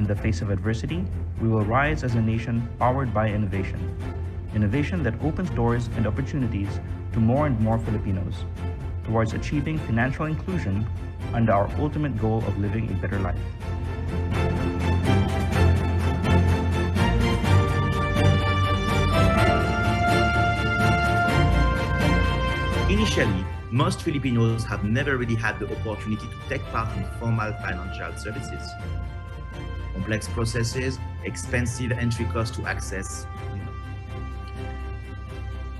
in the face of adversity, we will rise as a nation powered by innovation. Innovation that opens doors and opportunities to more and more Filipinos towards achieving financial inclusion and our ultimate goal of living a better life. Initially, most Filipinos have never really had the opportunity to take part in formal financial services. Complex processes, expensive entry costs to access.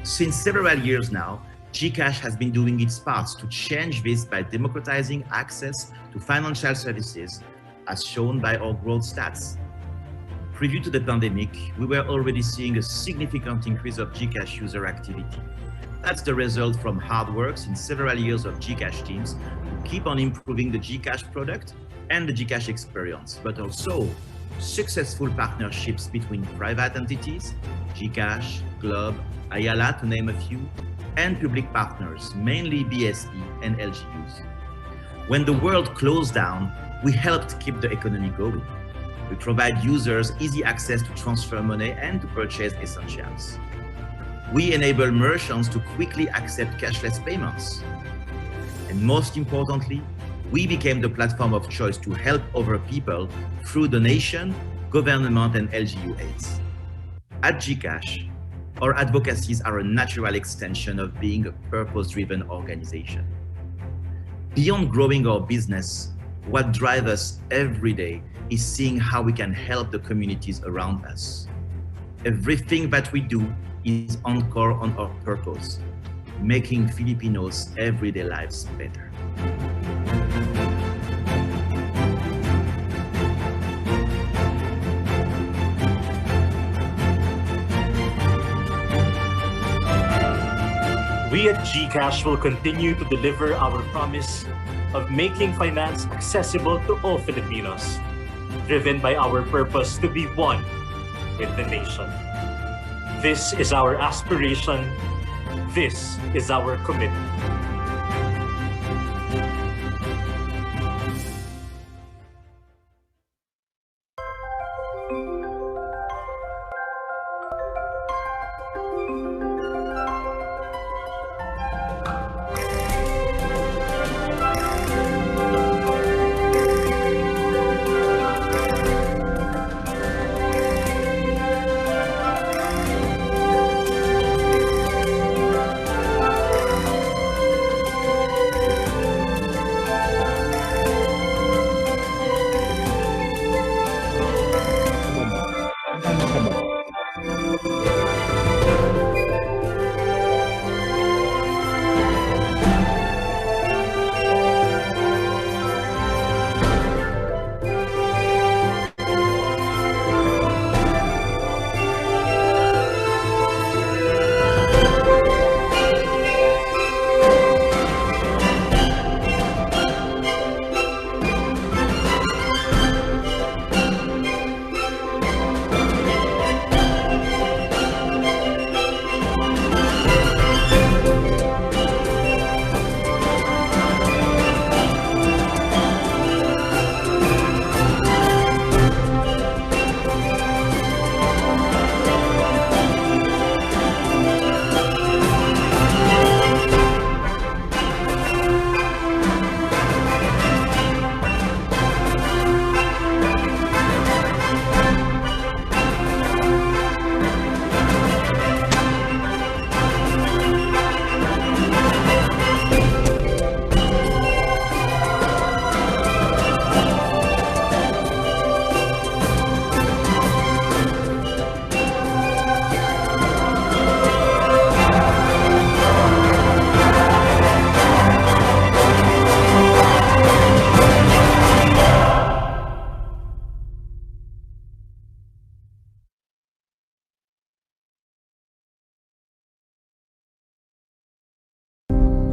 Since several years now, GCash has been doing its part to change this by democratizing access to financial services, as shown by our growth stats. Previous to the pandemic, we were already seeing a significant increase of GCash user activity. That's the result from hard work in several years of GCash teams to keep on improving the GCash product and the GCash experience, but also successful partnerships between private entities, GCash, Globe, Ayala to name a few, and public partners, mainly BSP and LGUs. When the world closed down, we helped keep the economy going. We provide users easy access to transfer money and to purchase essentials. We enable merchants to quickly accept cashless payments. And most importantly, we became the platform of choice to help other people through donation, government, and LGU aids. At GCash, our advocacies are a natural extension of being a purpose-driven organization. Beyond growing our business, what drives us every day is seeing how we can help the communities around us. Everything that we do is anchored on our purpose, making Filipinos' everyday lives better. We at GCash will continue to deliver our promise of making finance accessible to all Filipinos, driven by our purpose to be one with the nation. This is our aspiration. This is our commitment.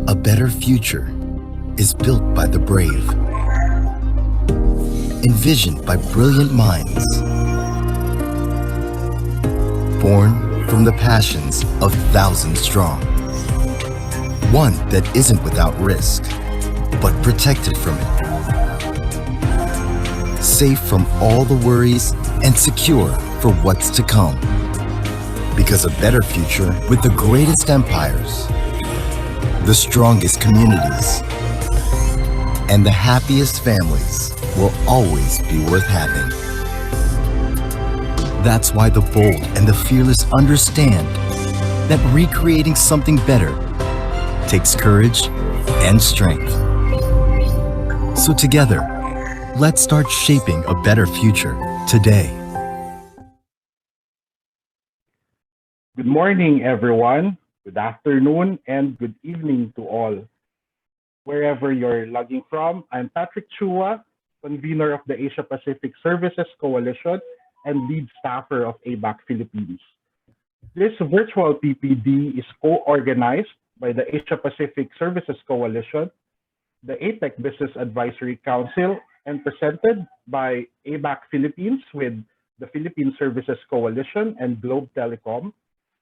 A better future is built by the brave, envisioned by brilliant minds, born from the passions of thousands strong. One that isn't without risk, but protected from it. safe from all the worries and secure for what's to come. Because a better future with the greatest empires, the strongest communities, and the happiest families will always be worth having. That's why the bold and the fearless understand that recreating something better takes courage and strength. So together, let's start shaping a better future today. Good morning, everyone. Good afternoon and good evening to all. Wherever you're logging from, I'm Patrick Chua, convener of the Asia Pacific Services Coalition and lead staffer of APEC Philippines. This virtual PPD is co-organized by the Asia Pacific Services Coalition, the APEC Business Advisory Council, and presented by APEC Philippines with the Philippine Services Coalition and Globe Telecom,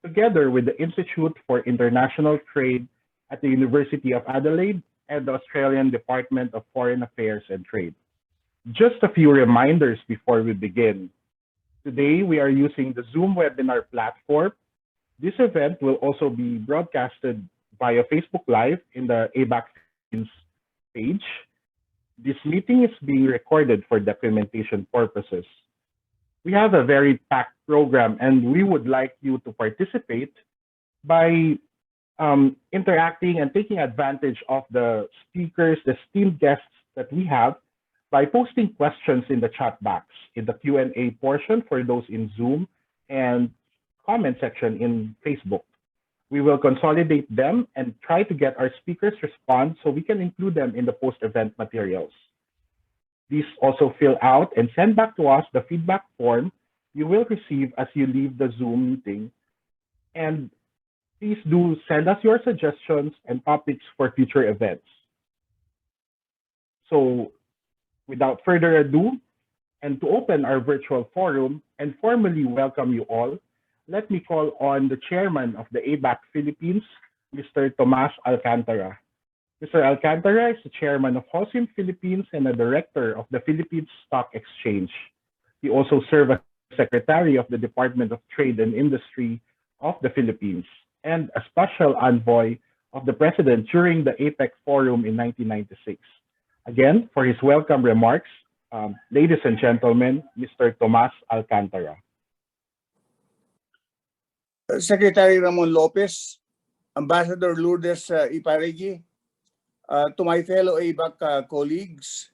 together with the Institute for International Trade at the University of Adelaide and the Australian Department of Foreign Affairs and Trade. Just a few reminders before we begin. Today, we are using the Zoom webinar platform. This event will also be broadcasted via Facebook Live in the APEC Philippines page. This meeting is being recorded for documentation purposes. We have a very packed program and we would like you to participate by interacting and taking advantage of the speakers, the esteemed guests that we have by posting questions in the chat box, in the Q&A portion for those in Zoom and comment section in Facebook. We will consolidate them and try to get our speakers response so we can include them in the post-event materials. Please also fill out and send back to us the feedback form you will receive as you leave the Zoom meeting. And please do send us your suggestions and topics for future events. So without further ado, and to open our virtual forum and formally welcome you all, let me call on the chairman of the APEC Philippines, Mr. Tomas Alcantara. Mr. Alcantara is the chairman of HOSIM Philippines and a director of the Philippines Stock Exchange. He also served as secretary of the Department of Trade and Industry of the Philippines and a special envoy of the president during the APEC Forum in 1996. Again, for his welcome remarks, ladies and gentlemen, Mr. Tomas Alcantara. Secretary Ramon Lopez, Ambassador Lourdes Iparigi, to my fellow APEC colleagues,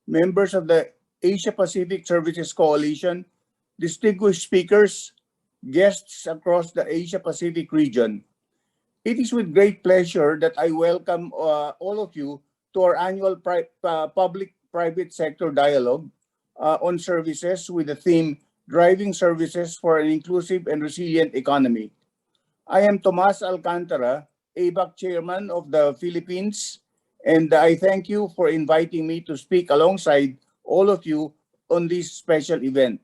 members of the Asia Pacific Services Coalition, distinguished speakers, guests across the Asia Pacific region. It is with great pleasure that I welcome all of you to our annual public-private sector dialogue on services with the theme Driving Services for an Inclusive and Resilient Economy. I am Tomas Alcantara, APEC Chairman of the Philippines, and I thank you for inviting me to speak alongside all of you on this special event.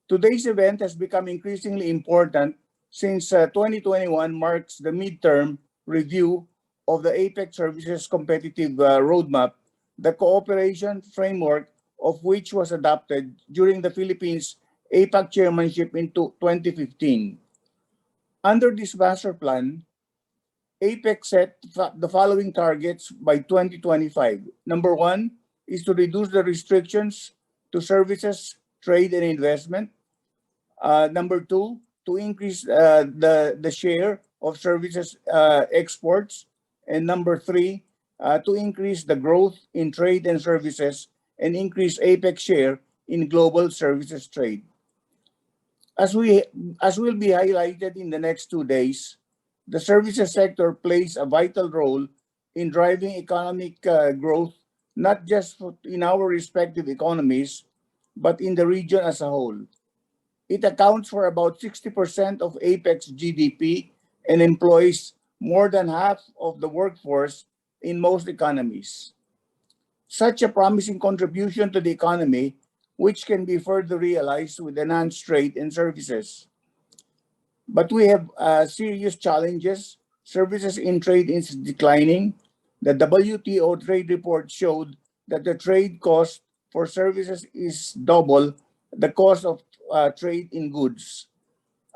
Today's event has become increasingly important since 2021 marks the midterm review of the APEC Services Competitiveness Roadmap, the cooperation framework of which was adopted during the Philippines APEC chairmanship in 2015. Under this master plan, APEC set the following targets by 2025. Number one is to reduce the restrictions to services, trade, and investment. Number two, to increase the share of services exports. And number three, to increase the growth in trade and services and increase APEC share in global services trade. As will be highlighted in the next 2 days, the services sector plays a vital role in driving economic growth, not just in our respective economies, but in the region as a whole. It accounts for about 60% of APEC's GDP and employs more than half of the workforce in most economies. Such a promising contribution to the economy, which can be further realized with enhanced trade and services. But we have serious challenges. Services in trade is declining. The WTO trade report showed that the trade cost for services is double the cost of trade in goods.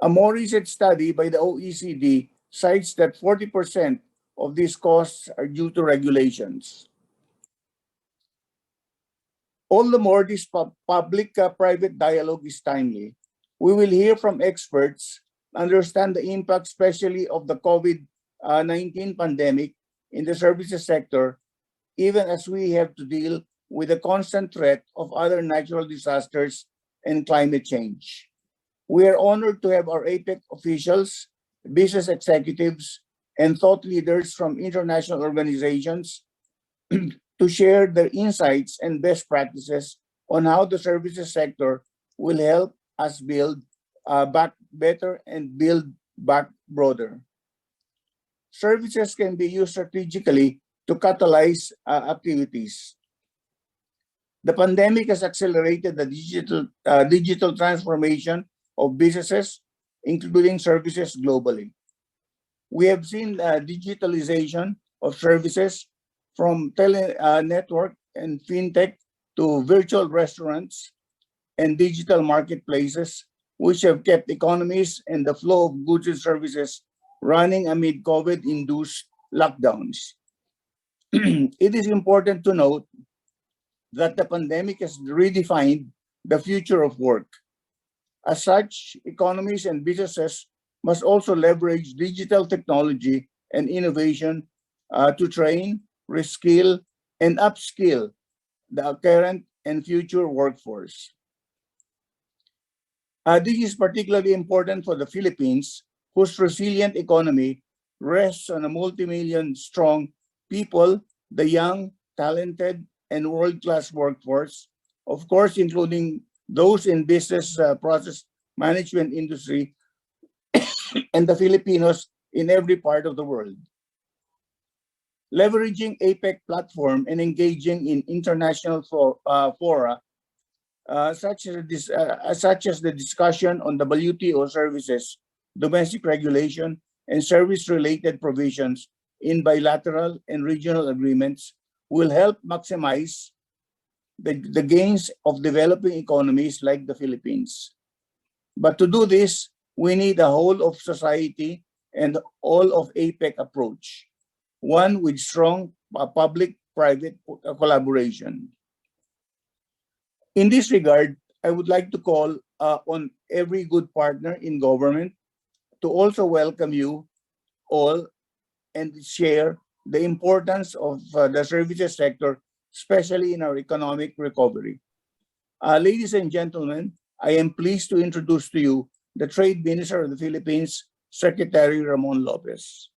A more recent study by the OECD cites that 40% of these costs are due to regulations. All the more this public-private dialogue is timely. We will hear from experts, understand the impact especially of the COVID-19 pandemic in the services sector, even as we have to deal with the constant threat of other natural disasters and climate change. We are honored to have our APEC officials, business executives, and thought leaders from international organizations to share their insights and best practices on how the services sector will help us build back better and build back broader. Services can be used strategically to catalyze activities. The pandemic has accelerated the digital transformation of businesses, including services globally. We have seen digitalization of services from network and fintech to virtual restaurants and digital marketplaces, which have kept economies and the flow of goods and services running amid COVID-induced lockdowns. It is important to note that the pandemic has redefined the future of work. As such, economies and businesses must also leverage digital technology and innovation to train, reskill, and upskill the current and future workforce. This is particularly important for the Philippines, whose resilient economy rests on a multi-million strong people, the young, talented, and world-class workforce, of course, including those in business process management industry and the Filipinos in every part of the world. Leveraging APEC platform and engaging in international fora, such as the discussion on WTO services, domestic regulation, and service-related provisions in bilateral and regional agreements will help maximize the gains of developing economies like the Philippines. But to do this, we need a whole of society and all of APEC approach, one with strong public-private collaboration. In this regard, I would like to call on every good partner in government to also welcome you all and share the importance of the services sector, especially in our economic recovery. Ladies and gentlemen, I am pleased to introduce to you the Trade Minister of the Philippines, Secretary Ramon Lopez.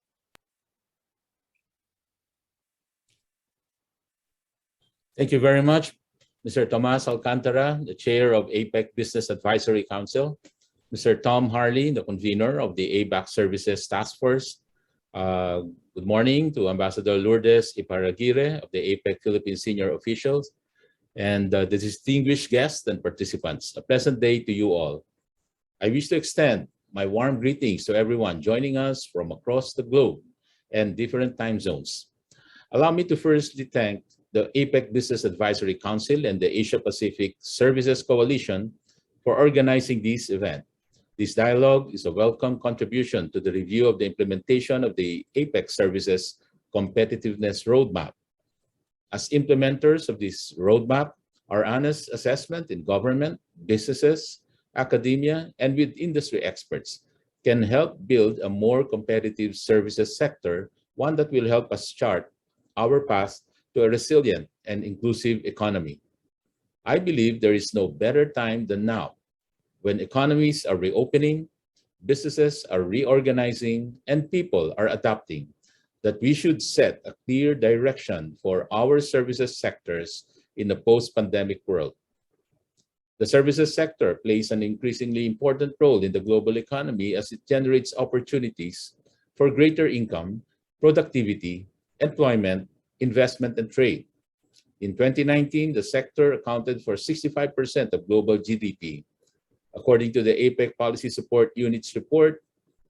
Thank you very much, Mr. Tomas Alcantara, the Chair of APEC Business Advisory Council, Mr. Tom Harley, the convener of the APEC Services Task Force. Good morning to Ambassador Lourdes Iparaguirre of the APEC Philippine senior officials and the distinguished guests and participants. A pleasant day to you all. I wish to extend my warm greetings to everyone joining us from across the globe and different time zones. Allow me to firstly thank the APEC Business Advisory Council and the Asia Pacific Services Coalition for organizing this event. This dialogue is a welcome contribution to the review of the implementation of the APEC Services Competitiveness Roadmap. As implementers of this roadmap, our honest assessment in government, businesses, academia, and with industry experts can help build a more competitive services sector, one that will help us chart our path to a resilient and inclusive economy. I believe there is no better time than now, when economies are reopening, businesses are reorganizing, and people are adapting, that we should set a clear direction for our services sectors in the post-pandemic world. The services sector plays an increasingly important role in the global economy as it generates opportunities for greater income, productivity, employment, investment, and trade. In 2019, the sector accounted for 65% of global GDP. According to the APEC Policy Support Unit's report,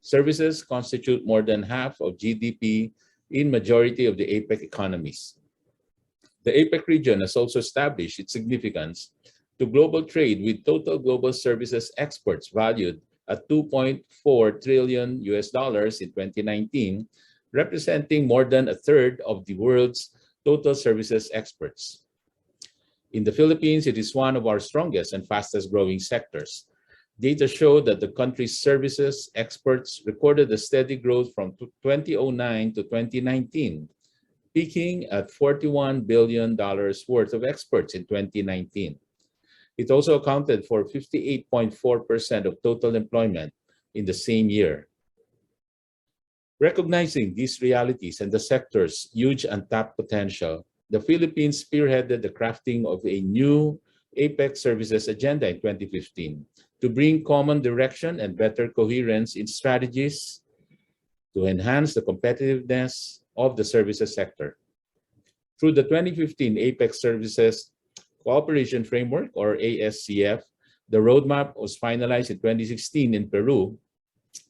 services constitute more than half of GDP in majority of the APEC economies. The APEC region has also established its significance to global trade, with total global services exports valued at $2.4 trillion in 2019, representing more than a third of the world's total services exports. In the Philippines, it is one of our strongest and fastest growing sectors. Data show that the country's services exports recorded a steady growth from 2009 to 2019, peaking at $41 billion worth of exports in 2019. It also accounted for 58.4% of total employment in the same year. Recognizing these realities and the sector's huge untapped potential, the Philippines spearheaded the crafting of a new APEC Services Agenda in 2015 to bring common direction and better coherence in strategies to enhance the competitiveness of the services sector. Through the 2015 APEC Services Cooperation Framework, or ASCF, the roadmap was finalized in 2016 in Peru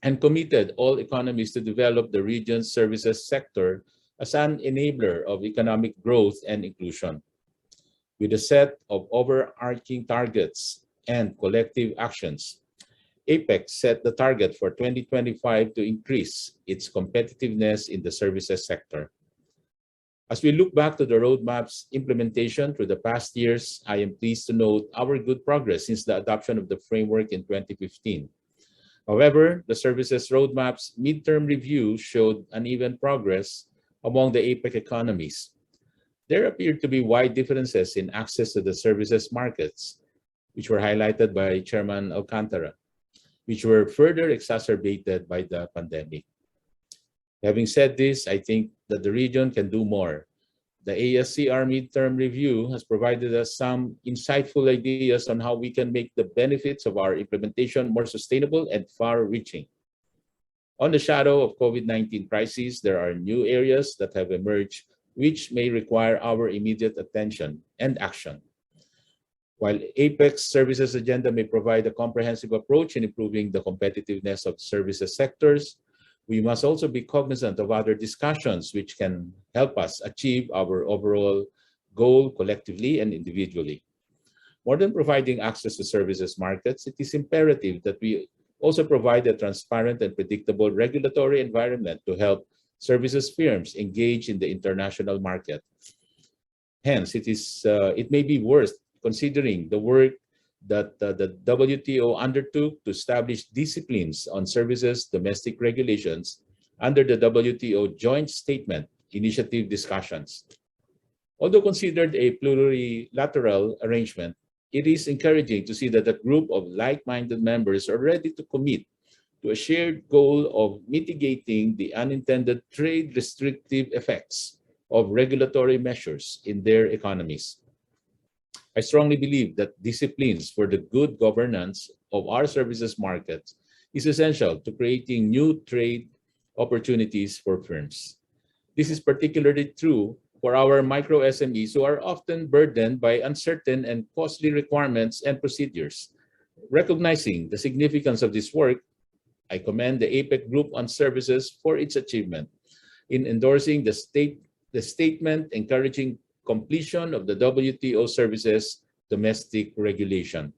and committed all economies to develop the region's services sector as an enabler of economic growth and inclusion. With a set of overarching targets and collective actions, APEC set the target for 2025 to increase its competitiveness in the services sector. As we look back to the roadmap's implementation through the past years, I am pleased to note our good progress since the adoption of the framework in 2015. However, the services roadmap's midterm review showed uneven progress among the APEC economies. There appeared to be wide differences in access to the services markets, which were highlighted by Chairman Alcantara, which were further exacerbated by the pandemic. Having said this, I think that the region can do more. The ASCR midterm review has provided us some insightful ideas on how we can make the benefits of our implementation more sustainable and far-reaching. On the shadow of COVID-19 crisis, there are new areas that have emerged which may require our immediate attention and action. While APEC's services agenda may provide a comprehensive approach in improving the competitiveness of services sectors, we must also be cognizant of other discussions which can help us achieve our overall goal collectively and individually. More than providing access to services markets, it is imperative that we also provide a transparent and predictable regulatory environment to help services firms engage in the international market. Hence, it may be worth considering the work that the WTO undertook to establish disciplines on services domestic regulations under the WTO Joint Statement Initiative discussions. Although considered a plurilateral arrangement, it is encouraging to see that a group of like-minded members are ready to commit to a shared goal of mitigating the unintended trade restrictive effects of regulatory measures in their economies. I strongly believe that disciplines for the good governance of our services markets is essential to creating new trade opportunities for firms. This is particularly true for our micro SMEs, who are often burdened by uncertain and costly requirements and procedures. Recognizing the significance of this work, I commend the APEC Group on Services for its achievement in endorsing the statement encouraging completion of the WTO services domestic regulation.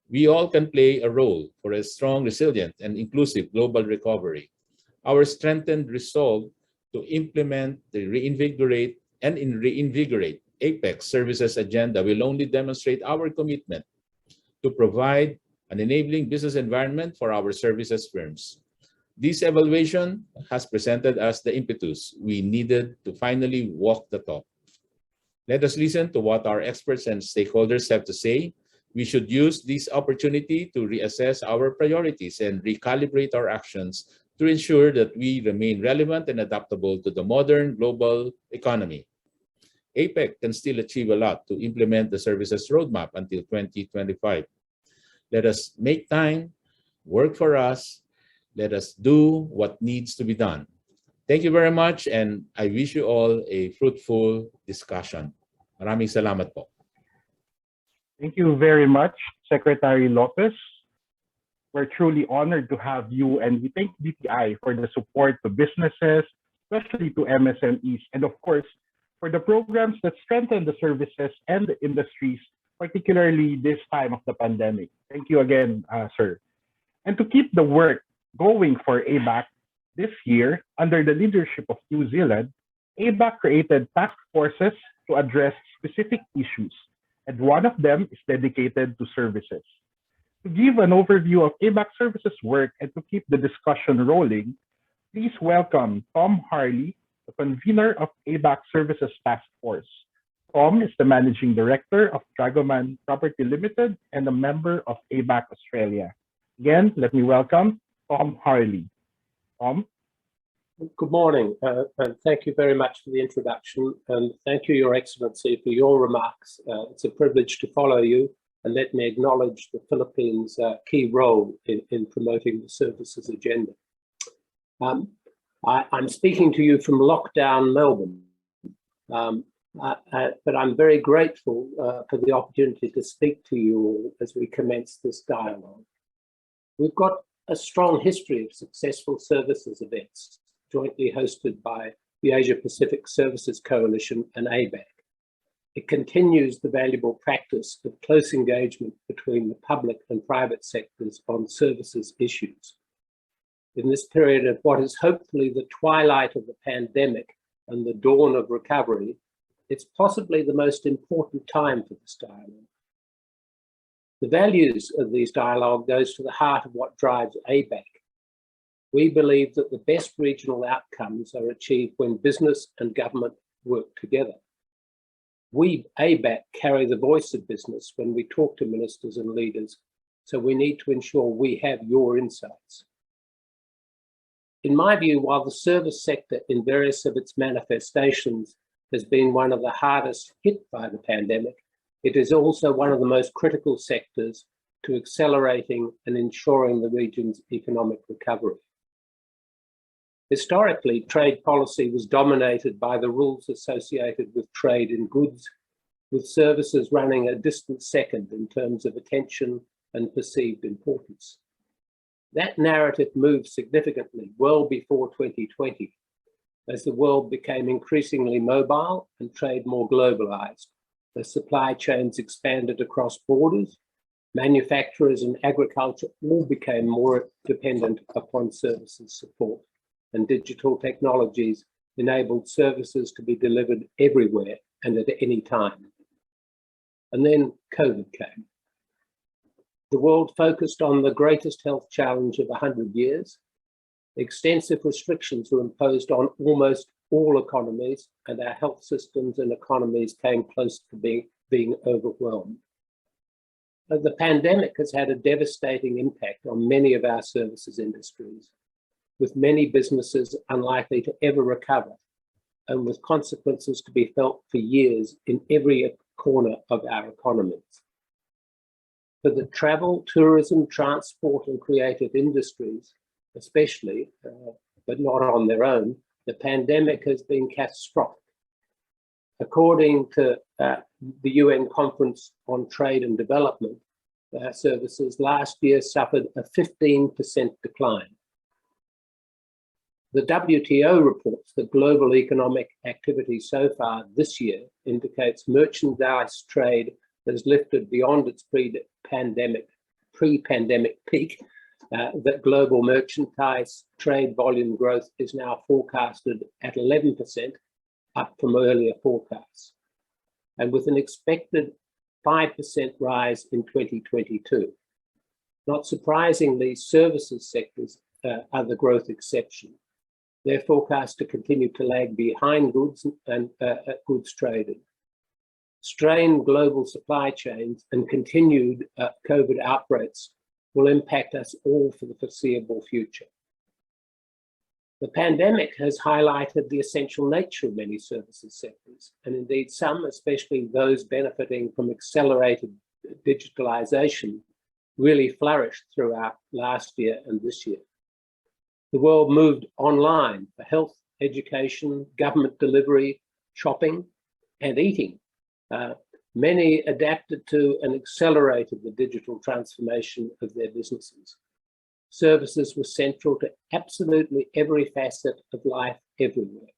We all can play a role for a strong, resilient, and inclusive global recovery. Our strengthened resolve to implement the reinvigorate APEC Services Agenda will only demonstrate our commitment to provide an enabling business environment for our services firms. This evaluation has presented us the impetus we needed to finally walk the talk. Let us listen to what our experts and stakeholders have to say. We should use this opportunity to reassess our priorities and recalibrate our actions to ensure that we remain relevant and adaptable to the modern global economy. APEC can still achieve a lot to implement the services roadmap until 2025. Let us make time work for us. Let us do what needs to be done. Thank you very much, and I wish you all a fruitful discussion. Maraming salamat po. Thank you very much, Secretary Lopez. We're truly honored to have you, and we thank DTI for the support to businesses, especially to MSMEs, and of course, for the programs that strengthen the services and the industries, particularly this time of the pandemic. Thank you again, sir. And to keep the work going for ABAC this year, under the leadership of New Zealand, ABAC created task forces to address specific issues, and one of them is dedicated to services. To give an overview of APEC Services work and to keep the discussion rolling, please welcome Tom Harley, the convener of APEC Services Task Force. Tom is the Managing Director of Dragoman Property Limited and a member of APEC Australia. Again, let me welcome Tom Harley. Tom? Good morning, and thank you very much for the introduction, and thank you, Your Excellency, for your remarks. It's a privilege to follow you, and let me acknowledge the Philippines' key role in promoting the services agenda. I'm speaking to you from lockdown Melbourne, but I'm very grateful for the opportunity to speak to you all as we commence this dialogue. We've got a strong history of successful services events, jointly hosted by the Asia Pacific Services Coalition and ABAC. It continues the valuable practice of close engagement between the public and private sectors on services issues. In this period of what is hopefully the twilight of the pandemic and the dawn of recovery, it's possibly the most important time for this dialogue. The values of these dialogue goes to the heart of what drives ABAC. We believe that the best regional outcomes are achieved when business and government work together. We, ABAC, carry the voice of business when we talk to ministers and leaders, so we need to ensure we have your insights. In my view, while the service sector in various of its manifestations has been one of the hardest hit by the pandemic, it is also one of the most critical sectors to accelerating and ensuring the region's economic recovery. Historically, trade policy was dominated by the rules associated with trade in goods, with services running a distant second in terms of attention and perceived importance. That narrative moved significantly well before 2020, as the world became increasingly mobile and trade more globalized, as supply chains expanded across borders, manufacturers and agriculture all became more dependent upon services support, and digital technologies enabled services to be delivered everywhere and at any time. And then COVID came. The world focused on the greatest health challenge of 100 years. Extensive restrictions were imposed on almost all economies, and our health systems and economies came close to being overwhelmed. The pandemic has had a devastating impact on many of our services industries, with many businesses unlikely to ever recover, and with consequences to be felt for years in every corner of our economies. For the travel, tourism, transport, and creative industries, especially, but not on their own, the pandemic has been catastrophic. According to the UN Conference on Trade and Development, services last year suffered a 15% decline. The WTO reports that global economic activity so far this year indicates merchandise trade has lifted beyond its pre-pandemic peak, that global merchandise trade volume growth is now forecasted at 11%, up from earlier forecasts, and with an expected 5% rise in 2022. Not surprisingly, services sectors are the growth exception. They're forecast to continue to lag behind goods and goods traded. Strained global supply chains and continued COVID outbreaks will impact us all for the foreseeable future. The pandemic has highlighted the essential nature of many services sectors, and indeed some, especially those benefiting from accelerated digitalization, really flourished throughout last year and this year. The world moved online for health, education, government delivery, shopping, and eating. Many adapted to and accelerated the digital transformation of their businesses. Services were central to absolutely every facet of life everywhere.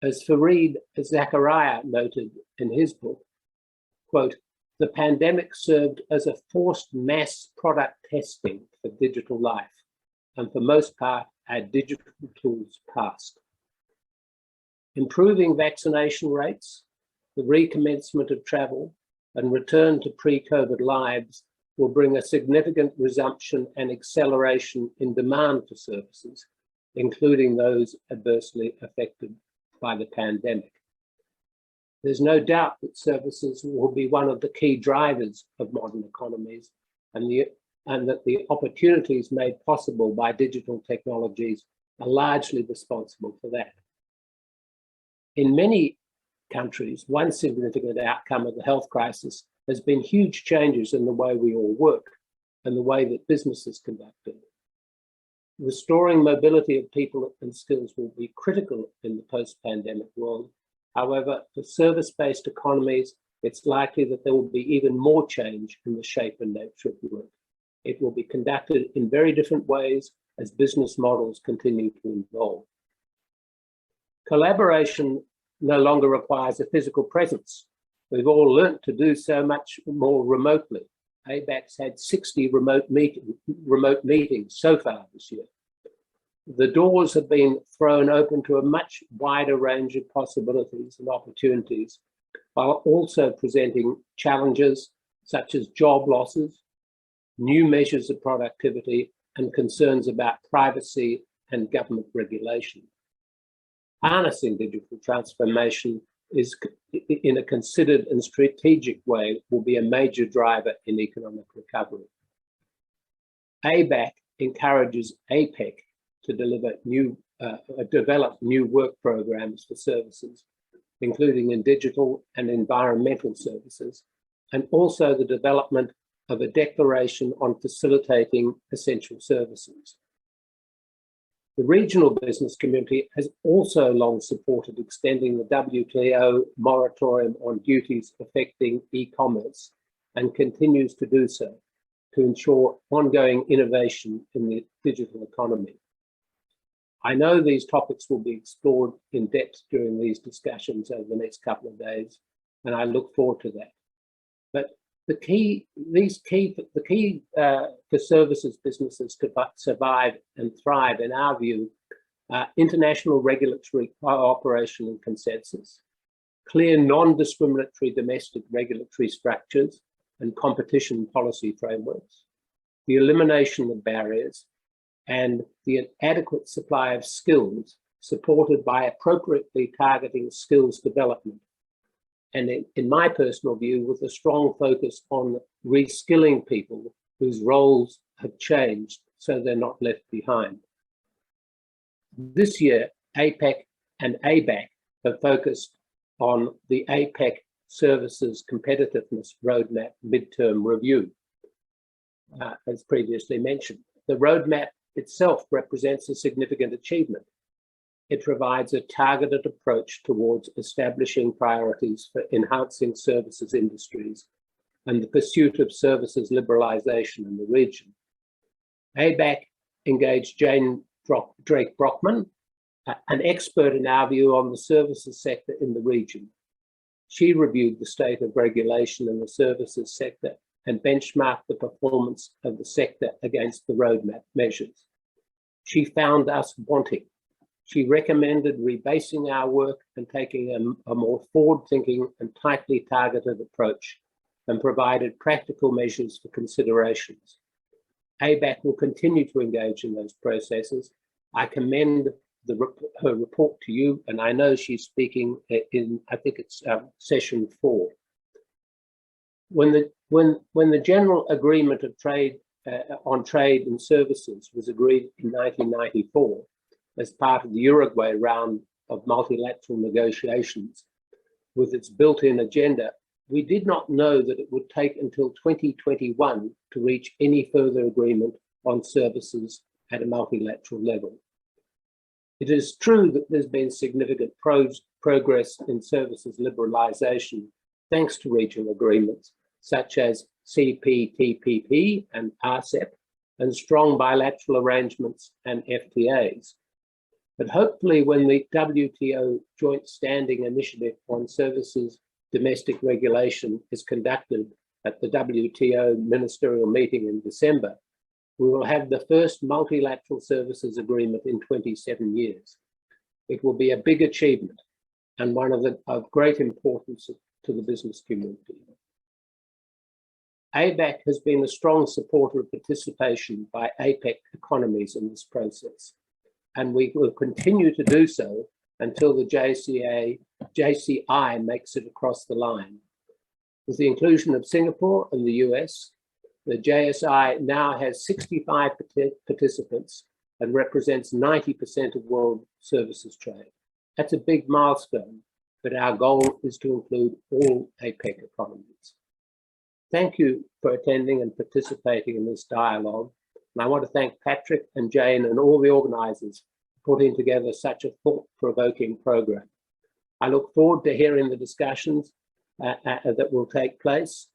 As Fareed Zakaria noted in his book, quote, "The pandemic served as a forced mass product testing for digital life, and for most part, our digital tools passed. Improving vaccination rates, the recommencement of travel, and return to pre-COVID lives will bring a significant resumption and acceleration in demand for services, including those adversely affected by the pandemic. There's no doubt that services will be one of the key drivers of modern economies, and that the opportunities made possible by digital technologies are largely responsible for that. In many countries, one significant outcome of the health crisis has been huge changes in the way we all work and the way that business is conducted. Restoring mobility of people and skills will be critical in the post-pandemic world. However, for service-based economies, it's likely that there will be even more change in the shape and nature of work. It will be conducted in very different ways as business models continue to evolve. Collaboration no longer requires a physical presence. We've all learnt to do so much more remotely. ABAC's had 60 remote meetings so far this year. The doors have been thrown open to a much wider range of possibilities and opportunities, while also presenting challenges such as job losses, new measures of productivity, and concerns about privacy and government regulation. Harnessing digital transformation in a considered and strategic way will be a major driver in economic recovery. ABAC encourages APEC to develop new work programs for services, including in digital and environmental services, and also the development of a declaration on facilitating essential services. The regional business community has also long supported extending the WTO moratorium on duties affecting e-commerce and continues to do so to ensure ongoing innovation in the digital economy. I know these topics will be explored in depth during these discussions over the next couple of days, and I look forward to that. But the key for services businesses to survive and thrive, in our view, are international regulatory cooperation and consensus, clear non-discriminatory domestic regulatory structures and competition policy frameworks, the elimination of barriers, and the adequate supply of skills supported by appropriately targeting skills development. And in my personal view, with a strong focus on reskilling people whose roles have changed so they're not left behind. This year, APEC and ABAC have focused on the APEC Services Competitiveness Roadmap midterm review, as previously mentioned. The roadmap itself represents a significant achievement. It provides a targeted approach towards establishing priorities for enhancing services industries and the pursuit of services liberalization in the region. ABAC engaged Jane Drake Brockman, an expert in our view on the services sector in the region. She reviewed the state of regulation in the services sector and benchmarked the performance of the sector against the roadmap measures. She found us wanting. She recommended rebasing our work and taking a more forward-thinking and tightly targeted approach, and provided practical measures for considerations. ABAC will continue to engage in those processes. I commend her report to you, and I know she's speaking in, I think it's session 4. When the General Agreement of Trade on Trade and Services was agreed in 1994, as part of the Uruguay round of multilateral negotiations, with its built-in agenda, we did not know that it would take until 2021 to reach any further agreement on services at a multilateral level. It is true that there's been significant progress in services liberalization thanks to regional agreements such as CPTPP and RCEP, and strong bilateral arrangements and FTAs. But hopefully when the WTO Joint Standing Initiative on Services Domestic Regulation is conducted at the WTO Ministerial Meeting in December, we will have the first multilateral services agreement in 27 years. It will be a big achievement and one of great importance to the business community. ABAC has been a strong supporter of participation by APEC economies in this process, and we will continue to do so until the JCI makes it across the line. With the inclusion of Singapore and the US, the JSI now has 65 participants and represents 90% of world services trade. That's a big milestone, but our goal is to include all APEC economies. Thank you for attending and participating in this dialogue. And I want to thank Patrick and Jane and all the organizers for putting together such a thought-provoking program. I look forward to hearing the discussions that will take place.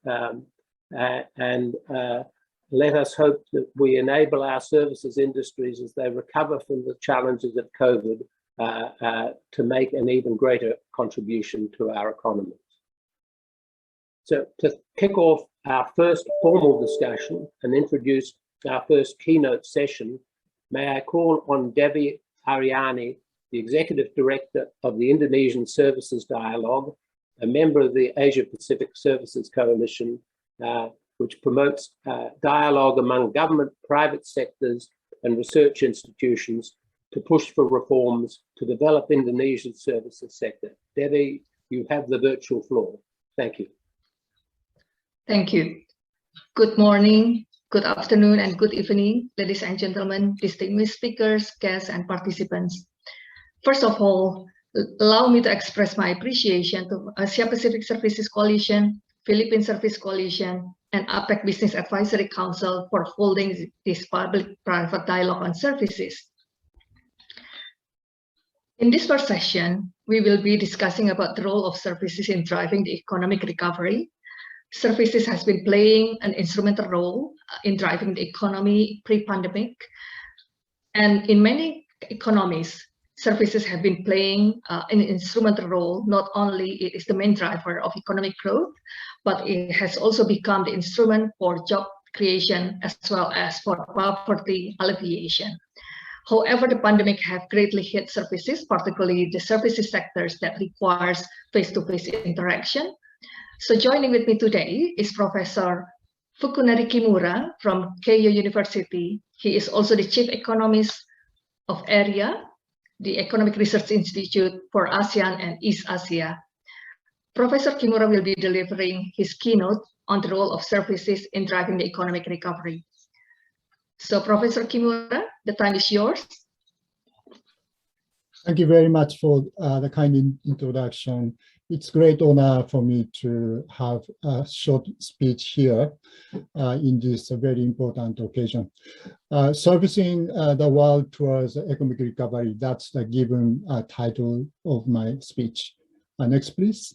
Let us hope that we enable our services industries as they recover from the challenges of COVID to make an even greater contribution to our economies. So to kick off our first formal discussion and introduce our first keynote session, may I call on Devi Aryani, the Executive Director of the Indonesian Services Dialogue, a member of the Asia Pacific Services Coalition, which promotes dialogue among government, private sectors, and research institutions to push for reforms to develop Indonesia's services sector. Devi, you have the virtual floor. Thank you. Thank you. Good morning, good afternoon, and good evening, ladies and gentlemen, distinguished speakers, guests, and participants. First of all, allow me to express my appreciation to Asia Pacific Services Coalition, Philippine Service Coalition, and APEC Business Advisory Council for holding this public-private dialogue on services. In this first session, we will be discussing about the role of services in driving the economic recovery. Services has been playing an instrumental role in driving the economy pre-pandemic, and in many economies, services have been playing an instrumental role. Not only it is the main driver of economic growth, but it has also become the instrument for job creation as well as for poverty alleviation. However, the pandemic have greatly hit services, particularly the services sectors that requires face-to-face interaction. So joining with me today is Professor Fukunari Kimura from Keio University. He is also the Chief Economist of AREA, the Economic Research Institute for ASEAN and East Asia. Professor Kimura will be delivering his keynote on the role of services in driving the economic recovery. So Professor Kimura, the time is yours. Thank you very much for the kind introduction. It's a great honor for me to have a short speech here in this very important occasion. Servicing the world towards economic recovery, that's the given title of my speech. Next, please.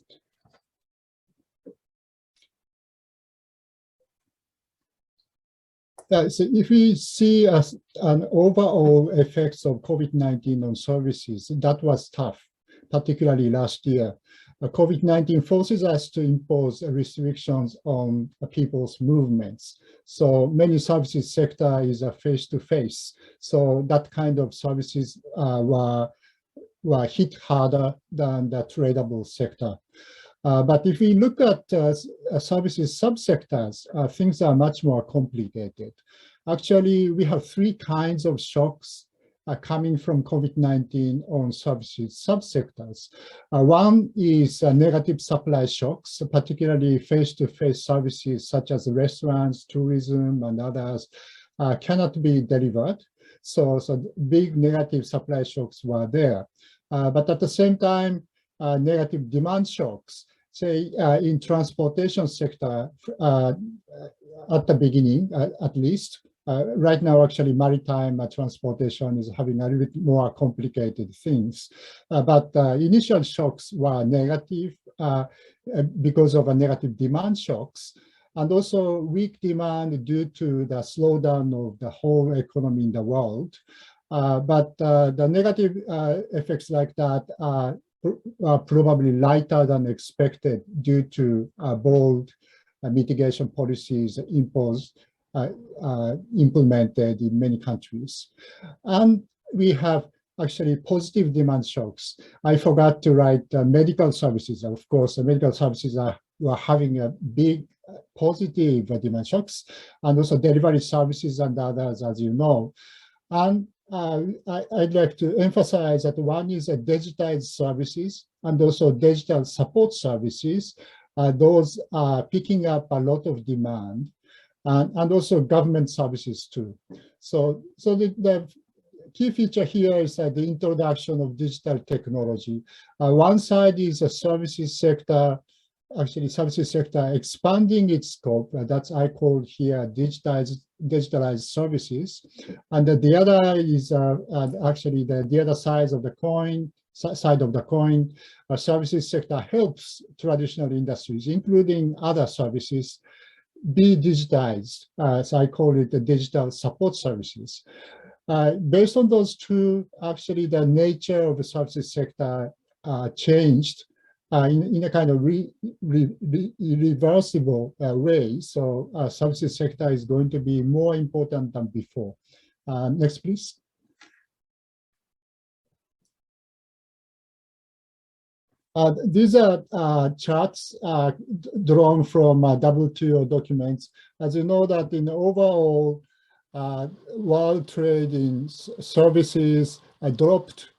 So if we see an overall effects of COVID-19 on services, that was tough, particularly last year. COVID-19 forces us to impose restrictions on people's movements. So many services sector is face-to-face. So that kind of services were hit harder than the tradable sector. But if we look at services subsectors, things are much more complicated. Actually, we have three kinds of shocks coming from COVID-19 on services subsectors. One is negative supply shocks, particularly face-to-face services such as restaurants, tourism, and others cannot be delivered. So big negative supply shocks were there. But at the same time, negative demand shocks, say in transportation sector at the beginning, at least. Right now, actually, maritime transportation is having a little bit more complicated things. But initial shocks were negative because of a negative demand shocks, and also weak demand due to the slowdown of the whole economy in the world. but the negative effects like that are probably lighter than expected due to bold mitigation policies implemented in many countries. And we have actually positive demand shocks. I forgot to write medical services. Of course, the medical services are having a big positive demand shocks, and also delivery services and others, as you know. And I'd like to emphasize that one is digitized services and also digital support services. Those are picking up a lot of demand, and also government services too. So the key feature here is the introduction of digital technology. One side is a services sector, services sector expanding its scope. That's I call here digitalized services. And the other is actually the other side of the coin. Services sector helps traditional industries, including other services, be digitized. So I call it the digital support services. Based on those two, actually the nature of the services sector changed in a kind of reversible way. So services sector is going to be more important than before. Next, please. These are charts drawn from WTO documents. As you know that in overall world trade in services dropped.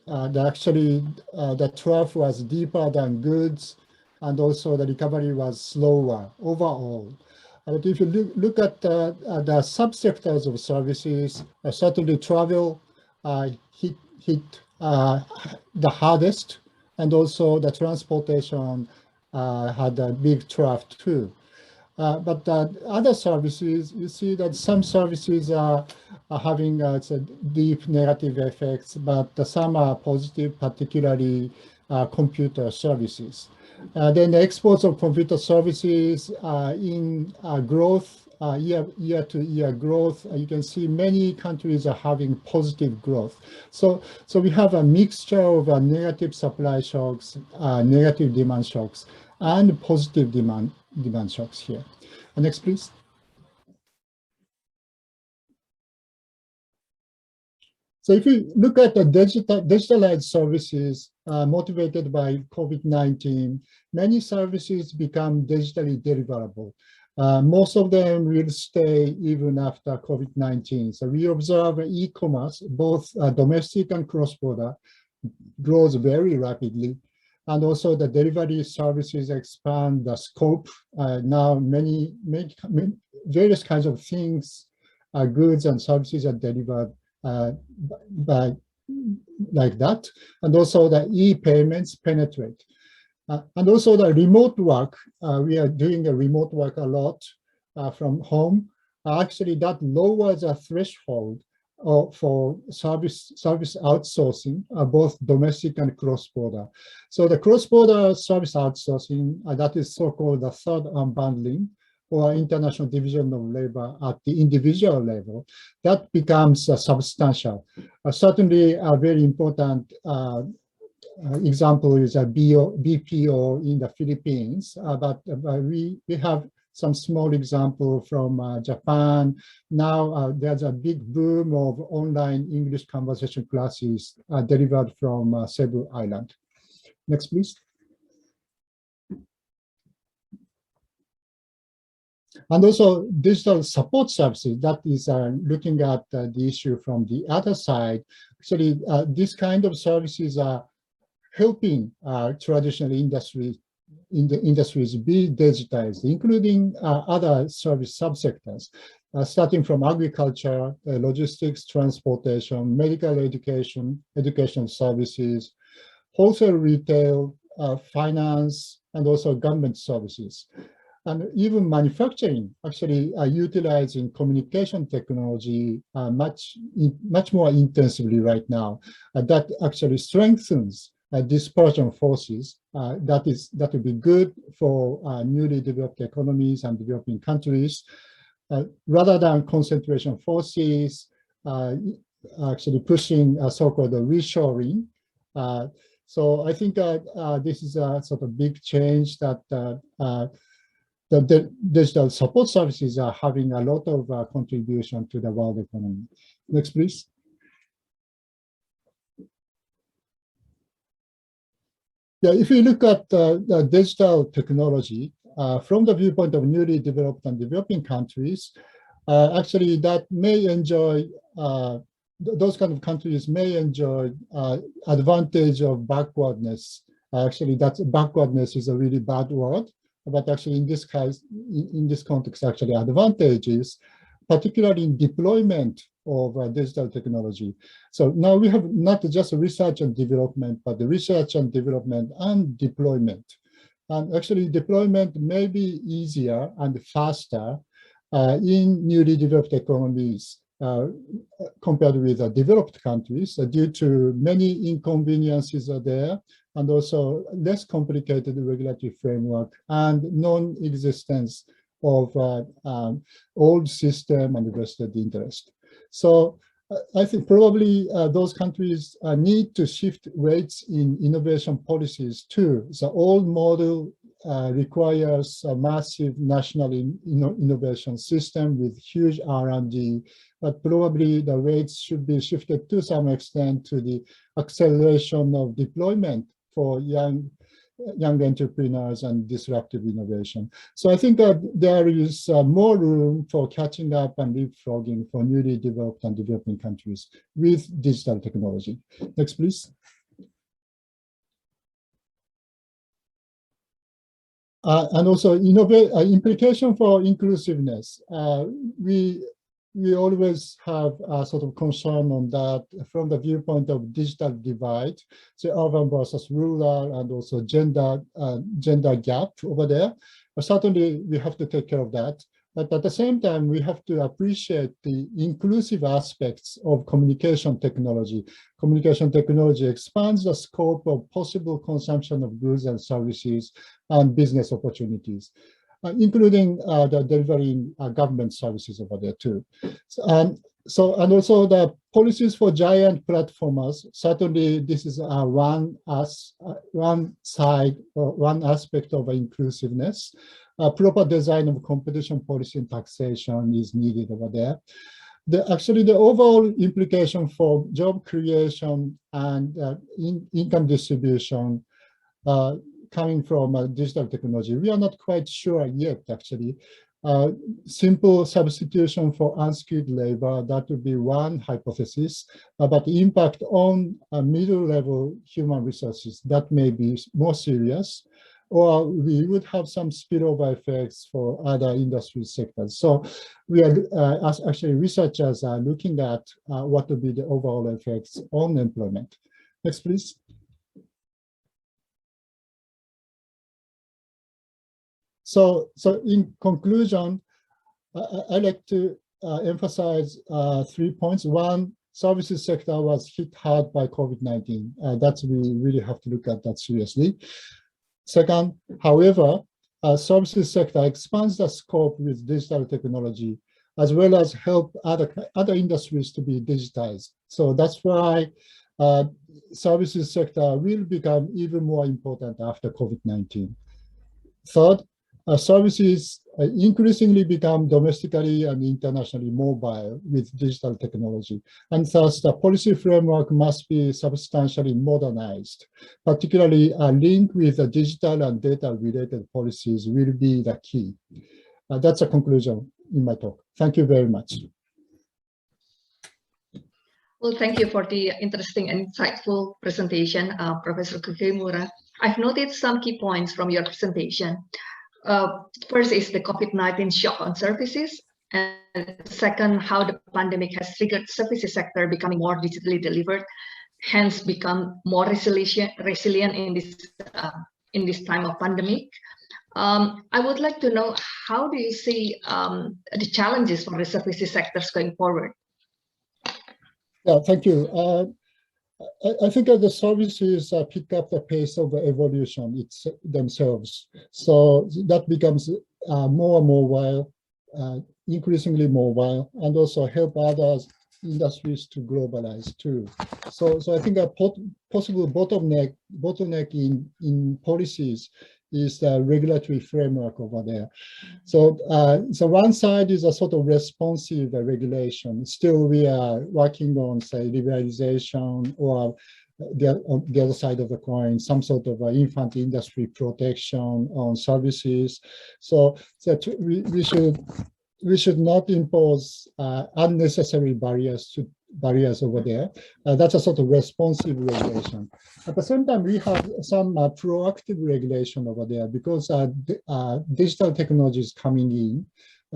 Actually, the trough was deeper than goods, and also the recovery was slower overall. But if you look at the subsectors of services, certainly travel hit the hardest, and also the transportation had a big trough too. But other services, you see that some services are having deep negative effects, but some are positive, particularly computer services. Then the exports of computer services in growth, year-to-year growth, you can see many countries are having positive growth. So we have a mixture of negative supply shocks, negative demand shocks, and positive demand shocks here. Next, please. So if you look at the digitalized services motivated by COVID-19, many services become digitally deliverable. Most of them will stay even after COVID-19. So we observe e-commerce, both domestic and cross-border, grows very rapidly. And also the delivery services expand the scope. Now many various kinds of things, goods and services are delivered by like that. And also the e-payments penetrate. And also the remote work, we are doing the remote work a lot from home. Actually, that lowers the threshold for service outsourcing, both domestic and cross-border. So the cross-border service outsourcing, that is so-called the third unbundling or international division of labor at the individual level, that becomes substantial. Certainly a very important example is a BPO in the Philippines, but we have some small example from Japan. Now there's a big boom of online English conversation classes delivered from Cebu Island. Next, please. And also digital support services, that is looking at the issue from the other side. Actually, this kind of services are helping traditional industries be digitized, including other service subsectors, starting from agriculture, logistics, transportation, medical education services, wholesale retail, finance, and also government services. And even manufacturing, actually utilizing communication technology much more intensively right now. That actually strengthens dispersion forces. That would be good for newly developed economies and developing countries. Rather than concentration forces, actually pushing so-called reshoring. So I think this is a sort of big change that the digital support services are having a lot of contribution to the world economy. Next, please. Yeah, if you look at the digital technology from the viewpoint of newly developed and developing countries, actually that may enjoy, those kind of countries may enjoy advantage of backwardness. Actually, that backwardness is a really bad word, but actually in this case, in this context, actually advantages, particularly in deployment of digital technology. So now we have not just research and development, but the research and development and deployment. And actually deployment may be easier and faster in newly developed economies compared with developed countries due to many inconveniences are there, and also less complicated regulatory framework and non-existence of old system and vested interest. So I think probably those countries need to shift weights in innovation policies too. The old model requires a massive national innovation system with huge R&D, but probably the weights should be shifted to some extent to the acceleration of deployment for young entrepreneurs and disruptive innovation. So I think that there is more room for catching up and leapfrogging for newly developed and developing countries with digital technology. Next, please. And also implication for inclusiveness. We always have a sort of concern on that from the viewpoint of digital divide, so urban versus rural, and also gender gap over there. But certainly we have to take care of that. But at the same time, we have to appreciate the inclusive aspects of communication technology. Communication technology expands the scope of possible consumption of goods and services and business opportunities, including the delivering government services over there too. And also the policies for giant platformers. Certainly, this is one side or one aspect of inclusiveness. Proper design of competition policy and taxation is needed over there. Actually, the overall implication for job creation and income distribution coming from digital technology, we are not quite sure yet, actually. Simple substitution for unskilled labor, that would be one hypothesis, but the impact on middle-level human resources, that may be more serious, or we would have some spillover effects for other industry sectors. So we are, actually researchers are looking at what would be the overall effects on employment. Next, please. So in conclusion, I'd like to emphasize 3 points. One, services sector was hit hard by COVID-19. That's we really have to look at that seriously. Second, however, services sector expands the scope with digital technology, as well as help other industries to be digitized. So that's why services sector will become even more important after COVID-19. Third, services increasingly become domestically and internationally mobile with digital technology. And thus, the policy framework must be substantially modernized. Particularly, a link with the digital and data-related policies will be the key. That's a conclusion in my talk. Thank you very much. Well, thank you for the interesting and insightful presentation, Professor Kukimura. I've noted some key points from your presentation. First is the COVID-19 shock on services, and second, how the pandemic has triggered services sector becoming more digitally delivered, hence become more resilient in this time of pandemic. I would like to know, how do you see the challenges for the services sectors going forward? Yeah, thank you. I think the services pick up the pace of the evolution themselves. So that becomes more mobile, increasingly mobile, and also help others industries to globalize too. So I think a possible bottleneck in policies is the regulatory framework over there. So one side is a sort of responsive regulation. Still, we are working on, say, liberalization, or on the other side of the coin, some sort of infant industry protection on services. So we should not impose unnecessary barriers over there. That's a sort of responsive regulation. At the same time, we have some proactive regulation over there, because digital technology is coming in.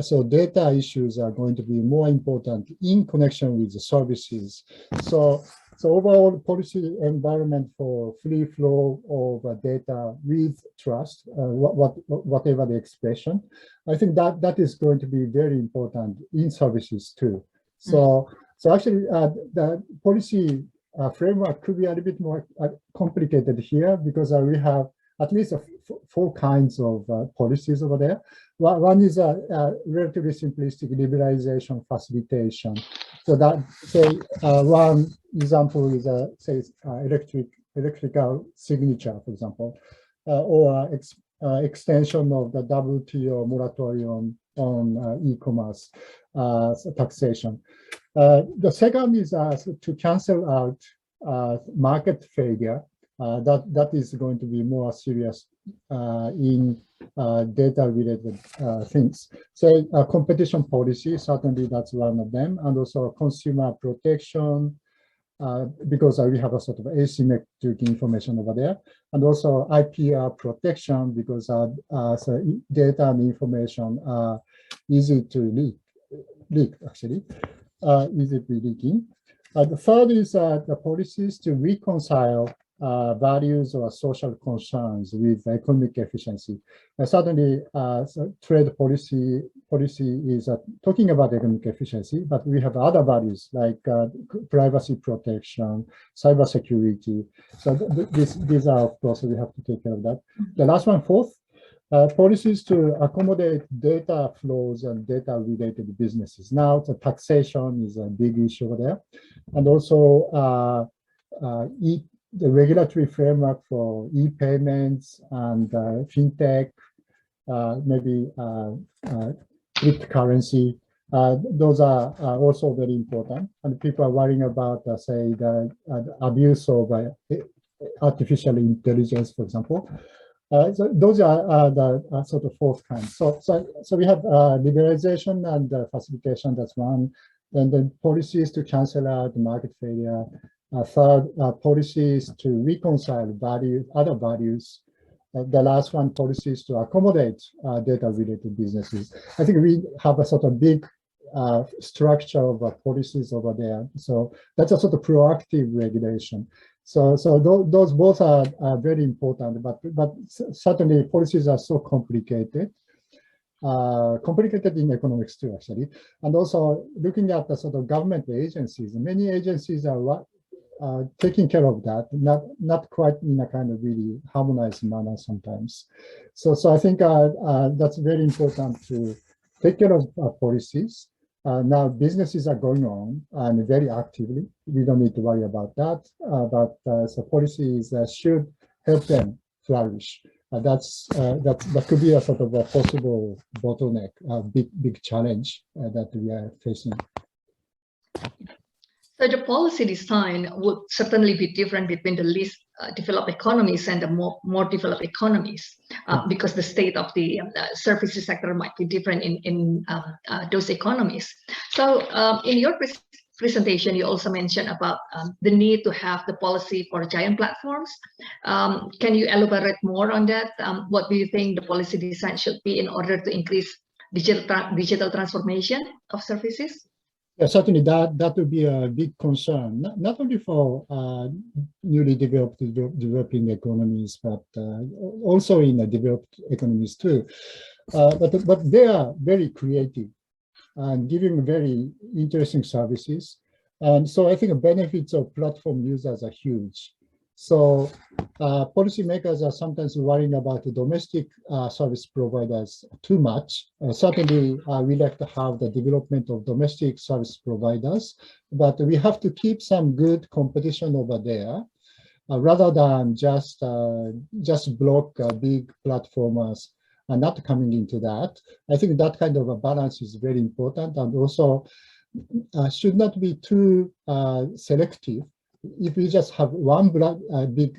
So data issues are going to be more important in connection with the services. So overall policy environment for free flow of data with trust, whatever the expression, I think that is going to be very important in services too. So actually, the policy framework could be a little bit more complicated here, because we have at least four kinds of policies over there. One is a relatively simplistic liberalization facilitation. So that, say, one example is say electrical signature, for example, or extension of the WTO moratorium on e-commerce taxation. The second is to cancel out market failure. That is going to be more serious in data-related things. So competition policy, certainly that's one of them, and also consumer protection, because we have a sort of asymmetric information over there, and also IPR protection, because so data and information are easy to leak actually, easy to be leaking. The third is the policies to reconcile values or social concerns with economic efficiency. Certainly, trade policy is talking about economic efficiency, but we have other values like privacy protection, cybersecurity. So these are, of course, we have to take care of that. The last one, fourth, policies to accommodate data flows and data-related businesses. Now, the taxation is a big issue over there, and also the regulatory framework for e-payments and fintech, maybe cryptocurrency. Those are also very important, and people are worrying about, say, the abuse of artificial intelligence, for example. So those are the sort of fourth kind. So we have liberalization and facilitation. That's one. And then policies to cancel out market failure. Third, policies to reconcile other values. The last one, policies to accommodate data-related businesses. I think we have a sort of big structure of policies over there. So that's a sort of proactive regulation. So those both are very important, but certainly policies are so complicated. Complicated in economics too, actually. And also looking at the sort of government agencies, many agencies are taking care of that, not quite in a kind of really harmonized manner sometimes. So I think that's very important to take care of policies. Now businesses are going on and very actively. We don't need to worry about that, so policies should help them flourish. That could be a sort of a possible bottleneck, a big challenge that we are facing. So the policy design would certainly be different between the least developed economies and the more developed economies, because the state of the services sector might be different in those economies. So in your presentation, you also mentioned about the need to have the policy for giant platforms. Can you elaborate more on that? What do you think the policy design should be in order to increase digital transformation of services? Yeah, certainly that would be a big concern, not only for newly developing economies, but also in developed economies too. But they are very creative and giving very interesting services. And so I think the benefits of platform users are huge. So policymakers are sometimes worrying about the domestic service providers too much. Certainly, we like to have the development of domestic service providers, but we have to keep some good competition over there. Rather than just block big platformers and not coming into that. I think that kind of a balance is very important, and also should not be too selective. If we just have one big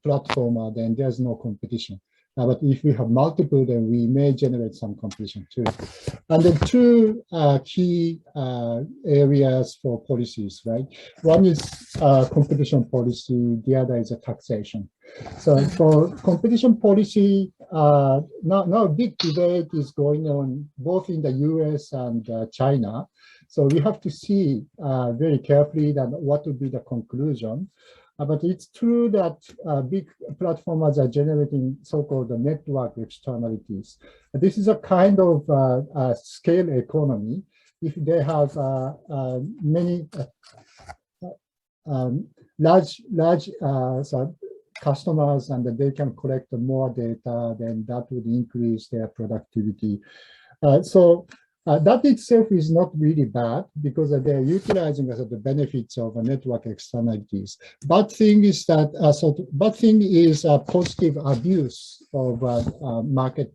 platformer, then there's no competition. But if we have multiple, then we may generate some competition too. And then two key areas for policies, right? One is competition policy, the other is a taxation. So for competition policy, now a big debate is going on both in the US and China. So we have to see very carefully that what would be the conclusion. But it's true that big platformers are generating so-called network externalities. This is a kind of scale economy. If they have many large customers and they can collect more data, then that would increase their productivity. That itself is not really bad because they're utilizing the benefits of network externalities. Bad thing is that positive abuse of market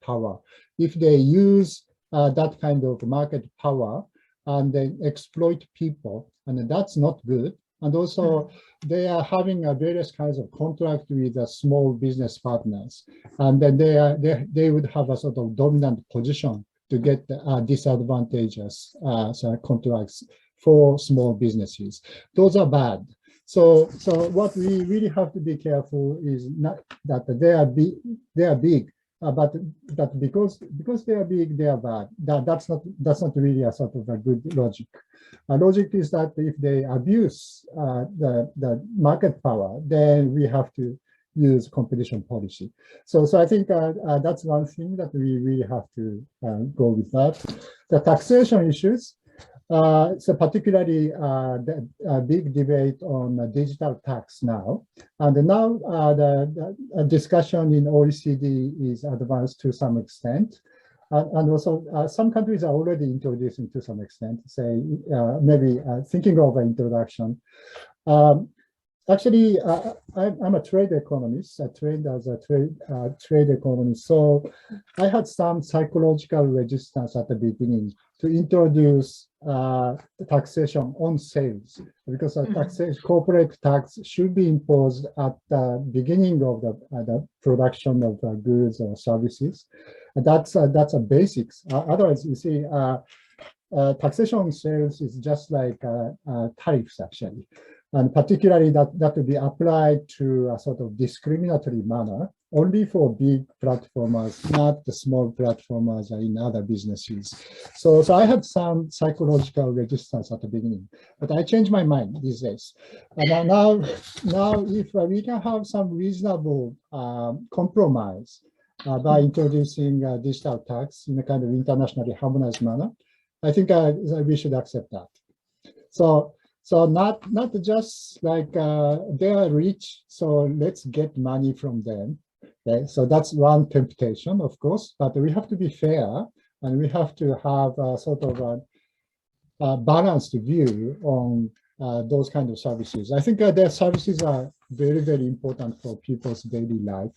power. If they use that kind of market power and then exploit people, and that's not good. And also, they are having various kinds of contract with small business partners, and then they would have a sort of dominant position to get disadvantageous contracts for small businesses. Those are bad. So what we really have to be careful is not that they are big, but that because they are big, they are bad. That's not really a sort of a good logic. Logic is that if they abuse the market power, then we have to use competition policy. So I think that's one thing that we really have to go with that. The taxation issues, so particularly the big debate on digital tax now. And now the discussion in OECD is advanced to some extent. And also some countries are already introducing to some extent, say maybe thinking of an introduction. Actually, I'm a trade economist. I trained as a trade economist. So I had some psychological resistance at the beginning to introduce taxation on sales, because corporate tax should be imposed at the beginning of the production of goods or services. That's a basics. Otherwise, you see, taxation on sales is just like tariffs, actually. And particularly that would be applied to a sort of discriminatory manner only for big platformers, not the small platformers in other businesses. So I had some psychological resistance at the beginning, but I changed my mind these days. And now if we can have some reasonable compromise by introducing digital tax in a kind of internationally harmonized manner, I think we should accept that. So not just like they are rich, so let's get money from them. Okay? So that's one temptation, of course, but we have to be fair and we have to have a sort of a balanced view on those kind of services. I think their services are very, very important for people's daily life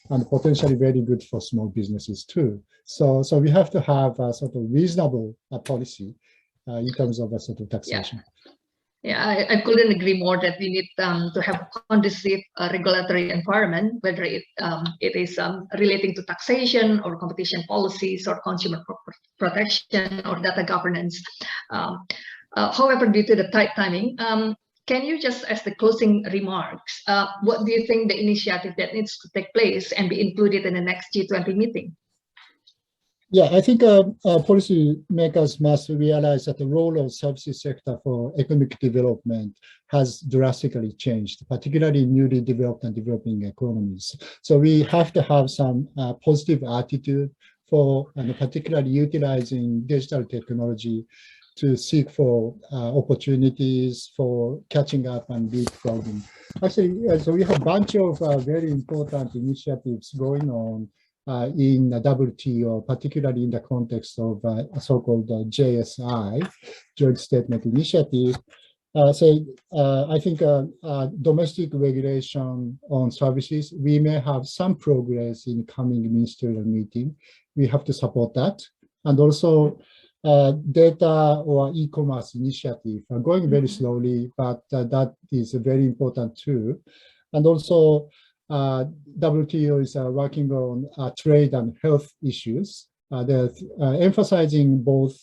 and potentially very good for small businesses too. So we have to have a sort of reasonable policy in terms of a sort of taxation. Yeah, I couldn't agree more that we need to have a conducive regulatory environment, whether it is relating to taxation or competition policies or consumer protection or data governance. However, due to the tight timing, can you just, as the closing remarks, what do you think the initiative that needs to take place and be included in the next G20 meeting? Yeah, I think policymakers must realize that the role of services sector for economic development has drastically changed, particularly in newly developed and developing economies. So we have to have some positive attitude for, and particularly utilizing digital technology to seek for opportunities for catching up and leapfrogging. Actually, so we have a bunch of very important initiatives going on in the WTO, particularly in the context of so-called JSI, Joint Statement Initiative. I think domestic regulation on services, we may have some progress in coming ministerial meeting. We have to support that. And also data or e-commerce initiative are going very slowly, but that is very important too. And also WTO is working on trade and health issues. They're emphasizing both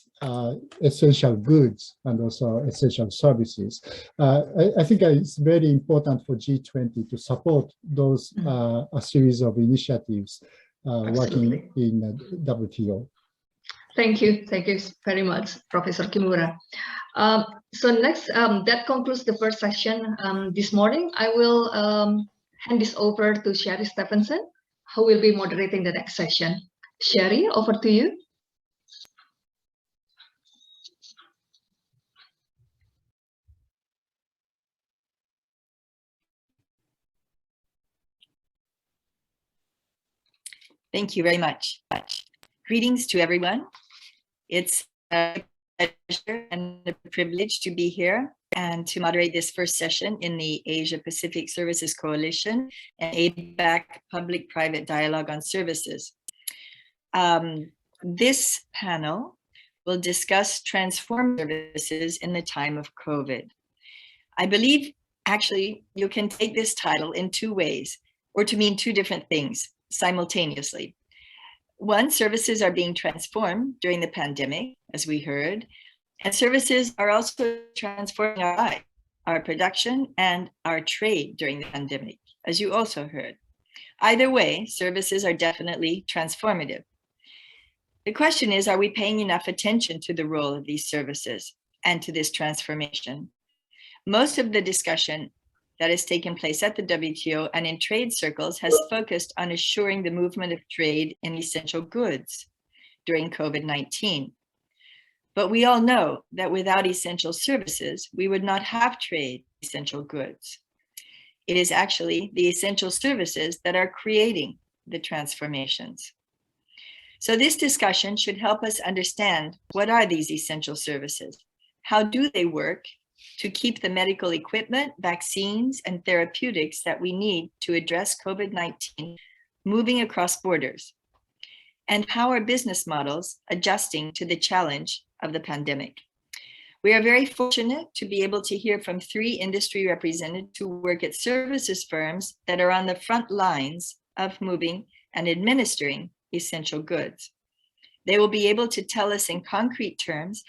essential goods and also essential services. I think it's very important for G20 to support those a series of initiatives working in WTO. Thank you very much, Professor Kimura. So next, that concludes the first session this morning. I will hand this over to Sherry Stephenson, who will be moderating the next session. Sherry, over to you. Thank you very much. Greetings to everyone. It's a pleasure and a privilege to be here and to moderate this first session in the Asia Pacific Services Coalition and APEC Public-Private Dialogue on Services. This panel will discuss transform services in the time of COVID. I believe actually you can take this title in two ways, or to mean two different things simultaneously. One, services are being transformed during the pandemic, as we heard, and services are also transforming our life, our production, and our trade during the pandemic, as you also heard. Either way, services are definitely transformative. The question is, are we paying enough attention to the role of these services and to this transformation? Most of the discussion that has taken place at the WTO and in trade circles has focused on assuring the movement of trade in essential goods during COVID-19. But we all know that without essential services, we would not have trade in essential goods. It is actually the essential services that are creating the transformations. So this discussion should help us understand what are these essential services? How do they work to keep the medical equipment, vaccines, and therapeutics that we need to address COVID-19 moving across borders? And how are business models adjusting to the challenge of the pandemic? We are very fortunate to be able to hear from 3 industry representatives who work at services firms that are on the front lines of moving and administering essential goods. They will be able to tell us in concrete terms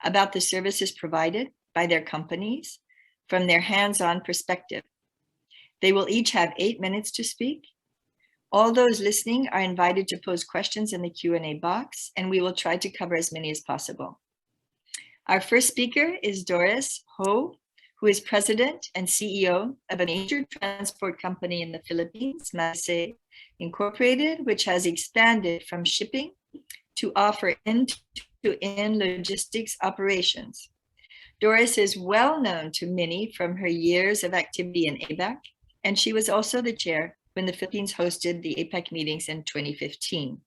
about the services provided by their companies from their hands-on perspective. They will each have 8 minutes to speak. All those listening are invited to pose questions in the Q&A box, and we will try to cover as many as possible. Our first speaker is Doris Ho, who is president and CEO of a major transport company in the Philippines, Mase Incorporated, which has expanded from shipping to offer end-to-end logistics operations. Doris is well known to many from her years of activity in APEC, and she was also the chair when the Philippines hosted the APEC meetings in 2015.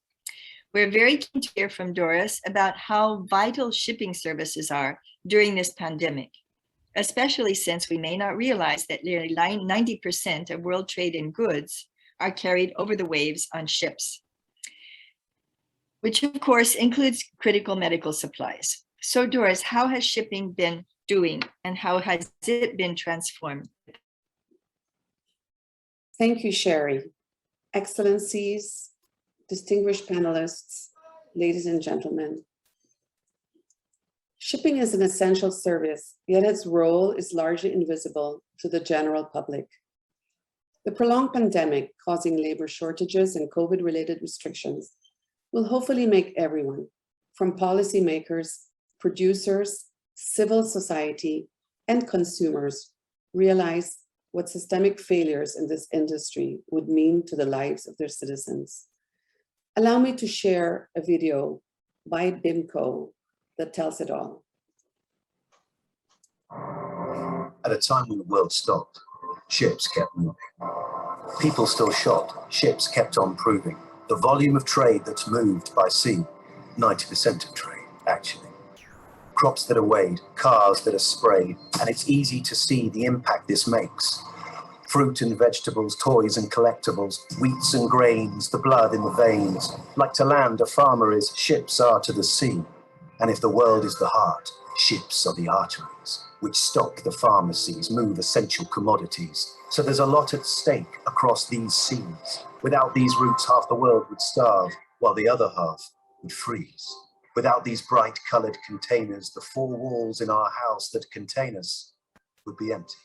We're very keen to hear from Doris about how vital shipping services are during this pandemic, especially since we may not realize that nearly 90% of world trade in goods are carried over the waves on ships, which of course includes critical medical supplies. So Doris, how has shipping been doing and how has it been transformed? Thank you, Sherry. Excellencies, distinguished panelists, ladies and gentlemen. Shipping is an essential service, yet its role is largely invisible to the general public. The prolonged pandemic causing labor shortages and COVID-related restrictions will hopefully make everyone, from policymakers, producers, civil society, and consumers, realize what systemic failures in this industry would mean to the lives of their citizens. Allow me to share a video by BIMCO that tells it all. At a time when the world stopped, ships kept moving. People still shopped, ships kept on proving. The volume of trade that's moved by sea, 90% of trade, actually. Crops that are weighed, cars that are sprayed, and it's easy to see the impact this makes. Fruit and vegetables, toys and collectibles, wheats and grains, the blood in the veins. Like to land a farmer is, ships are to the sea. And if the world is the heart, ships are the arteries, which stock the pharmacies, move essential commodities. So there's a lot at stake across these seas. Without these routes, half the world would starve, while the other half would freeze. Without these bright colored containers, the four walls in our house that contain us would be empty.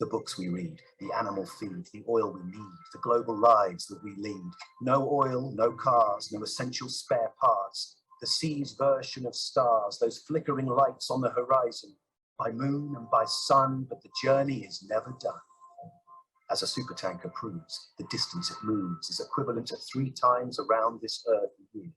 The books we read, the animal feed, the oil we need, the global lives that we lead. No oil, no cars, no essential spare parts. The sea's version of stars, those flickering lights on the horizon, by moon and by sun, but the journey is never done. As a supertanker proves, the distance it moves is equivalent to 3 times around this earth a year.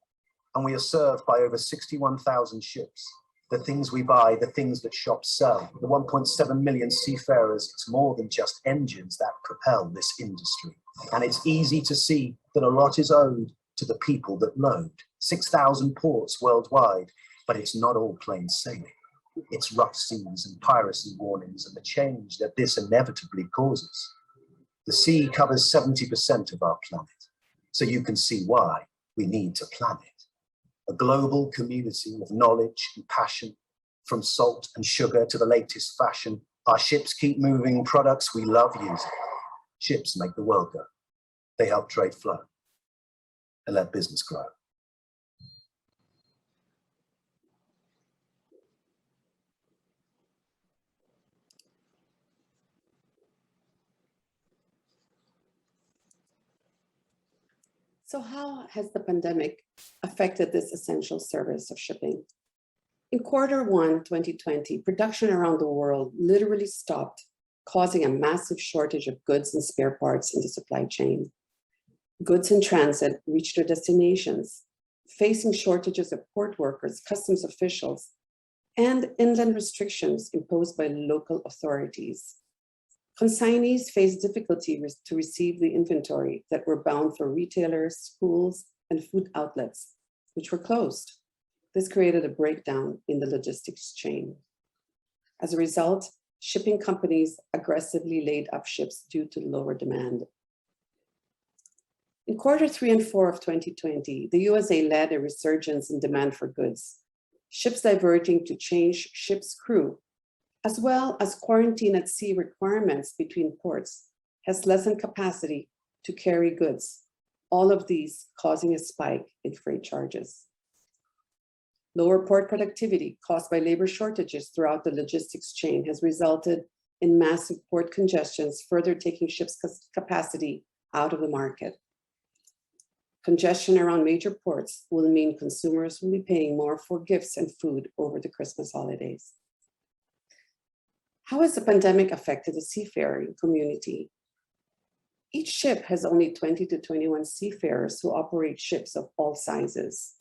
And we are served by over 61,000 ships. The things we buy, the things that shops sell, the 1.7 million seafarers, it's more than just engines that propel this industry. And it's easy to see that a lot is owed to the people that load. 6,000 ports worldwide, but it's not all plain sailing. It's rough seas and piracy warnings and the change that this inevitably causes. The sea covers 70% of our planet, so you can see why we need to plan it. A global community of knowledge and passion, from salt and sugar to the latest fashion. Our ships keep moving products we love using. Ships make the world go. They help trade flow and let business grow. So how has the pandemic affected this essential service of shipping? In Q1 2020, production around the world literally stopped, causing a massive shortage of goods and spare parts in the supply chain. Goods in transit reached their destinations, facing shortages of port workers, customs officials, and inland restrictions imposed by local authorities. Consignees faced difficulty to receive the inventory that were bound for retailers, schools, and food outlets, which were closed. This created a breakdown in the logistics chain. As a result, shipping companies aggressively laid up ships due to lower demand. In Q3 and 4 of 2020, the USA led a resurgence in demand for goods, ships diverting to change ship's crew, as well as quarantine at sea requirements between ports, has lessened capacity to carry goods, all of these causing a spike in freight charges. Lower port productivity caused by labor shortages throughout the logistics chain has resulted in massive port congestions, further taking ships' capacity out of the market. Congestion around major ports will mean consumers will be paying more for gifts and food over the Christmas holidays. How has the pandemic affected the seafaring community? Each ship has only 20 to 21 seafarers who operate ships of all sizes.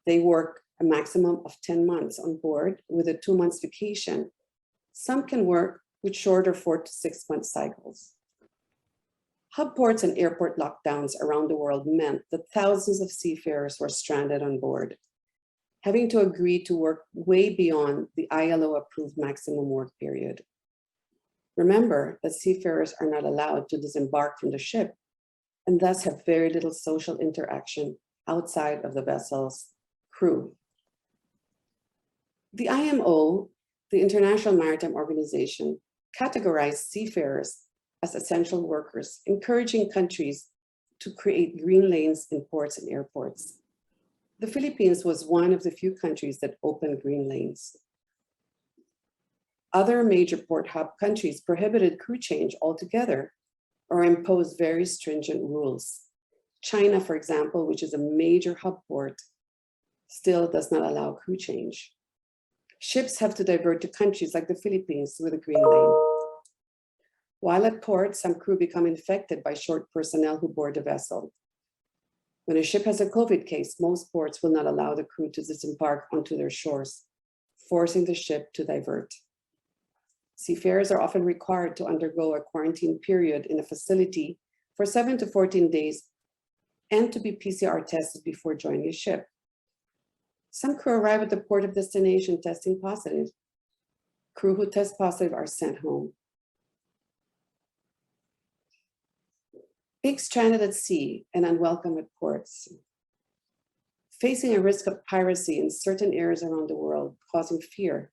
They work a maximum of 10 months on board with a 2 months vacation. Some can work with shorter 4 to 6 month cycles. Hub ports and airport lockdowns around the world meant that thousands of seafarers were stranded on board, having to agree to work way beyond the ILO-approved maximum work period. Remember that seafarers are not allowed to disembark from the ship and thus have very little social interaction outside of the vessel's crew. The IMO, the International Maritime Organization, categorized seafarers as essential workers, encouraging countries to create green lanes in ports and airports. The Philippines was one of the few countries that opened green lanes. Other major port hub countries prohibited crew change altogether or imposed very stringent rules. China, for example, which is a major hub port, still does not allow crew change. Ships have to divert to countries like the Philippines with a green lane. While at port, some crew become infected by short personnel who board the vessel. When a ship has a COVID case, most ports will not allow the crew to disembark onto their shores, forcing the ship to divert. Seafarers are often required to undergo a quarantine period in a facility for 7 to 14 days and to be PCR tested before joining a ship. Some crew arrive at the port of destination testing positive. Crew who test positive are sent home. Being stranded at sea and unwelcome at ports. Facing a risk of piracy in certain areas around the world, causing fear.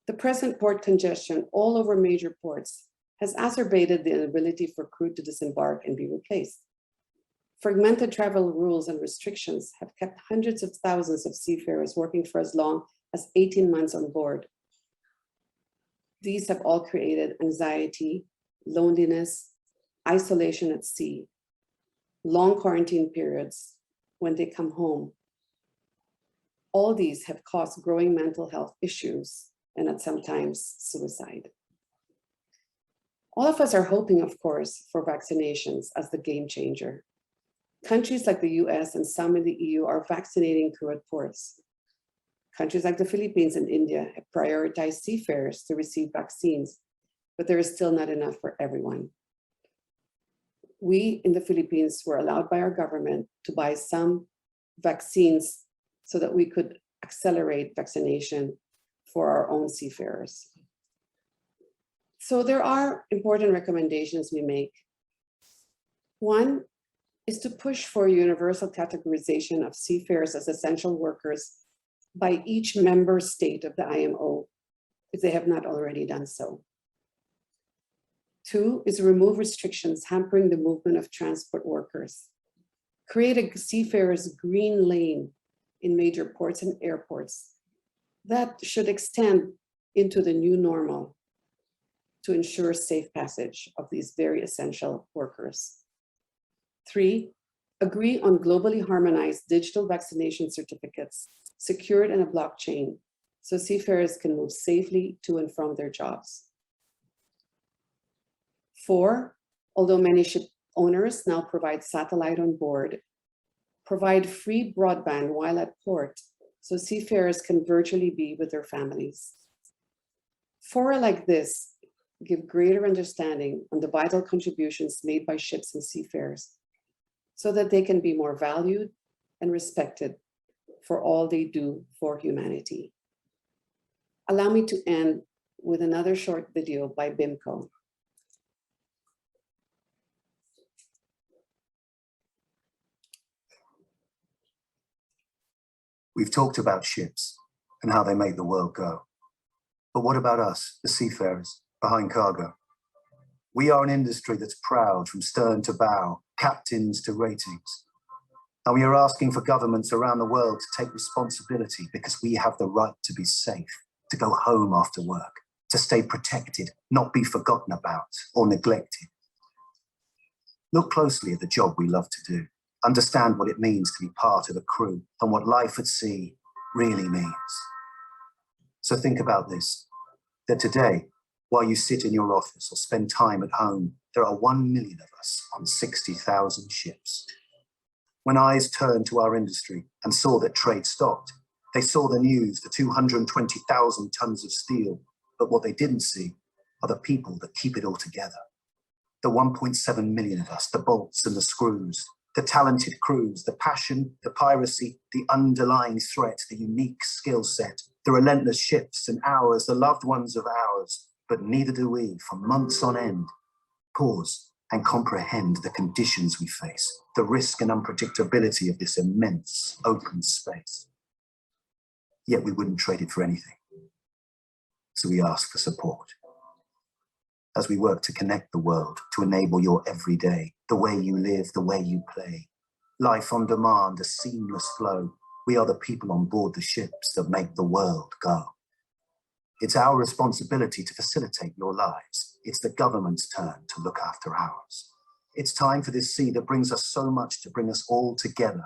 The present port congestion all over major ports has exacerbated the inability for crew to disembark and be replaced. Fragmented travel rules and restrictions have kept hundreds of thousands of seafarers working for as long as 18 months on board. These have all created anxiety, loneliness, isolation at sea, long quarantine periods when they come home. All these have caused growing mental health issues and at sometimes suicide. All of us are hoping, of course, for vaccinations as the game changer. Countries like the US and some in the EU are vaccinating crew at ports. Countries like the Philippines and India have prioritized seafarers to receive vaccines, but there is still not enough for everyone. We in the Philippines were allowed by our government to buy some vaccines so that we could accelerate vaccination for our own seafarers. So there are important recommendations we make. One is to push for universal categorization of seafarers as essential workers by each member state of the IMO, if they have not already done so. Two is remove restrictions hampering the movement of transport workers. Create a seafarers' green lane in major ports and airports that should extend into the new normal to ensure safe passage of these very essential workers. Three, agree on globally harmonized digital vaccination certificates secured in a blockchain so seafarers can move safely to and from their jobs. Four, although many ship owners now provide satellite on board, provide free broadband while at port so seafarers can virtually be with their families. Fora like this give greater understanding on the vital contributions made by ships and seafarers so that they can be more valued and respected for all they do for humanity. Allow me to end with another short video by BIMCO. We've talked about ships and how they make the world go. But what about us, the seafarers behind cargo? We are an industry that's proud from stern to bow, captains to ratings. And we are asking for governments around the world to take responsibility because we have the right to be safe, to go home after work, to stay protected, not be forgotten about or neglected. Look closely at the job we love to do. Understand what it means to be part of a crew and what life at sea really means. So think about this, that today, while you sit in your office or spend time at home, there are 1 million of us on 60,000 ships. When eyes turned to our industry and saw that trade stopped, they saw the news, the 220,000 tons of steel, but what they didn't see are the people that keep it all together. The 1.7 million of us, the bolts and the screws, the talented crews, the passion, the piracy, the underlying threat, the unique skill set, the relentless shifts and hours, the loved ones of ours, but neither do we for months on end. Pause and comprehend the conditions we face, the risk and unpredictability of this immense open space. Yet we wouldn't trade it for anything. So we ask for support. As we work to connect the world, to enable your everyday, the way you live, the way you play. Life on demand, a seamless flow. We are the people on board the ships that make the world go. It's our responsibility to facilitate your lives. It's the government's turn to look after ours. It's time for this sea that brings us so much to bring us all together.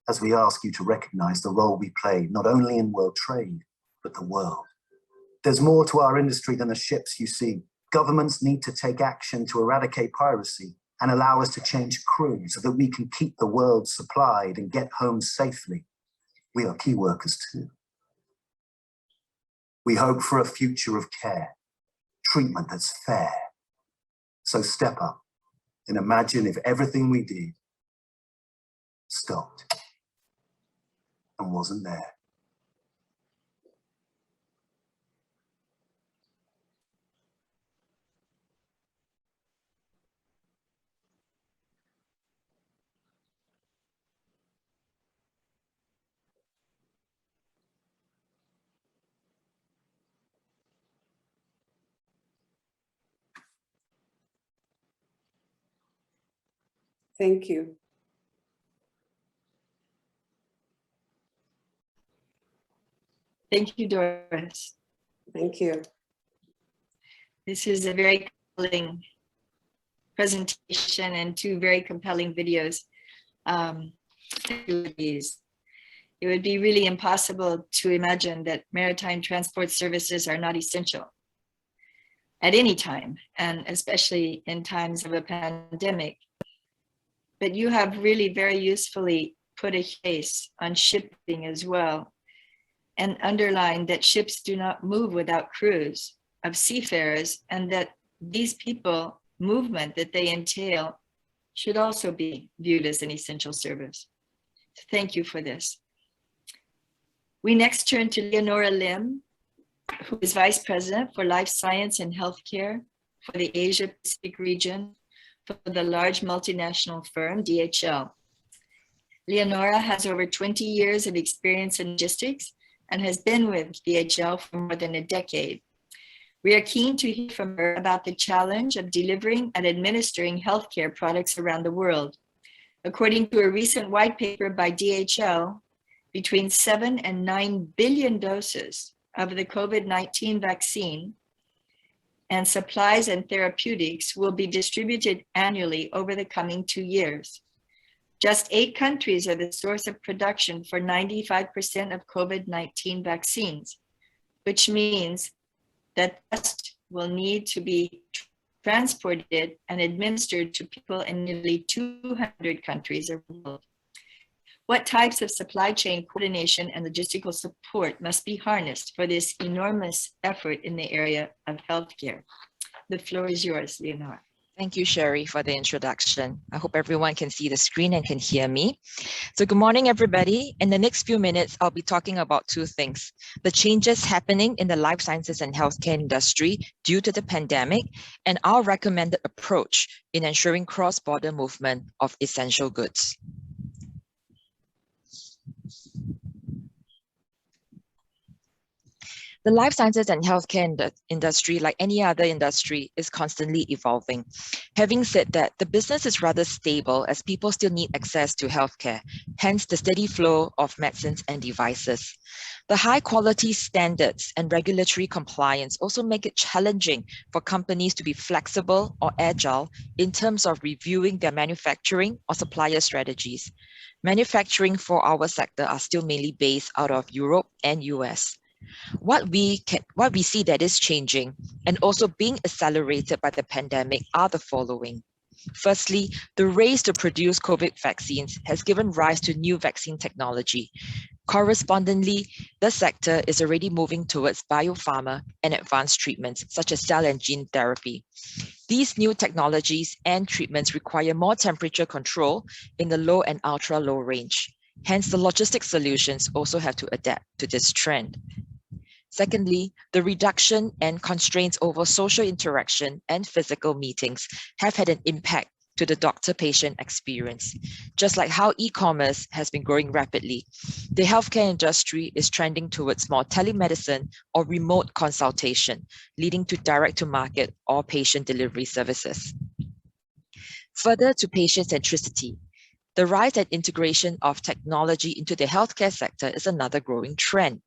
As we ask you to recognize the role we play, not only in world trade, but the world. There's more to our industry than the ships you see. Governments need to take action to eradicate piracy and allow us to change crew so that we can keep the world supplied and get home safely. We are key workers too. We hope for a future of care, treatment that's fair. So step up and imagine if everything we did stopped and wasn't there. Thank you. Thank you, Doris. Thank you. This is a very compelling presentation and two very compelling videos. It would be really impossible to imagine that maritime transport services are not essential at any time, and especially in times of a pandemic. But you have really very usefully put a case on shipping as well, and underlined that ships do not move without crews of seafarers, and that these people movement that they entail should also be viewed as an essential service. Thank you for this. We next turn to Leonora Lim, who is Vice President for Life Science and Healthcare for the Asia Pacific region for the large multinational firm DHL. Leonora has over 20 years of experience in logistics and has been with DHL for more than a decade. We are keen to hear from her about the challenge of delivering and administering healthcare products around the world. According to a recent white paper by DHL, between 7 and 9 billion doses of the COVID-19 vaccine and supplies and therapeutics will be distributed annually over the coming 2 years. Just 8 countries are the source of production for 95% of COVID-19 vaccines, which means that tests will need to be transported and administered to people in nearly 200 countries around the world. What types of supply chain coordination and logistical support must be harnessed for this enormous effort in the area of healthcare? The floor is yours, Leonora. Thank you, Sherry, for the introduction. I hope everyone can see the screen and can hear me. So good morning, everybody. In the next few minutes, I'll be talking about 2 things: the changes happening in the life sciences and healthcare industry due to the pandemic, and our recommended approach in ensuring cross-border movement of essential goods. The life sciences and healthcare industry, like any other industry, is constantly evolving. Having said that, the business is rather stable as people still need access to healthcare, hence the steady flow of medicines and devices. The high quality standards and regulatory compliance also make it challenging for companies to be flexible or agile in terms of reviewing their manufacturing or supplier strategies. Manufacturing for our sector are still mainly based out of Europe and US. What we see that is changing and also being accelerated by the pandemic are the following. Firstly, the race to produce COVID vaccines has given rise to new vaccine technology. Correspondingly, the sector is already moving towards biopharma and advanced treatments such as cell and gene therapy. These new technologies and treatments require more temperature control in the low and ultra low range. Hence, the logistics solutions also have to adapt to this trend. Secondly, the reduction and constraints over social interaction and physical meetings have had an impact to the doctor-patient experience. Just like how e-commerce has been growing rapidly, the healthcare industry is trending towards more telemedicine or remote consultation, leading to direct-to-market or patient delivery services. Further to patient centricity, the rise and integration of technology into the healthcare sector is another growing trend.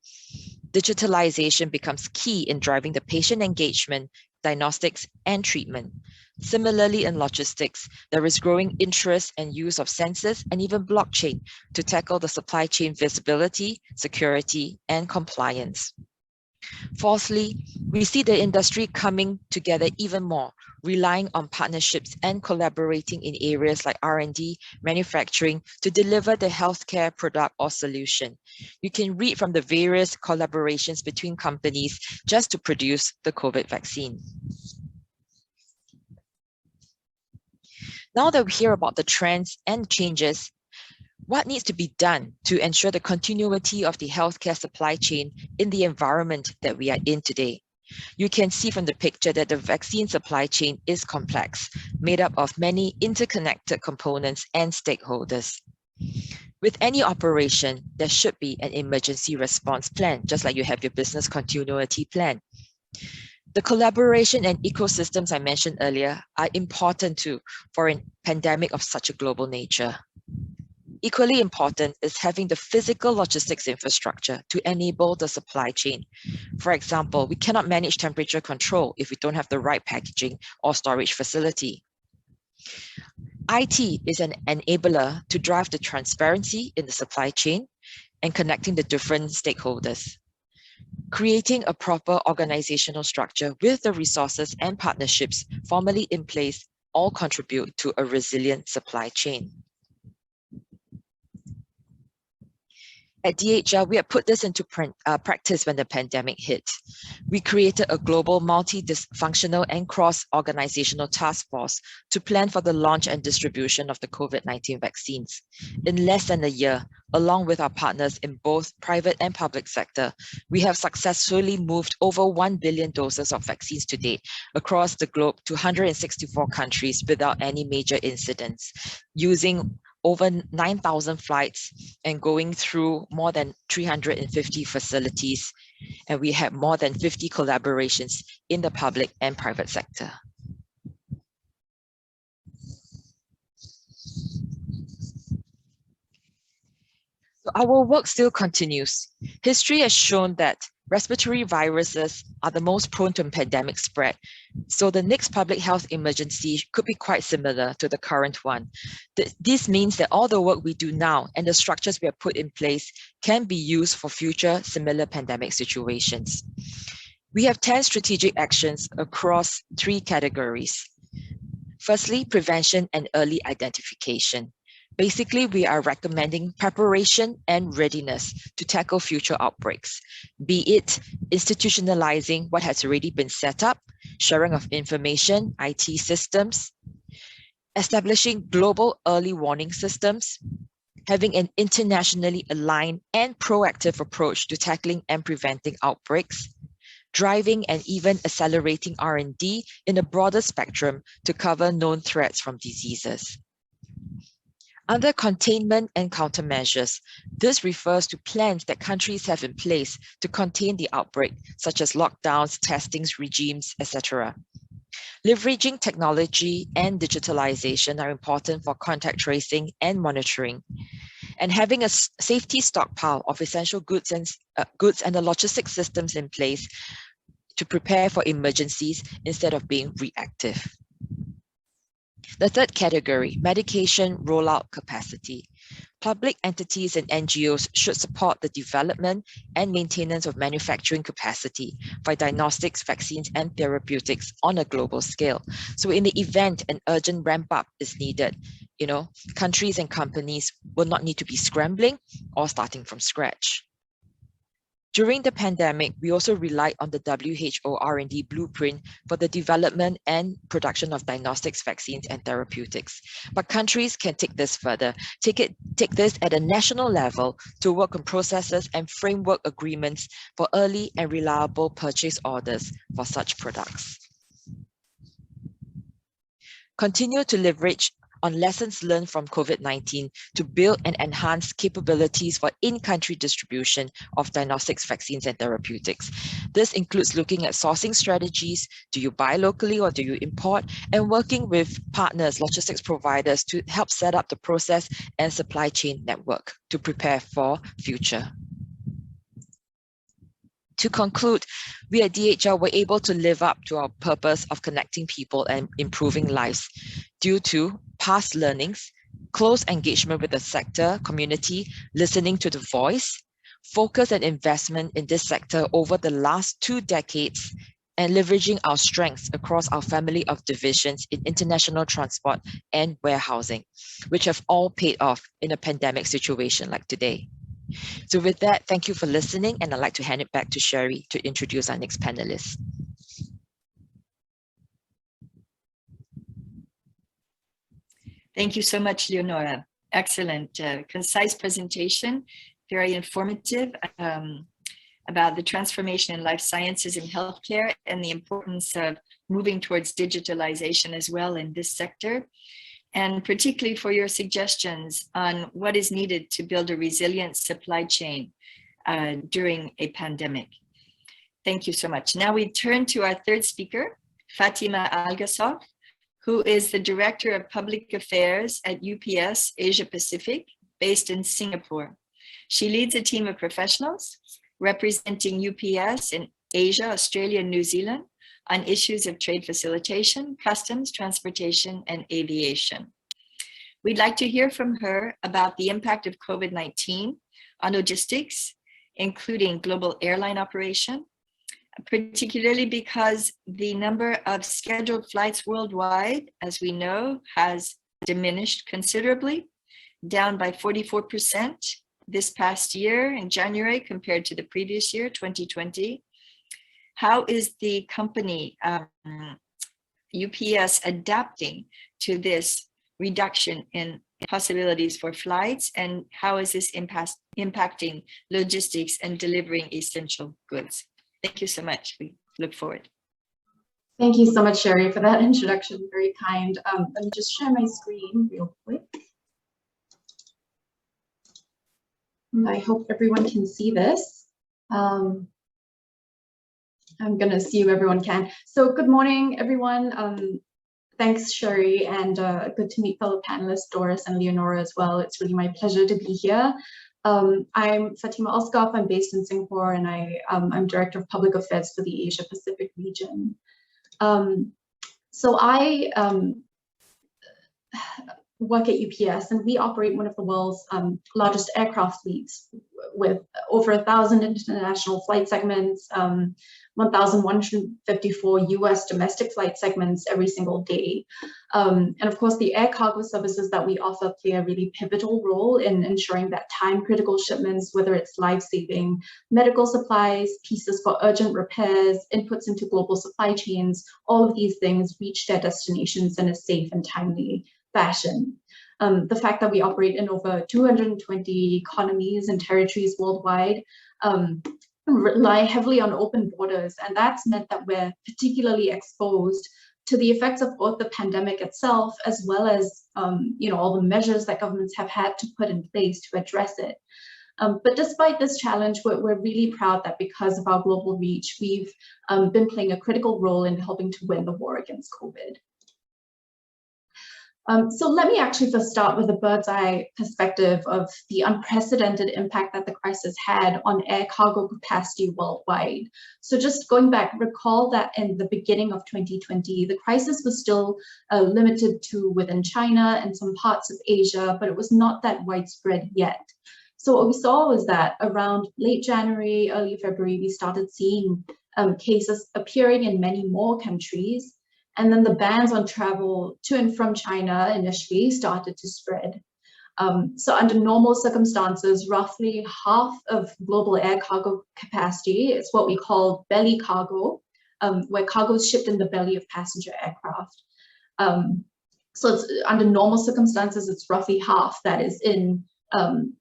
Digitalization becomes key in driving the patient engagement, diagnostics, and treatment. Similarly, in logistics, there is growing interest and use of sensors and even blockchain to tackle the supply chain visibility, security, and compliance. Fourthly, we see the industry coming together even more, relying on partnerships and collaborating in areas like R&D, manufacturing to deliver the healthcare product or solution. You can read from the various collaborations between companies just to produce the COVID vaccine. Now that we hear about the trends and changes, what needs to be done to ensure the continuity of the healthcare supply chain in the environment that we are in today? You can see from the picture that the vaccine supply chain is complex, made up of many interconnected components and stakeholders. With any operation, there should be an emergency response plan, just like you have your business continuity plan. The collaboration and ecosystems I mentioned earlier are important too for a pandemic of such a global nature. Equally important is having the physical logistics infrastructure to enable the supply chain. For example, we cannot manage temperature control if we don't have the right packaging or storage facility. IT is an enabler to drive the transparency in the supply chain and connecting the different stakeholders. Creating a proper organizational structure with the resources and partnerships formally in place all contribute to a resilient supply chain. At DHL, we have put this into practice when the pandemic hit. We created a global multi-functional and cross-organizational task force to plan for the launch and distribution of the COVID-19 vaccines. In less than a year, along with our partners in both private and public sector, we have successfully moved over 1 billion doses of vaccines to date across the globe to 164 countries without any major incidents, using over 9,000 flights and going through more than 350 facilities. And we have more than 50 collaborations in the public and private sector. So our work still continues. History has shown that respiratory viruses are the most prone to pandemic spread. So the next public health emergency could be quite similar to the current one. This means that all the work we do now and the structures we have put in place can be used for future similar pandemic situations. We have 10 strategic actions across 3 categories. Firstly, prevention and early identification. Basically, we are recommending preparation and readiness to tackle future outbreaks, be it institutionalizing what has already been set up, sharing of information, IT systems, establishing global early warning systems, having an internationally aligned and proactive approach to tackling and preventing outbreaks, driving and even accelerating R&D in a broader spectrum to cover known threats from diseases. Under containment and countermeasures, this refers to plans that countries have in place to contain the outbreak, such as lockdowns, testings, regimes, etc. Leveraging technology and digitalization are important for contact tracing and monitoring. And having a safety stockpile of essential goods and the logistic systems in place to prepare for emergencies instead of being reactive. The third category, medication rollout capacity. Public entities and NGOs should support the development and maintenance of manufacturing capacity for diagnostics, vaccines, and therapeutics on a global scale. So in the event an urgent ramp up is needed, countries and companies will not need to be scrambling or starting from scratch. During the pandemic, we also relied on the WHO R&D blueprint for the development and production of diagnostics, vaccines, and therapeutics. But countries can take this further, take this at a national level to work on processes and framework agreements for early and reliable purchase orders for such products. Continue to leverage on lessons learned from COVID-19 to build and enhance capabilities for in-country distribution of diagnostics, vaccines, and therapeutics. This includes looking at sourcing strategies. Do you buy locally or do you import? And working with partners, logistics providers to help set up the process and supply chain network to prepare for future. To conclude, we at DHL were able to live up to our purpose of connecting people and improving lives due to past learnings, close engagement with the sector, community, listening to the voice, focus and investment in this sector over the last 2 decades, and leveraging our strengths across our family of divisions in international transport and warehousing, which have all paid off in a pandemic situation like today. So with that, thank you for listening, and I'd like to hand it back to Sherry to introduce our next panelist. Thank you so much, Leonora. Excellent, concise presentation, very informative about the transformation in life sciences and healthcare and the importance of moving towards digitalization as well in this sector, and particularly for your suggestions on what is needed to build a resilient supply chain during a pandemic. Thank you so much. Now we turn to our third speaker, Fatima Algasov, who is the Director of Public Affairs at UPS Asia Pacific, based in Singapore. She leads a team of professionals representing UPS in Asia, Australia, and New Zealand on issues of trade facilitation, customs, transportation, and aviation. We'd like to hear from her about the impact of COVID-19 on logistics, including global airline operation, particularly because the number of scheduled flights worldwide, as we know, has diminished considerably, down by 44% this past year in January compared to the previous year, 2020. How is the company UPS adapting to this reduction in possibilities for flights, and how is this impacting logistics and delivering essential goods? Thank you so much. We look forward. Thank you so much, Sherry, for that introduction. Very kind. Let me just share my screen real quick. And I hope everyone can see this. I'm going to assume everyone can. So good morning, everyone. Thanks, Sherry, and good to meet fellow panelists, Doris and Leonora as well. It's really my pleasure to be here. I'm Fatima Algasov. I'm based in Singapore, and I'm Director of Public Affairs for the Asia Pacific region. So I work at UPS, and we operate one of the world's largest aircraft fleets with over 1,000 international flight segments, 1,154 US domestic flight segments every single day. And of course, the air cargo services that we offer play a really pivotal role in ensuring that time-critical shipments, whether it's life-saving medical supplies, pieces for urgent repairs, inputs into global supply chains, all of these things reach their destinations in a safe and timely fashion. The fact that we operate in over 220 economies and territories worldwide rely heavily on open borders, and that's meant that we're particularly exposed to the effects of both the pandemic itself, as well as all the measures that governments have had to put in place to address it. But despite this challenge, we're really proud that because of our global reach, we've been playing a critical role in helping to win the war against COVID. So let me actually first start with a bird's eye perspective of the unprecedented impact that the crisis had on air cargo capacity worldwide. So just going back, recall that in the beginning of 2020, the crisis was still limited to within China and some parts of Asia, but it was not that widespread yet. So what we saw was that around late January, early February, we started seeing cases appearing in many more countries. And then the bans on travel to and from China initially started to spread. So under normal circumstances, roughly half of global air cargo capacity is what we call belly cargo, where cargo is shipped in the belly of passenger aircraft. So it's, under normal circumstances, it's roughly half that is in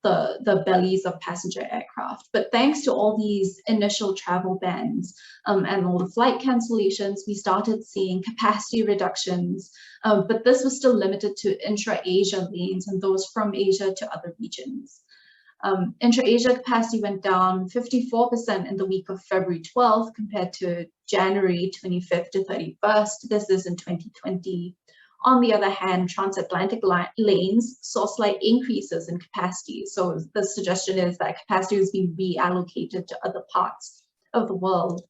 the bellies of passenger aircraft. But thanks to all these initial travel bans and all the flight cancellations, we started seeing capacity reductions, but this was still limited to intra-Asia lanes and those from Asia to other regions. Intra-Asia capacity went down 54% in the week of February 12th compared to January 25th to 31st. This is in 2020. On the other hand, transatlantic lanes saw slight increases in capacity. So the suggestion is that capacity is being reallocated to other parts of the world.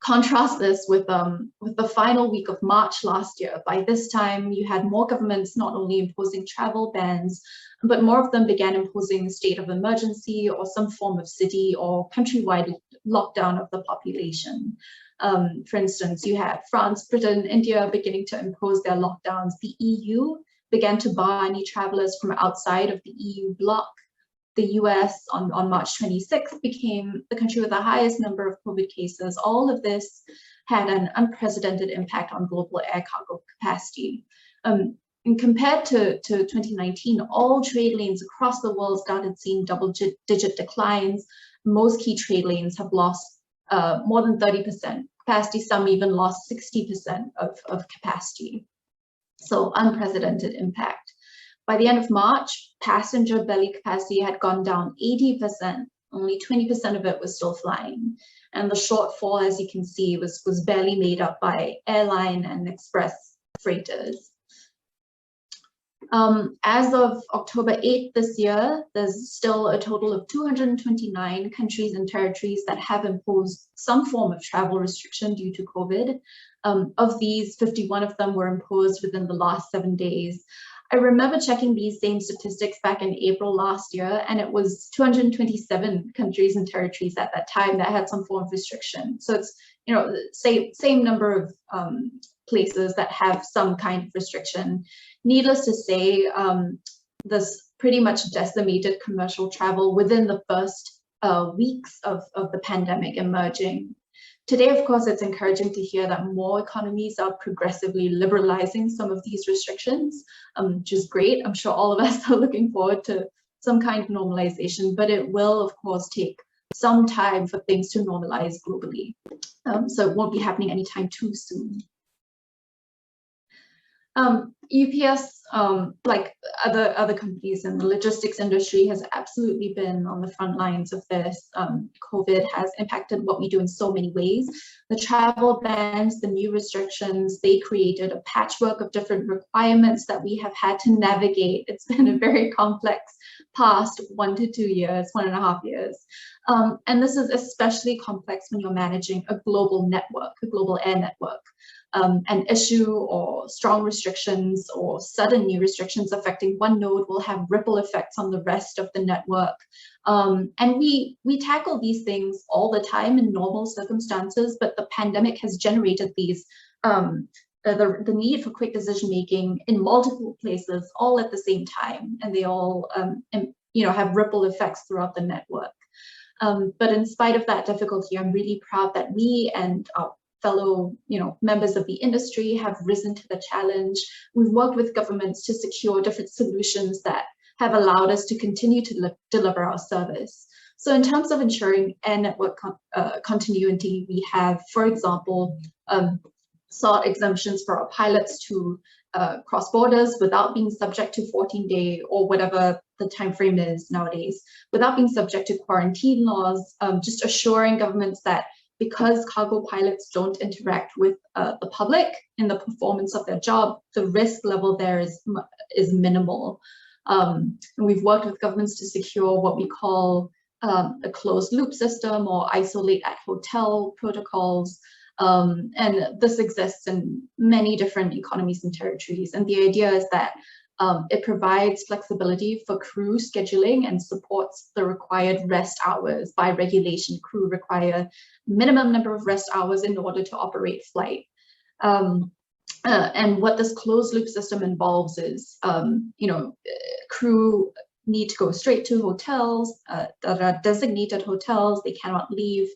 Contrast this with the final week of March last year. By this time, you had more governments not only imposing travel bans, but more of them began imposing a state of emergency or some form of city or countrywide lockdown of the population. For instance, you had France, Britain, India beginning to impose their lockdowns. The EU began to bar any travelers from outside of the EU bloc. The US on March 26th became the country with the highest number of COVID cases. All of this had an unprecedented impact on global air cargo capacity. And compared to 2019, all trade lanes across the world started seeing double-digit declines. Most key trade lanes have lost more than 30% capacity. Some even lost 60% of capacity. So unprecedented impact. By the end of March, passenger belly capacity had gone down 80%. Only 20% of it was still flying. And the shortfall, as you can see, was barely made up by airline and express freighters. As of October 8th this year, there's still a total of 229 countries and territories that have imposed some form of travel restriction due to COVID. Of these, 51 of them were imposed within the last 7 days. I remember checking these same statistics back in April last year, and it was 227 countries and territories at that time that had some form of restriction. So it's, you know, same number of places that have some kind of restriction. Needless to say, this pretty much decimated commercial travel within the first weeks of the pandemic emerging. Today, of course, it's encouraging to hear that more economies are progressively liberalizing some of these restrictions, which is great. I'm sure all of us are looking forward to some kind of normalization, but it will, of course, take some time for things to normalize globally. So it won't be happening anytime too soon. UPS, like other companies in the logistics industry, has absolutely been on the front lines of this. COVID has impacted what we do in so many ways. The travel bans, the new restrictions, they created a patchwork of different requirements that we have had to navigate. It's been a very complex past 1 to 2 years, 1.5 years. And this is especially complex when you're managing a global network, a global air network. An issue or strong restrictions or sudden new restrictions affecting one node will have ripple effects on the rest of the network. And we tackle these things all the time in normal circumstances, but the pandemic has generated these the need for quick decision making in multiple places all at the same time, and they all have ripple effects throughout the network. But in spite of that difficulty, I'm really proud that we and our fellow members of the industry have risen to the challenge. We've worked with governments to secure different solutions that have allowed us to continue to deliver our service. So in terms of ensuring air network continuity, we have, for example, sought exemptions for our pilots to cross borders without being subject to 14-day or whatever the time frame is nowadays, without being subject to quarantine laws, just assuring governments that because cargo pilots don't interact with the public in the performance of their job, the risk level there is minimal. And we've worked with governments to secure what we call a closed loop system or isolate at hotel protocols. And this exists in many different economies and territories. And the idea is that it provides flexibility for crew scheduling and supports the required rest hours. By regulation, crew require minimum number of rest hours in order to operate flight. And what this closed loop system involves is, crew need to go straight to hotels that are designated hotels. They cannot leave.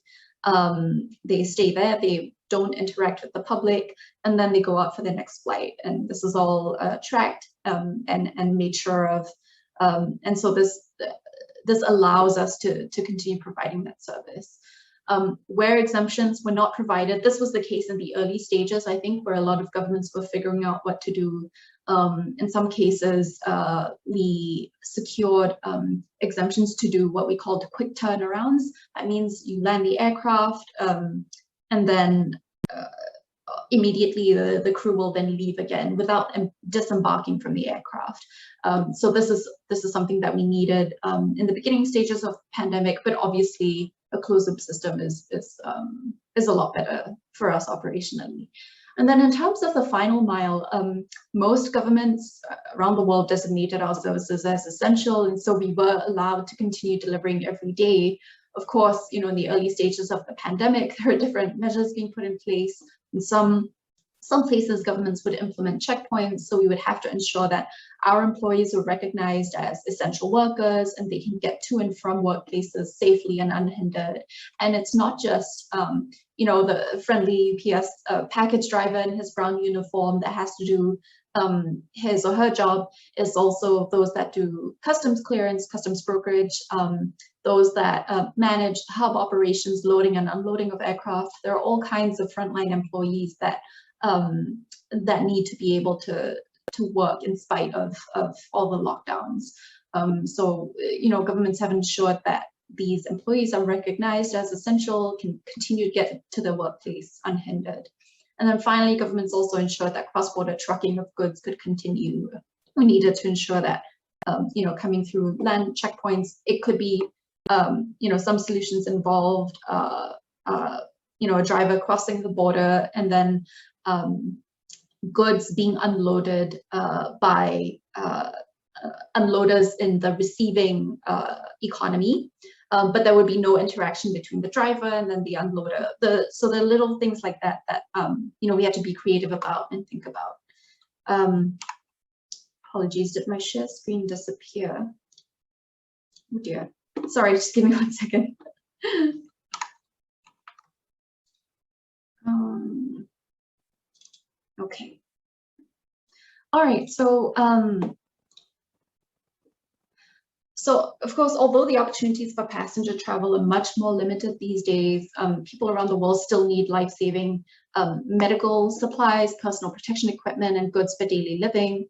They stay there. They don't interact with the public, and then they go out for their next flight. And this is all tracked and made sure of. And so this allows us to continue providing that service. Where exemptions were not provided, this was the case in the early stages, I think, where a lot of governments were figuring out what to do. In some cases, we secured exemptions to do what we called quick turnarounds. That means you land the aircraft and then immediately the crew will then leave again without disembarking from the aircraft. So this is something that we needed in the beginning stages of pandemic, but obviously a closed-loop system is a lot better for us operationally. And then in terms of the final mile, most governments around the world designated our services as essential, and so we were allowed to continue delivering every day. Of course, in the early stages of the pandemic, there are different measures being put in place. In some places, governments would implement checkpoints, so we would have to ensure that our employees are recognized as essential workers and they can get to and from workplaces safely and unhindered. And it's not just the friendly UPS package driver in his brown uniform that has to do his or her job. Is also those that do customs clearance, customs brokerage, those that manage hub operations, loading and unloading of aircraft. There are all kinds of frontline employees that need to be able to work in spite of all the lockdowns. So governments have ensured that these employees are recognized as essential, can continue to get to their workplace unhindered. And then finally, governments also ensured that cross-border trucking of goods could continue. We needed to ensure that, coming through land checkpoints, it could be, some solutions involved, a driver crossing the border and then goods being unloaded by unloaders in the receiving economy. But there would be no interaction between the driver and then the unloader. So the little things like that we have to be creative about and think about. Apologies, did my share screen disappear? Oh dear. Sorry, just give me 1 second. Okay. All right. So, of course, although the opportunities for passenger travel are much more limited these days, people around the world still need life-saving medical supplies, personal protection equipment, and goods for daily living.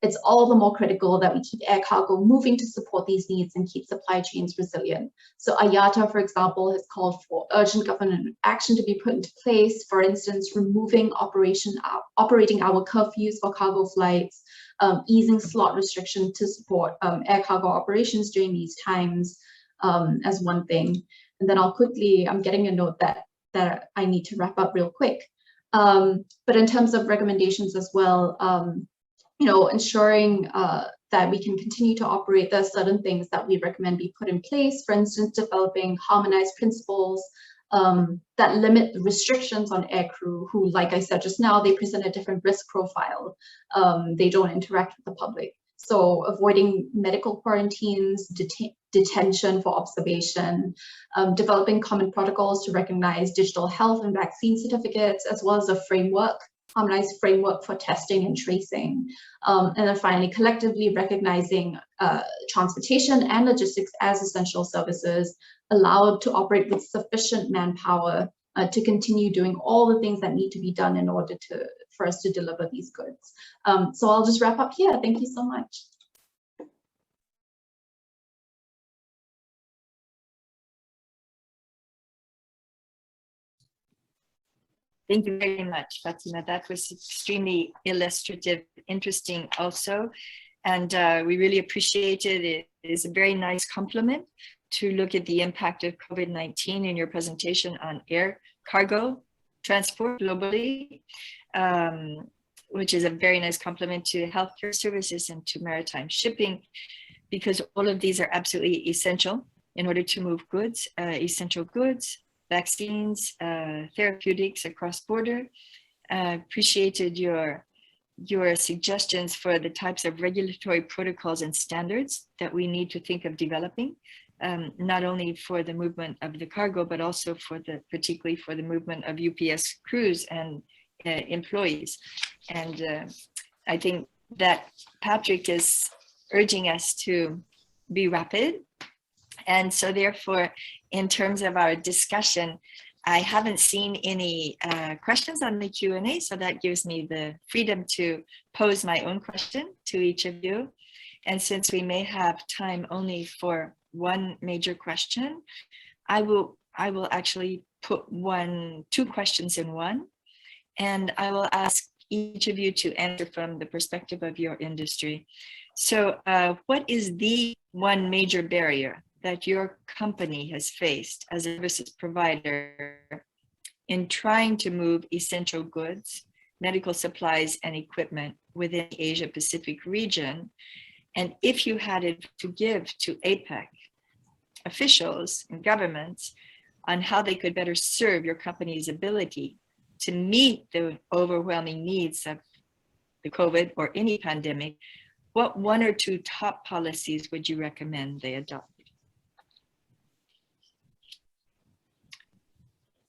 It's all the more critical that we keep air cargo moving to support these needs and keep supply chains resilient. So IATA, for example, has called for urgent government action to be put into place. For instance, removing operating hour curfews for cargo flights, easing slot restriction to support air cargo operations during these times as one thing. And then I'm getting a note that I need to wrap up real quick. But in terms of recommendations as well, ensuring that we can continue to operate, there are certain things that we recommend be put in place. For instance, developing harmonized principles that limit the restrictions on aircrew who, like I said just now, they present a different risk profile. They don't interact with the public. So avoiding medical quarantines, detention for observation, developing common protocols to recognize digital health and vaccine certificates, as well as a harmonized framework for testing and tracing. And then finally, collectively recognizing transportation and logistics as essential services, allowed to operate with sufficient manpower to continue doing all the things that need to be done in order for us to deliver these goods. So I'll just wrap up here. Thank you so much. Thank you very much, Fatima. That was extremely illustrative, interesting also. And we really appreciate it. It is a very nice compliment to look at the impact of COVID-19 in your presentation on air cargo transport globally, which is a very nice compliment to healthcare services and to maritime shipping, because all of these are absolutely essential in order to move goods, essential goods, vaccines, therapeutics across border. Appreciated your suggestions for the types of regulatory protocols and standards that we need to think of developing, not only for the movement of the cargo, but also particularly for the movement of UPS crews and employees. And I think that Patrick is urging us to be rapid. And so therefore, in terms of our discussion, I haven't seen any questions on the Q&A, so that gives me the freedom to pose my own question to each of you. And since we may have time only for one major question, I will actually put two questions in one, and I will ask each of you to answer from the perspective of your industry. So what is the one major barrier that your company has faced as a services provider in trying to move essential goods, medical supplies, and equipment within the Asia Pacific region? And if you had it to give to APEC officials and governments on how they could better serve your company's ability to meet the overwhelming needs of the COVID or any pandemic, what one or two top policies would you recommend they adopt?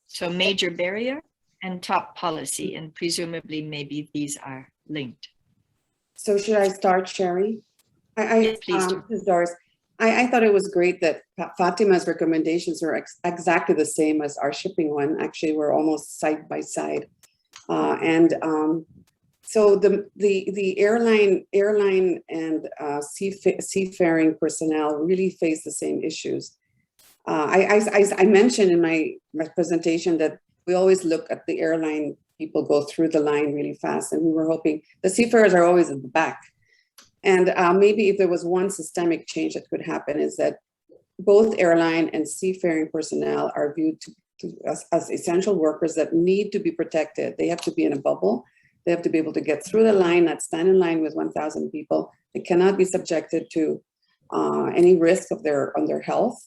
So major barrier and top policy, and presumably maybe these are linked. So should I start, Sherry? Yes, please do. This is Doris. I thought it was great that Fatima's recommendations are exactly the same as our shipping one. Actually, we're almost side by side. So the airline and seafaring personnel really face the same issues. I mentioned in my presentation that we always look at the airline people go through the line really fast, and we were hoping the seafarers are always at the back. And maybe if there was one systemic change that could happen is that both airline and seafaring personnel are viewed as essential workers that need to be protected. They have to be in a bubble. They have to be able to get through the line, not stand in line with 1,000 people. They cannot be subjected to any risk of their health,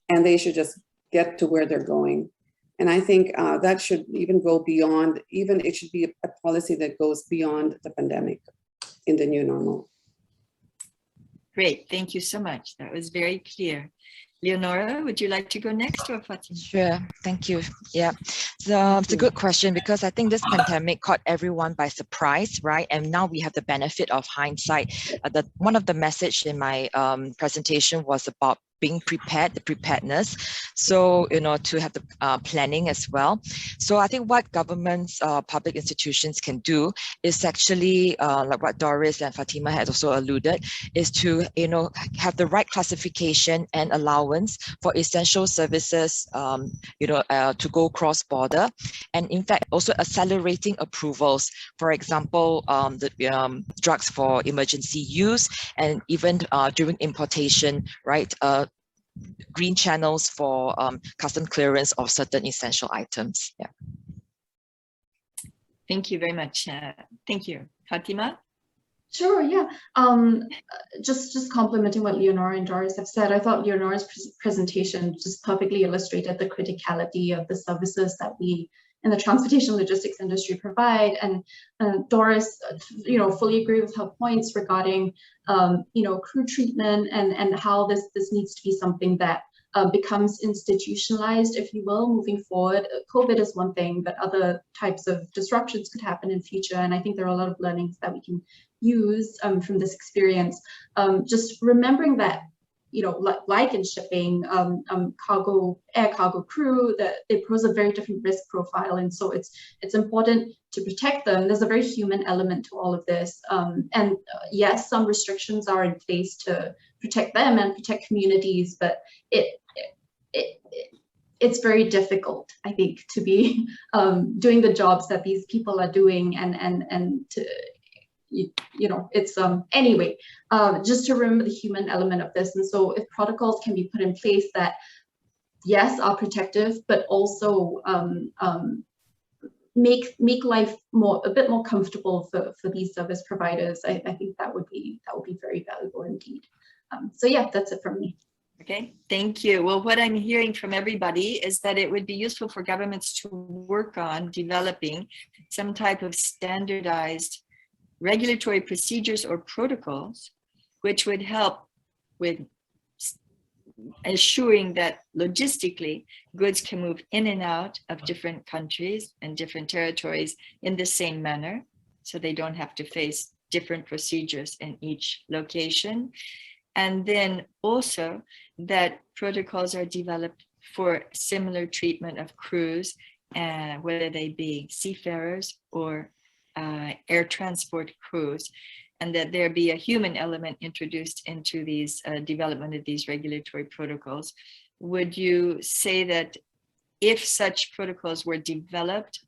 and they should just get to where they're going. And I think that should even go beyond, it should be a policy that goes beyond the pandemic in the new normal. Great, thank you so much. That was very clear. Leonora, would you like to go next, or Fatima? Sure, thank you. Yeah, so it's a good question, because I think this pandemic caught everyone by surprise, right? And now we have the benefit of hindsight. One of the message in my presentation was about being prepared, the preparedness. So, to have the planning as well. So I think what governments, public institutions can do is actually, like what Doris and Fatima had also alluded, is to, have the right classification and allowance for essential services, to go cross-border. And in fact, also accelerating approvals. For example, the drugs for emergency use, and even during importation, right? Green channels for custom clearance of certain essential items. Yeah. Thank you very much. Thank you. Fatima? Sure, yeah. Just complementing what Leonora and Doris have said, I thought Leonora's presentation just perfectly illustrated the criticality of the services that we in the transportation logistics industry provide. And Doris, fully agree with her points regarding, crew treatment and how this needs to be something that becomes institutionalized, if you will, moving forward. COVID is one thing, but other types of disruptions could happen in future. And I think there are a lot of learnings that we can use from this experience. Just remembering that, like in shipping, air cargo crew, that it poses a very different risk profile, and so it's important to protect them. There's a very human element to all of this, and yes, some restrictions are in place to protect them and protect communities, but it's very difficult, I think, to be doing the jobs that these people are doing, and to it's anyway, just to remember the human element of this. And so if protocols can be put in place that, yes, are protective, but also make life a bit more comfortable for these service providers, I think that would be very valuable indeed. So yeah, that's it from me. Okay, thank you. Well, what I'm hearing from everybody is that it would be useful for governments to work on developing some type of standardized regulatory procedures or protocols, which would help with ensuring that logistically goods can move in and out of different countries and different territories in the same manner, so they don't have to face different procedures in each location. And then also that protocols are developed for similar treatment of crews, whether they be seafarers or air transport crews, and that there be a human element introduced into these development of these regulatory protocols. Would you say that if such protocols were developed,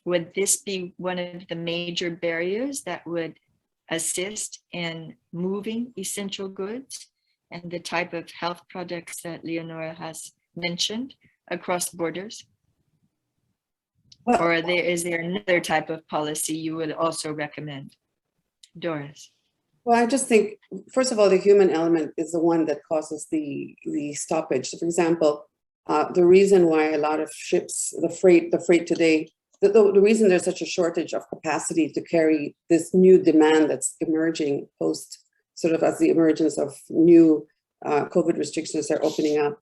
would this be one of the major barriers that would assist in moving essential goods and the type of health products that Leonora has mentioned across borders? Or is there another type of policy you would also recommend? Doris? Well, I just think, first of all, the human element is the one that causes the stoppage. So for example, the reason why a lot of ships, the freight today, the reason there's such a shortage of capacity to carry this new demand that's emerging post, sort of as the emergence of new COVID restrictions are opening up.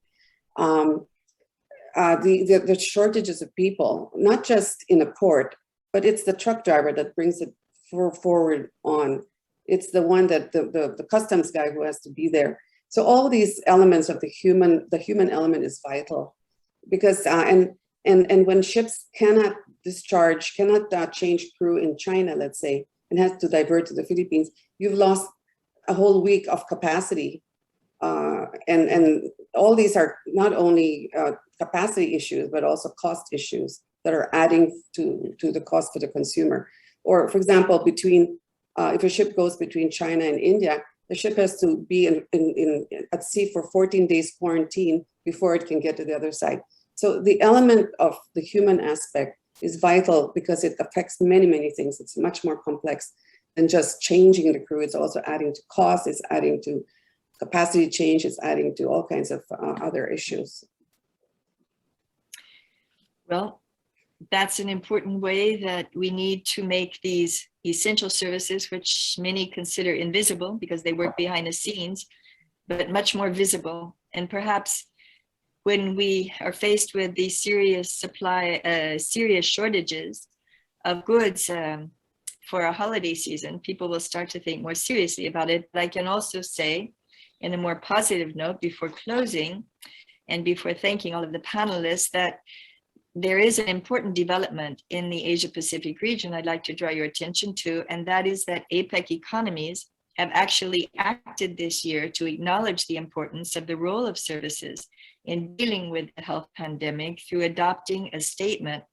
The shortages of people, not just in a port, but it's the truck driver that brings it forward on. It's the one that the customs guy who has to be there. So all these elements of the human element is vital, because and when ships cannot discharge, cannot change crew in China, let's say, and has to divert to the Philippines, you've lost a whole week of capacity. And all these are not only capacity issues, but also cost issues that are adding to the cost for the consumer. Or for example, between if a ship goes between China and India, the ship has to be at sea for 14 days quarantine before it can get to the other side. So the element of the human aspect is vital because it affects many, many things. It's much more complex than just changing the crew. It's also adding to cost, it's adding to capacity change, it's adding to all kinds of other issues. Well, that's an important way that we need to make these essential services, which many consider invisible because they work behind the scenes, but much more visible. And perhaps when we are faced with these serious serious shortages of goods for a holiday season, people will start to think more seriously about it. But I can also say, in a more positive note, before closing and before thanking all of the panelists, that there is an important development in the Asia-Pacific region I'd like to draw your attention to, and that is that APEC economies have actually acted this year to acknowledge the importance of the role of services in dealing with the health pandemic through adopting a statement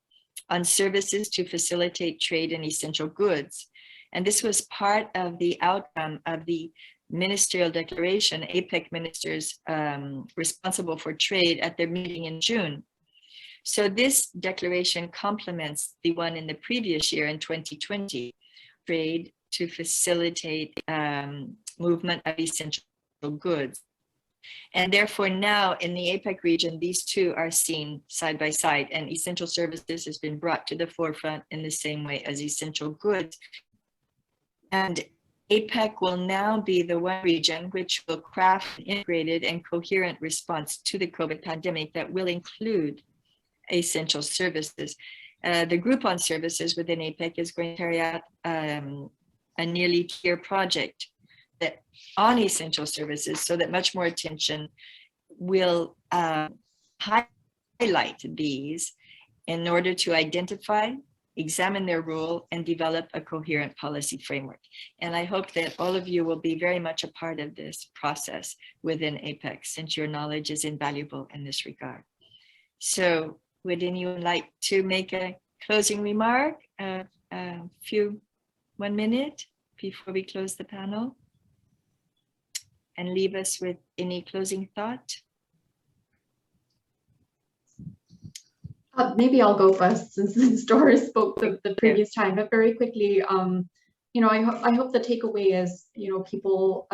on services to facilitate trade in essential goods. And this was part of the outcome of the ministerial declaration, APEC ministers responsible for trade at their meeting in June. So this declaration complements the one in the previous year in 2020, trade to facilitate movement of essential goods. And therefore now in the APEC region, these two are seen side by side, and essential services has been brought to the forefront in the same way as essential goods. And APEC will now be the one region which will craft an integrated and coherent response to the COVID pandemic that will include essential services. The group on services within APEC is going to carry out a nearly two-year project that on essential services, so that much more attention will highlight these in order to identify, examine their role, and develop a coherent policy framework. And I hope that all of you will be very much a part of this process within APEC, since your knowledge is invaluable in this regard. So would anyone like to make a closing remark, 1 minute before we close the panel? And leave us with any closing thought? Maybe I'll go first, since Doris spoke the previous time, but very quickly, you know, I hope the takeaway is, you know, people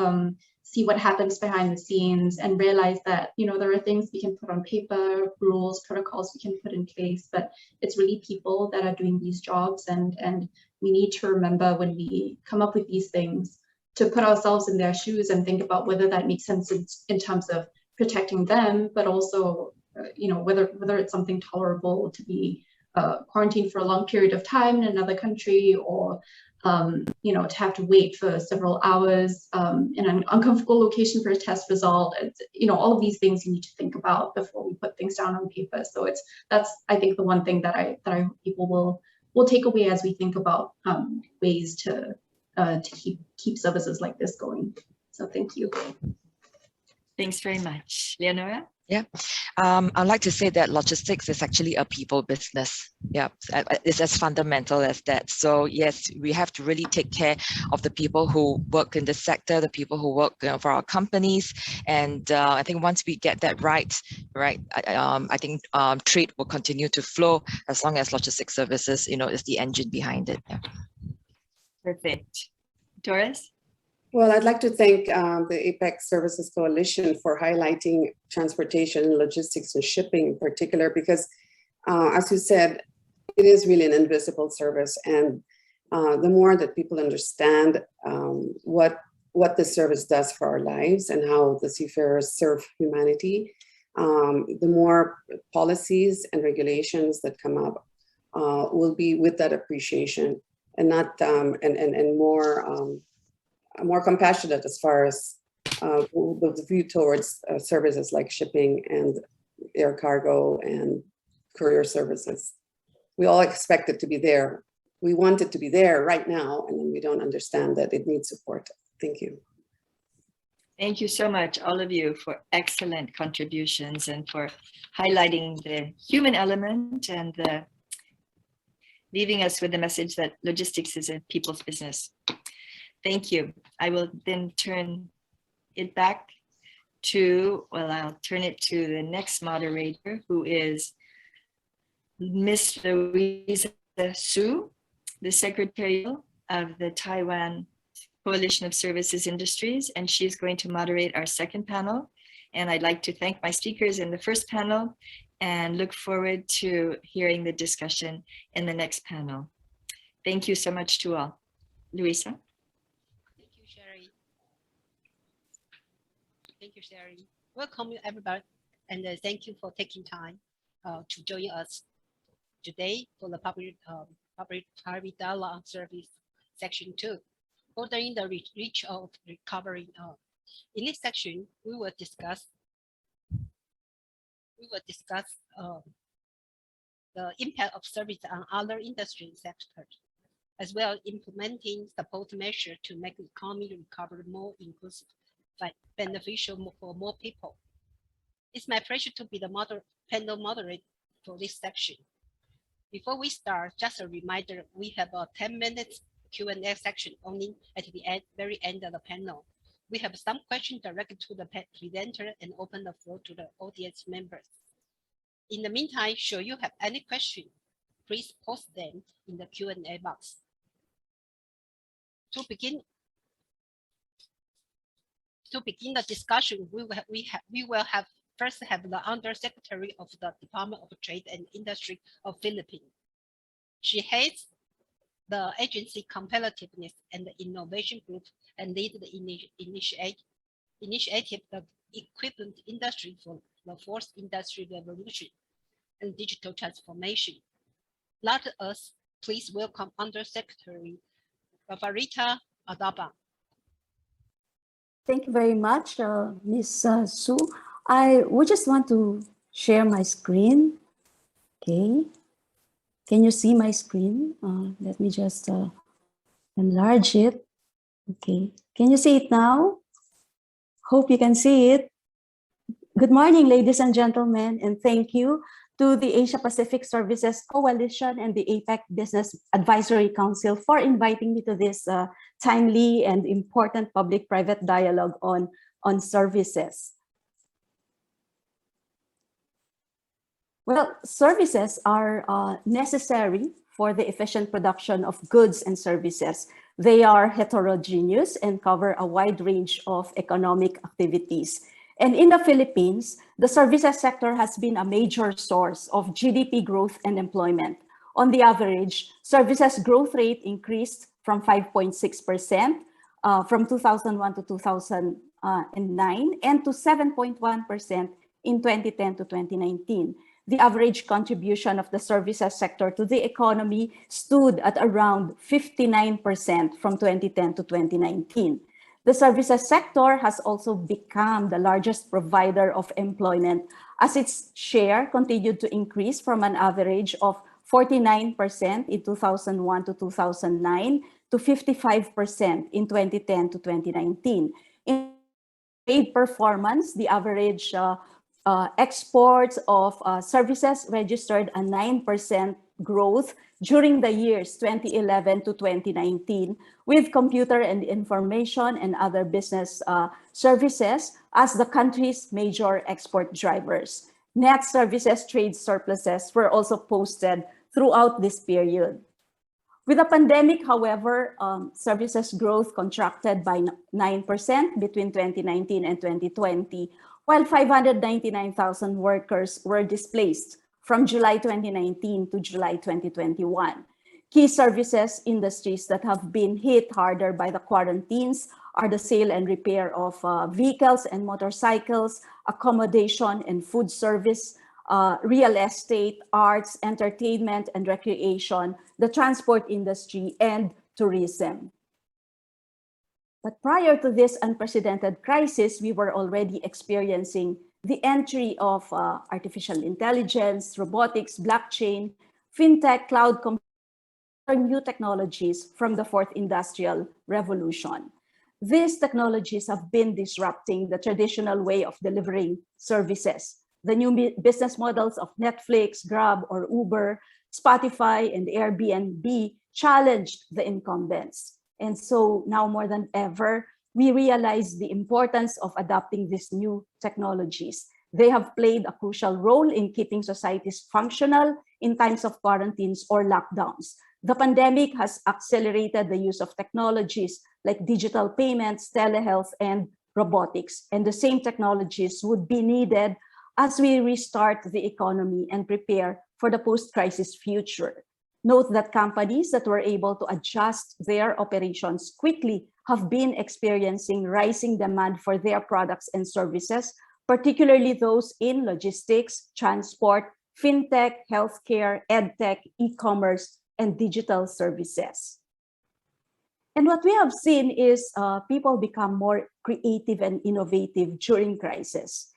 see what happens behind the scenes and realize that, you know, there are things we can put on paper, rules, protocols we can put in place, but it's really people that are doing these jobs, and we need to remember when we come up with these things to put ourselves in their shoes and think about whether that makes sense in terms of protecting them, but also, you know, whether it's something tolerable to be quarantined for a long period of time in another country, or you know, to have to wait for several hours in an uncomfortable location for a test result. It's, you know, all of these things you need to think about before we put things down on paper. So that's I think the one thing that I hope people will take away as we think about ways to keep services like this going. So thank you. Thanks very much. Leonora? Yeah, I'd like to say that logistics is actually a people business. Yeah, it's as fundamental as that. So yes, we have to really take care of the people who work in this sector, the people who work for our companies. And I think once we get that right, I think trade will continue to flow as long as logistics services, you know, is the engine behind it. Yeah. Perfect. Doris? Well, I'd like to thank the APEC Services Coalition for highlighting transportation, logistics, and shipping in particular, because as you said, it is really an invisible service. And the more that people understand what the service does for our lives and how the seafarers serve humanity, the more policies and regulations that come up will be with that appreciation and not and more compassionate as far as the view towards services like shipping and air cargo and courier services. We all expect it to be there. We want it to be there right now, and then we don't understand that it needs support. Thank you. Thank you so much, all of you, for excellent contributions and for highlighting the human element and leaving us with the message that logistics is a people's business. Thank you. I will then turn it back to, well, I'll turn it to the next moderator, who is Ms. Louisa Su, the Secretary of the Taiwan Coalition of Services Industries, and she's going to moderate our second panel. And I'd like to thank my speakers in the first panel and look forward to hearing the discussion in the next panel. Thank you so much to all. Louisa. Thank you, Sherry. Welcome everybody, and thank you for taking time to join us today for the public-private dialogue on service section 2, bordering the reach of recovery. In this section, we will discuss the impact of service on other industry sectors, as well as implementing support measures to make the economy recovery more inclusive, beneficial for more people. It's my pleasure to be the panel moderator for this section. Before we start, just a reminder, we have a 10-minute Q&A section only at the very end of the panel. We have some questions directed to the presenter and open the floor to the audience members. In the meantime, should you have any questions, please post them in the Q&A box. To begin the discussion, we will first have the Undersecretary of the Department of Trade and Industry of Philippines. She heads the agency Competitiveness and Innovation Group and leads the initiative the equipment industry for the fourth industrial revolution and digital transformation. Let us please welcome Undersecretary Ravarita Adaba. Thank you very much, Ms. Su. I would just want to share my screen. Okay. Can you see my screen? Let me just enlarge it. Okay. Can you see it now? Hope you can see it. Good morning, ladies and gentlemen, and thank you to the Asia Pacific Services Coalition and the APEC Business Advisory Council for inviting me to this timely and important public-private dialogue on services. Well, services are necessary for the efficient production of goods and services. They are heterogeneous and cover a wide range of economic activities. And in the Philippines, the services sector has been a major source of GDP growth and employment. On the average, services growth rate increased from 5.6% from 2001 to 2009 and to 7.1% in 2010 to 2019. The average contribution of the services sector to the economy stood at around 59% from 2010 to 2019. The services sector has also become the largest provider of employment as its share continued to increase from an average of 49% in 2001 to 2009 to 55% in 2010 to 2019. In trade performance, the average exports of services registered a 9% growth during the years 2011 to 2019, with computer and information and other business services as the country's major export drivers. Net services trade surpluses were also posted throughout this period. With the pandemic, however, services growth contracted by 9% between 2019 and 2020, while 599,000 workers were displaced from July 2019 to July 2021. Key services industries that have been hit harder by the quarantines are the sale and repair of vehicles and motorcycles, accommodation and food service, real estate, arts, entertainment and recreation, the transport industry, and tourism. But prior to this unprecedented crisis, we were already experiencing the entry of artificial intelligence, robotics, blockchain, fintech, cloud computing, new technologies from the fourth industrial revolution. These technologies have been disrupting the traditional way of delivering services. The new business models of Netflix, Grab, or Uber, Spotify, and Airbnb challenged the incumbents. And so now more than ever, we realize the importance of adopting these new technologies. They have played a crucial role in keeping societies functional in times of quarantines or lockdowns. The pandemic has accelerated the use of technologies like digital payments, telehealth, and robotics. And the same technologies would be needed as we restart the economy and prepare for the post-crisis future. Note that companies that were able to adjust their operations quickly have been experiencing rising demand for their products and services, particularly those in logistics, transport, fintech, healthcare, edtech, e-commerce, and digital services. And what we have seen is people become more creative and innovative during crisis.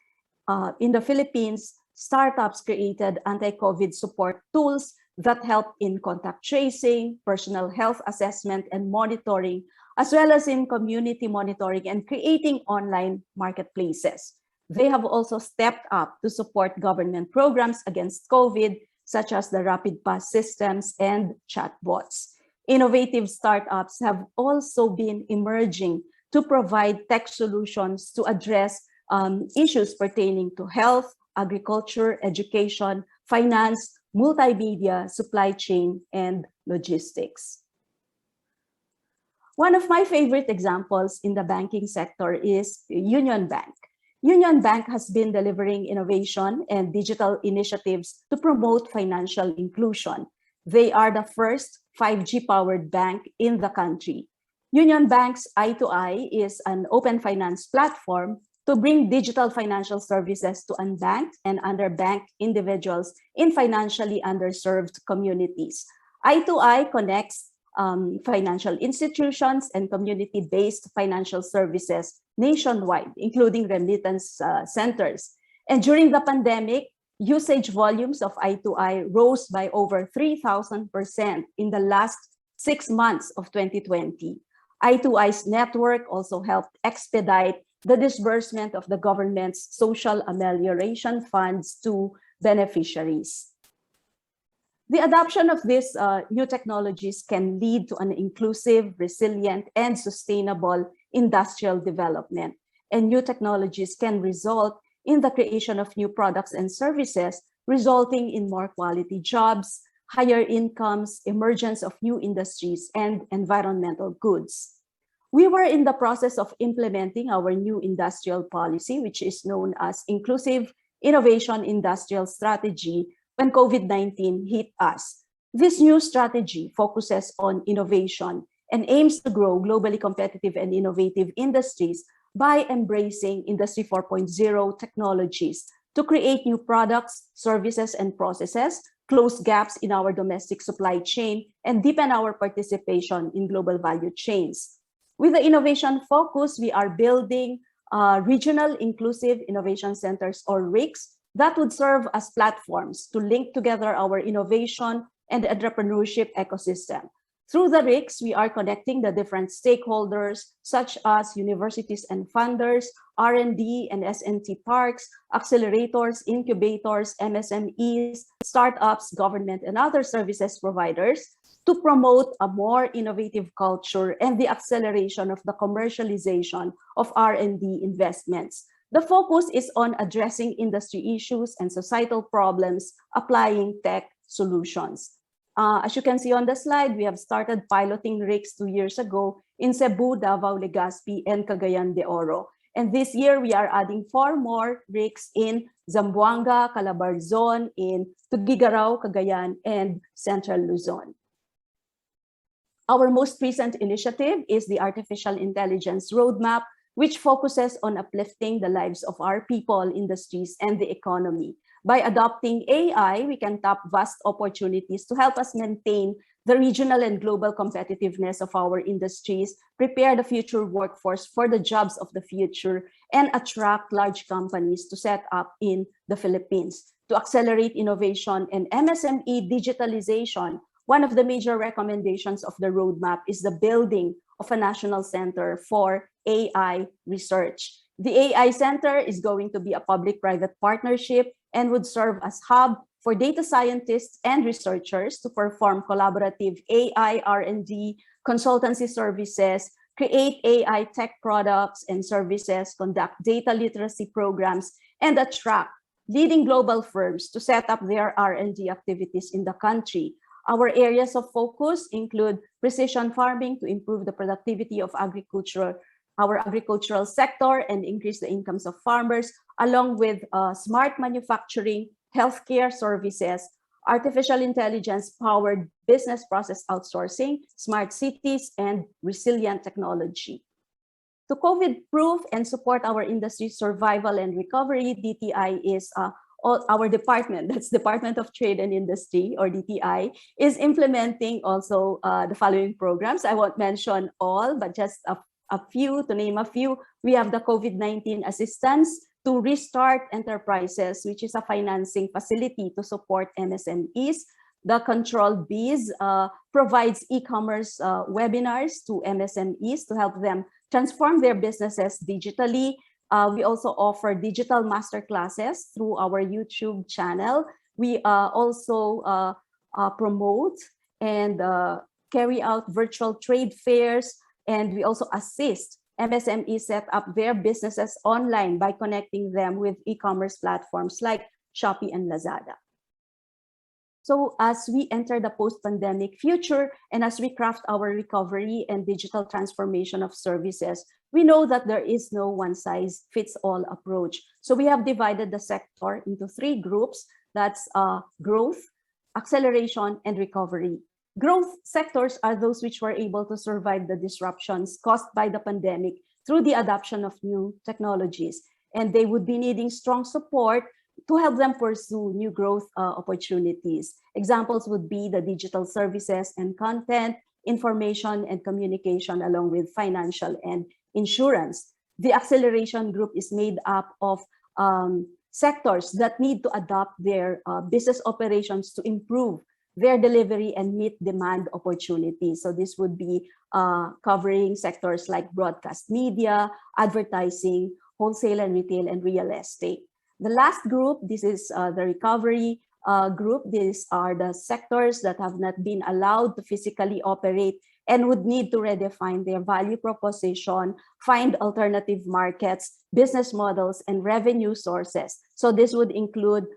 In the Philippines, startups created anti-COVID support tools that help in contact tracing, personal health assessment and monitoring, as well as in community monitoring and creating online marketplaces. They have also stepped up to support government programs against COVID, such as the rapid pass systems and chatbots. Innovative startups have also been emerging to provide tech solutions to address issues pertaining to health, agriculture, education, finance, multimedia, supply chain, and logistics. One of my favorite examples in the banking sector is Union Bank. Union Bank has been delivering innovation and digital initiatives to promote financial inclusion. They are the first 5G-powered bank in the country. Union Bank's I2I is an open finance platform to bring digital financial services to unbanked and underbanked individuals in financially underserved communities. I2I connects financial institutions and community-based financial services nationwide, including remittance centers. And during the pandemic, usage volumes of I2I rose by over 3,000% in the last 6 months of 2020. I2I's network also helped expedite the disbursement of the government's social amelioration funds to beneficiaries. The adoption of these new technologies can lead to an inclusive, resilient, and sustainable industrial development. And new technologies can result in the creation of new products and services, resulting in more quality jobs, higher incomes, emergence of new industries, and environmental goods. We were in the process of implementing our new industrial policy, which is known as Inclusive Innovation Industrial Strategy, when COVID-19 hit us. This new strategy focuses on innovation and aims to grow globally competitive and innovative industries by embracing Industry 4.0 technologies to create new products, services, and processes, close gaps in our domestic supply chain, and deepen our participation in global value chains. With the innovation focus, we are building regional inclusive innovation centers, or RICs, that would serve as platforms to link together our innovation and entrepreneurship ecosystem. Through the RICs, we are connecting the different stakeholders, such as universities and funders, R&D and S&T parks, accelerators, incubators, MSMEs, startups, government, and other services providers, to promote a more innovative culture and the acceleration of the commercialization of R&D investments. The focus is on addressing industry issues and societal problems, applying tech solutions. As you can see on the slide, we have started piloting rigs 2 years ago in Cebu, Davao, Legazpi, and Cagayan de Oro. And this year, we are adding 4 more rigs in Zamboanga, Calabarzon, in Tugigaraw, Cagayan, and Central Luzon. Our most recent initiative is the Artificial Intelligence Roadmap, which focuses on uplifting the lives of our people, industries, and the economy. By adopting AI, we can tap vast opportunities to help us maintain the regional and global competitiveness of our industries, prepare the future workforce for the jobs of the future, and attract large companies to set up in the Philippines. To accelerate innovation and MSME digitalization, one of the major recommendations of the roadmap is the building of a national center for AI research. The AI Center is going to be a public-private partnership and would serve as hub for data scientists and researchers to perform collaborative AI R&D, consultancy services, create AI tech products and services, conduct data literacy programs, and attract leading global firms to set up their R&D activities in the country. Our areas of focus include precision farming to improve the productivity of our agricultural sector and increase the incomes of farmers, along with smart manufacturing, healthcare services, artificial intelligence-powered business process outsourcing, smart cities, and resilient technology. To COVID-proof and support our industry's survival and recovery, DTI is our department, that's Department of Trade and Industry, or DTI, is implementing also the following programs. I won't mention all, but just a few, to name a few. We have the COVID-19 assistance to restart enterprises, which is a financing facility to support MSMEs. The Control Biz provides e-commerce webinars to MSMEs to help them transform their businesses digitally. We also offer digital masterclasses through our YouTube channel. We also promote and carry out virtual trade fairs, and we also assist MSMEs set up their businesses online by connecting them with e-commerce platforms like Shopee and Lazada. So as we enter the post-pandemic future and as we craft our recovery and digital transformation of services, we know that there is no one-size-fits-all approach. So we have divided the sector into 3 groups. That's growth, acceleration, and recovery. Growth sectors are those which were able to survive the disruptions caused by the pandemic through the adoption of new technologies, and they would be needing strong support to help them pursue new growth opportunities. Examples would be the digital services and content, information and communication, along with financial and insurance. The acceleration group is made up of sectors that need to adapt their business operations to improve their delivery and meet demand opportunities. So this would be covering sectors like broadcast media, advertising, wholesale and retail, and real estate. The last group, this is the recovery group. These are the sectors that have not been allowed to physically operate and would need to redefine their value proposition, find alternative markets, business models, and revenue sources. So this would include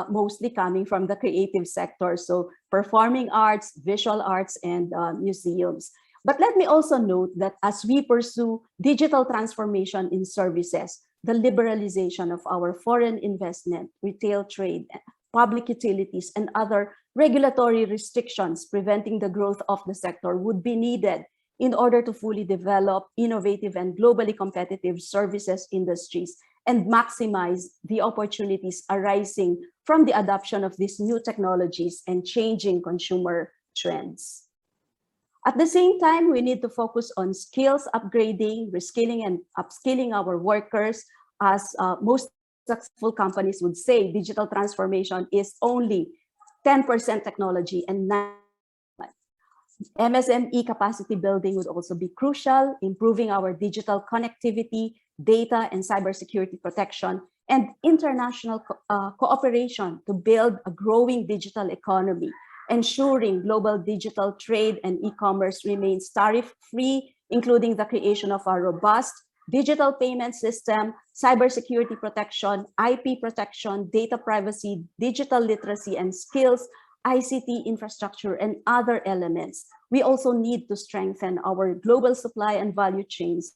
mostly coming from the creative sector, so performing arts, visual arts, and museums. But let me also note that as we pursue digital transformation in services, the liberalization of our foreign investment, retail trade, public utilities, and other regulatory restrictions preventing the growth of the sector would be needed in order to fully develop innovative and globally competitive services industries and maximize the opportunities arising from the adoption of these new technologies and changing consumer trends. At the same time, we need to focus on skills upgrading, reskilling, and upskilling our workers. As most successful companies would say, digital transformation is only 10% technology and 9%. MSME capacity building would also be crucial, improving our digital connectivity, data and cybersecurity protection, and international cooperation to build a growing digital economy, ensuring global digital trade and e-commerce remains tariff-free, including the creation of a robust digital payment system, cybersecurity protection, IP protection, data privacy, digital literacy and skills, ICT infrastructure, and other elements. We also need to strengthen our global supply and value chains,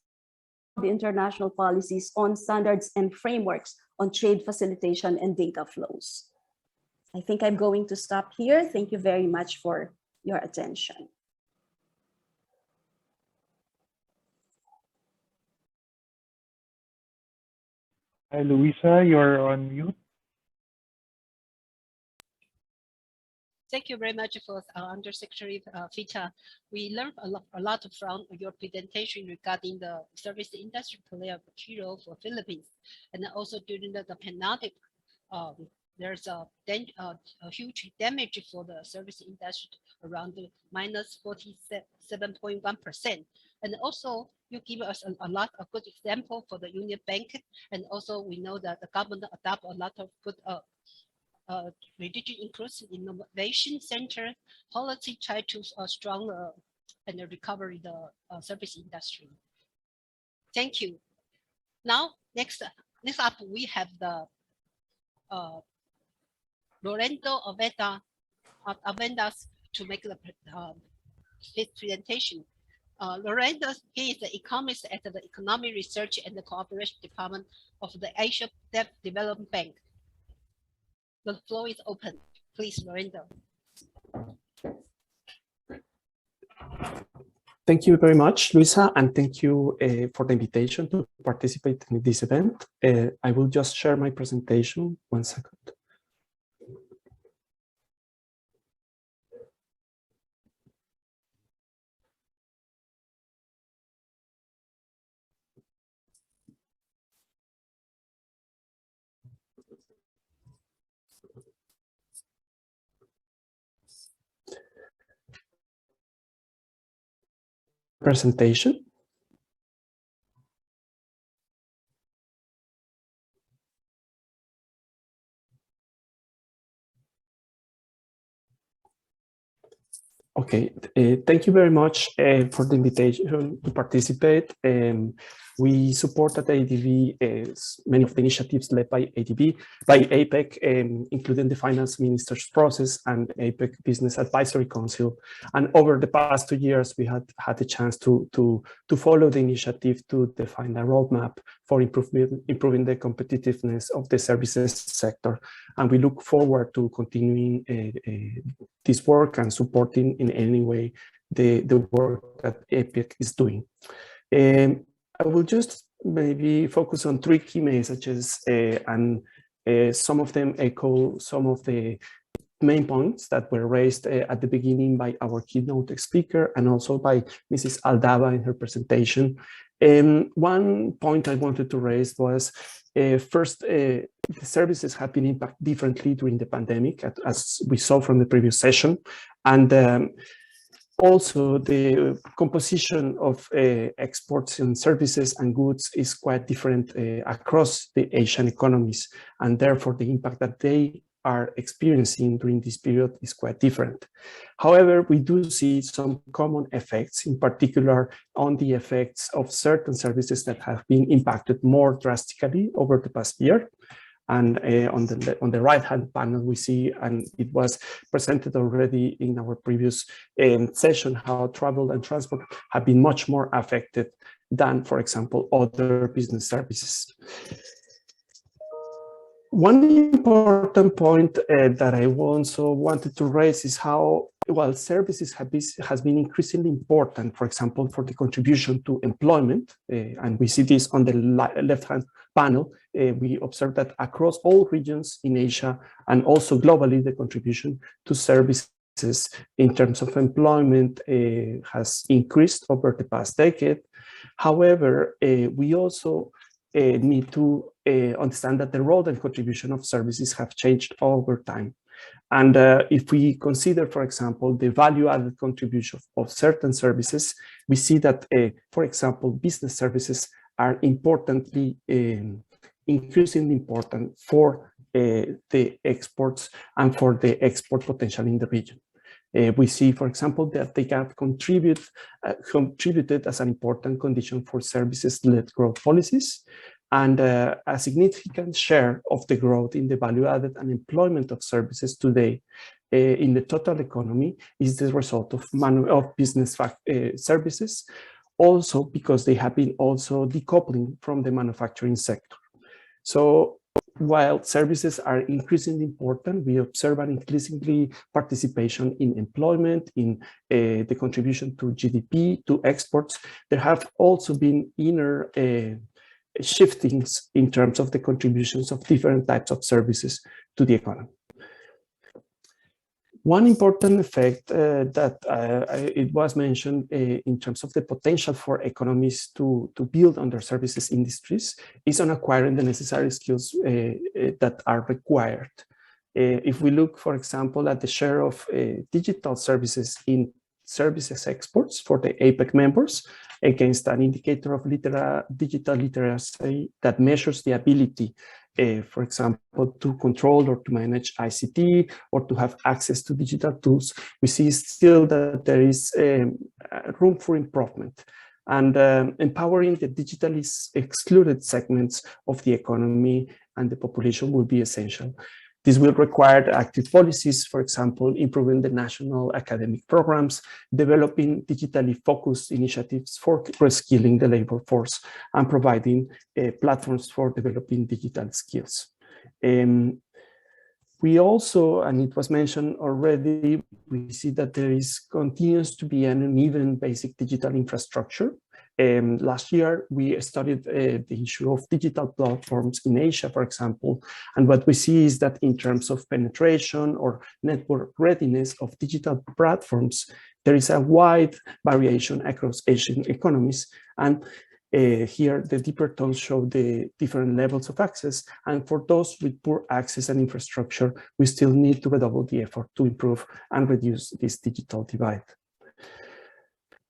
the international policies on standards and frameworks on trade facilitation and data flows. I think I'm going to stop here. Thank you very much for your attention. Hi, Luisa, you're on mute. Thank you very much for Undersecretary Fita. We learned a lot from your presentation regarding the service industry play a key role for Philippines, and also during the pandemic, there's a huge damage for the service industry, around minus 47.1%. And also, you give us a lot of good example for the Union Bank, and also we know that the government adopt a lot of good religion inclusive innovation center policy, try to strong and recover the service industry. Thank you. Now, next up, we have the Lorenzo Avedas to make the his presentation. Lorenzo, he is the economist at the Economic Research and the Cooperation Department of the Asia Development Bank. The floor is open. Please, Lorenzo. Thank you very much, Luisa, and thank you for the invitation to participate in this event. I will just share my presentation. 1 second. Presentation. Okay, thank you very much for the invitation to participate. We support at ADB many of the initiatives led by APEC, including the Finance Minister's process and APEC Business Advisory Council. And over the past 2 years, we had the chance to follow the initiative to define a roadmap for improving the competitiveness of the services sector. And we look forward to continuing this work and supporting in any way the work that APEC is doing. I will just maybe focus on 3 key messages, and some of them echo some of the main points that were raised at the beginning by our keynote speaker and also by Mrs. Aldaba in her presentation. One point I wanted to raise was, first, the services have been impacted differently during the pandemic, as we saw from the previous session. And also, the composition of exports and services and goods is quite different across the Asian economies, and therefore the impact that they are experiencing during this period is quite different. However, we do see some common effects, in particular on the effects of certain services that have been impacted more drastically over the past year. And on the right-hand panel, we see, and it was presented already in our previous session, how travel and transport have been much more affected than, for example, other business services. One important point that I also wanted to raise is how, while services has been increasingly important, for example, for the contribution to employment, and we see this on the left-hand panel, we observe that across all regions in Asia and also globally, the contribution to services in terms of employment has increased over the past decade. However, we also need to understand that the role and contribution of services have changed over time. And if we consider, for example, the value-added contribution of certain services, we see that, for example, business services are importantly, increasingly important for the exports and for the export potential in the region. We see, for example, that they have contributed as an important condition for services-led growth policies, and a significant share of the growth in the value-added and employment of services today in the total economy is the result of business services, also because they have been also decoupling from the manufacturing sector. So while services are increasingly important, we observe an increasingly participation in employment, in the contribution to GDP, to exports. There have also been inner shiftings in terms of the contributions of different types of services to the economy. One important effect that it was mentioned in terms of the potential for economies to build on their services industries is on acquiring the necessary skills that are required. If we look, for example, at the share of digital services in services exports for the APEC members against an indicator of digital literacy that measures the ability, for example, to control or to manage ICT or to have access to digital tools, we see still that there is room for improvement. And empowering the digitally excluded segments of the economy and the population will be essential. This will require active policies, for example, improving the national academic programs, developing digitally focused initiatives for reskilling the labor force, and providing platforms for developing digital skills. We also, and it was mentioned already, we see that there continues to be an uneven basic digital infrastructure. Last year, we studied the issue of digital platforms in Asia, for example, and what we see is that in terms of penetration or network readiness of digital platforms, there is a wide variation across Asian economies, and here the deeper tones show the different levels of access, and for those with poor access and infrastructure, we still need to redouble the effort to improve and reduce this digital divide.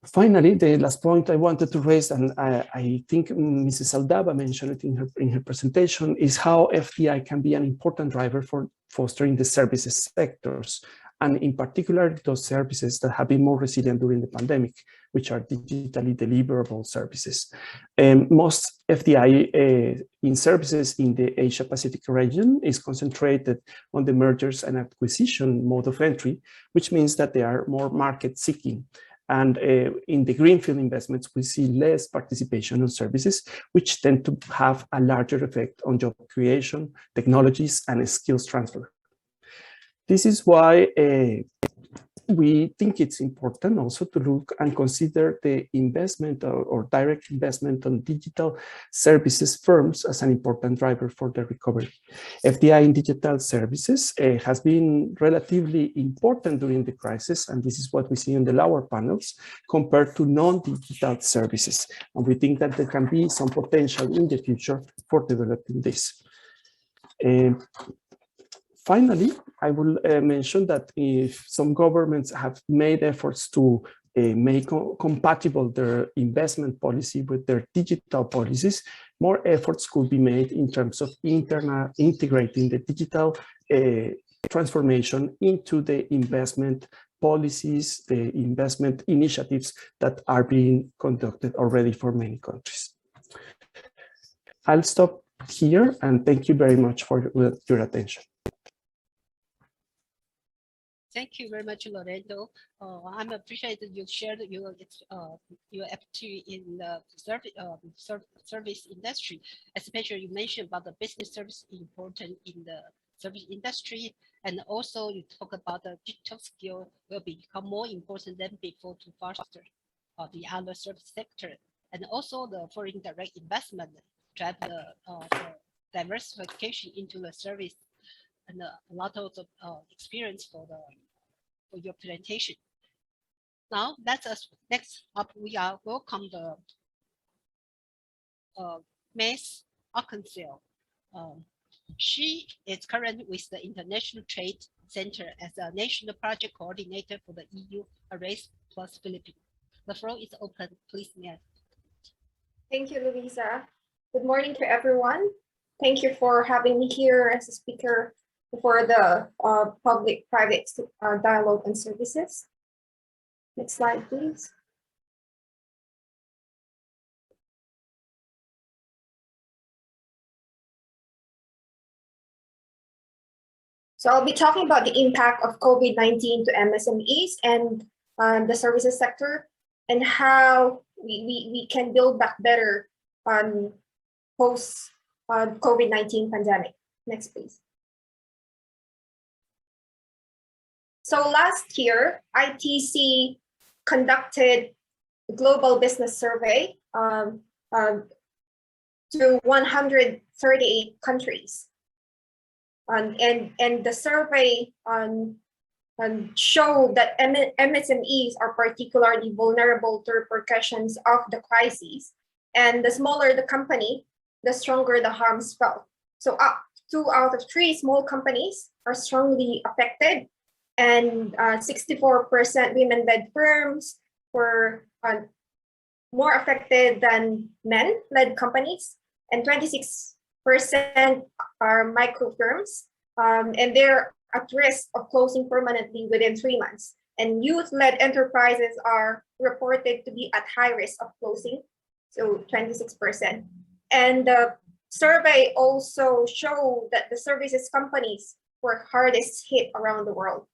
Finally, the last point I wanted to raise, and I think Mrs. Aldaba mentioned it in her presentation, is how FDI can be an important driver for fostering the services sectors, and in particular, those services that have been more resilient during the pandemic, which are digitally deliverable services. Most FDI in services in the Asia-Pacific region is concentrated on the mergers and acquisition mode of entry, which means that they are more market-seeking. And in the greenfield investments, we see less participation on services, which tend to have a larger effect on job creation, technologies, and skills transfer. This is why we think it's important also to look and consider the investment or direct investment on digital services firms as an important driver for the recovery. FDI in digital services has been relatively important during the crisis, and this is what we see in the lower panels compared to non-digital services. And we think that there can be some potential in the future for developing this. Finally, I will mention that if some governments have made efforts to make compatible their investment policy with their digital policies, more efforts could be made in terms of integrating the digital transformation into the investment policies, the investment initiatives that are being conducted already for many countries. I'll stop here and thank you very much for your attention. Thank you very much, Lorenzo. I'm appreciated you shared your activity in the service industry, especially you mentioned about the business service important in the service industry, and also you talk about the digital skill will become more important than before to foster the other service sector, and also the foreign direct investment drive the diversification into the service. And a lot of experience for your presentation. Now, next up, we are welcome the Ms. Arkansas. She is currently with the International Trade Center as a national project coordinator for the EU Erasmus Plus Philippines. The floor is open, please, Ms. Thank you, Luisa. Good morning to everyone. Thank you for having me here as a speaker for the public-private dialogue and services. Next slide, please. So I'll be talking about the impact of COVID-19 to MSMEs and the services sector, and how we can build back better post COVID-19 pandemic. Next, please. So last year, ITC conducted a global business survey to 138 countries. And the survey showed that MSMEs are particularly vulnerable to repercussions of the crises. And the smaller the company, the stronger the harms felt. So 2 out of 3 small companies are strongly affected, and 64% women-led firms were more affected than men-led companies, and 26% are micro firms, and they're at risk of closing permanently within 3 months. And youth-led enterprises are reported to be at high risk of closing, so 26%. And the survey also showed that the services companies were hardest hit around the world.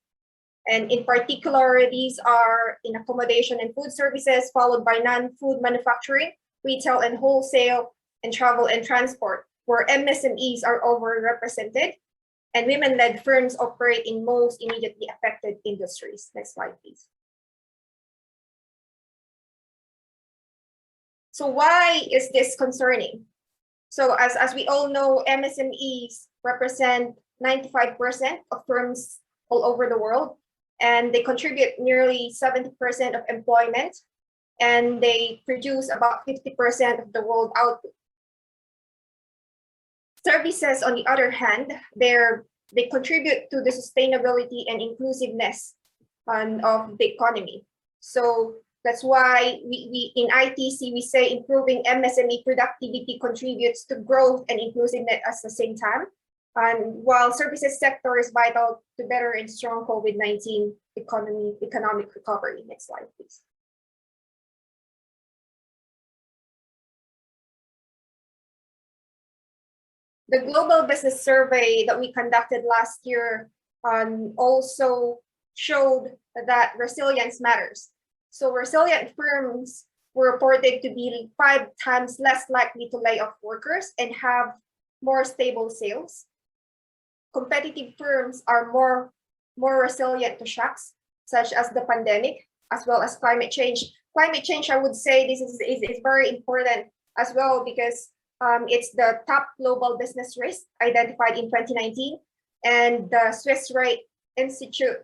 And in particular, these are in accommodation and food services, followed by non-food manufacturing, retail and wholesale, and travel and transport, where MSMEs are overrepresented, and women-led firms operate in most immediately affected industries. Next slide, please. So why is this concerning? So as we all know, MSMEs represent 95% of firms all over the world, and they contribute nearly 70% of employment, and they produce about 50% of the world output. Services, on the other hand, they contribute to the sustainability and inclusiveness of the economy. So that's why we in ITC, we say improving MSME productivity contributes to growth and inclusiveness at the same time. And while services sector is vital to better and strong COVID-19 economic recovery. Next slide, please. The global business survey that we conducted last year also showed that resilience matters. So resilient firms were reported to be 5 times less likely to lay off workers and have more stable sales. Competitive firms are more resilient to shocks, such as the pandemic, as well as climate change. Climate change, I would say this is very important as well, because it's the top global business risk identified in 2019. And the Swiss Re Institute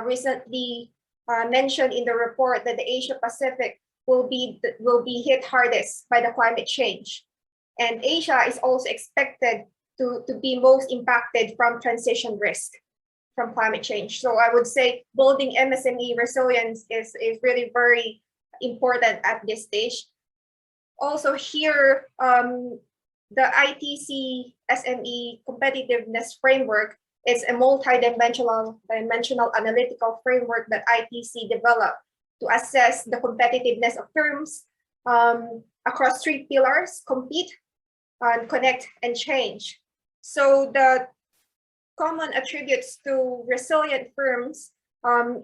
recently mentioned in the report that the Asia Pacific will be hit hardest by the climate change. And Asia is also expected to be most impacted from transition risk from climate change. So I would say building MSME resilience is really very important at this stage. Also here, the ITC SME Competitiveness Framework is a multi-dimensional analytical framework that ITC developed to assess the competitiveness of firms across 3 pillars: compete, connect, and change. So the common attributes to resilient firms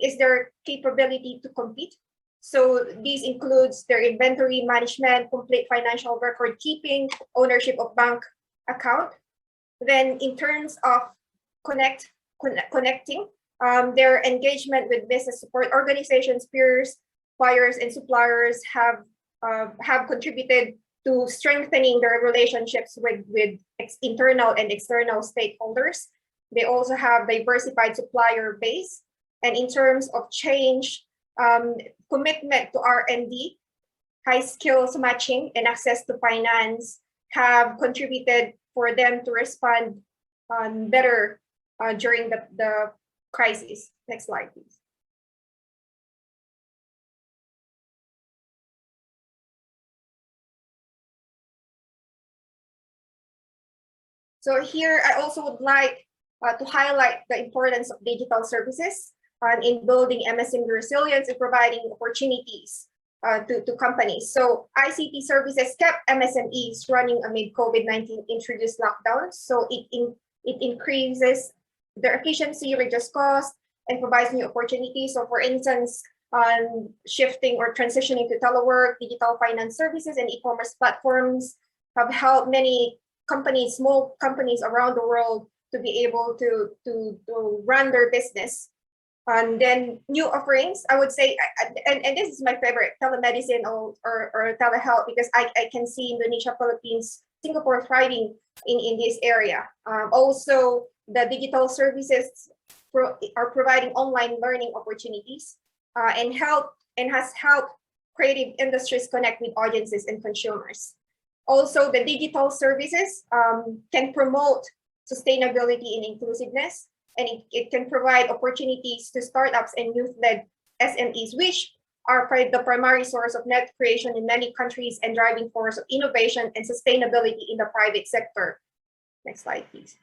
is their capability to compete. So these includes their inventory management, complete financial record keeping, ownership of bank account. Then in terms of connecting, their engagement with business support organizations, peers, buyers, and suppliers have contributed to strengthening their relationships with internal and external stakeholders. They also have diversified supplier base. And in terms of change, commitment to R&D, high skills matching, and access to finance have contributed for them to respond better during the crisis. Next slide, please. So here, I also would like to highlight the importance of digital services in building MSME resilience and providing opportunities to companies. So ICT services kept MSMEs running amid COVID-19 introduced lockdowns. So it increases their efficiency, reduce cost, and provides new opportunities. So for instance, shifting or transitioning to telework, digital finance services, and e-commerce platforms have helped many companies, small companies around the world, to be able to run their business. And then new offerings, I would say, and this is my favorite, telemedicine or telehealth, because I can see Indonesia, Philippines, Singapore thriving in this area. Also, the digital services are providing online learning opportunities and has helped creative industries connect with audiences and consumers. Also, the digital services can promote sustainability and inclusiveness, and it can provide opportunities to startups and youth-led SMEs, which are the primary source of net creation in many countries and driving force of innovation and sustainability in the private sector. Next slide, please.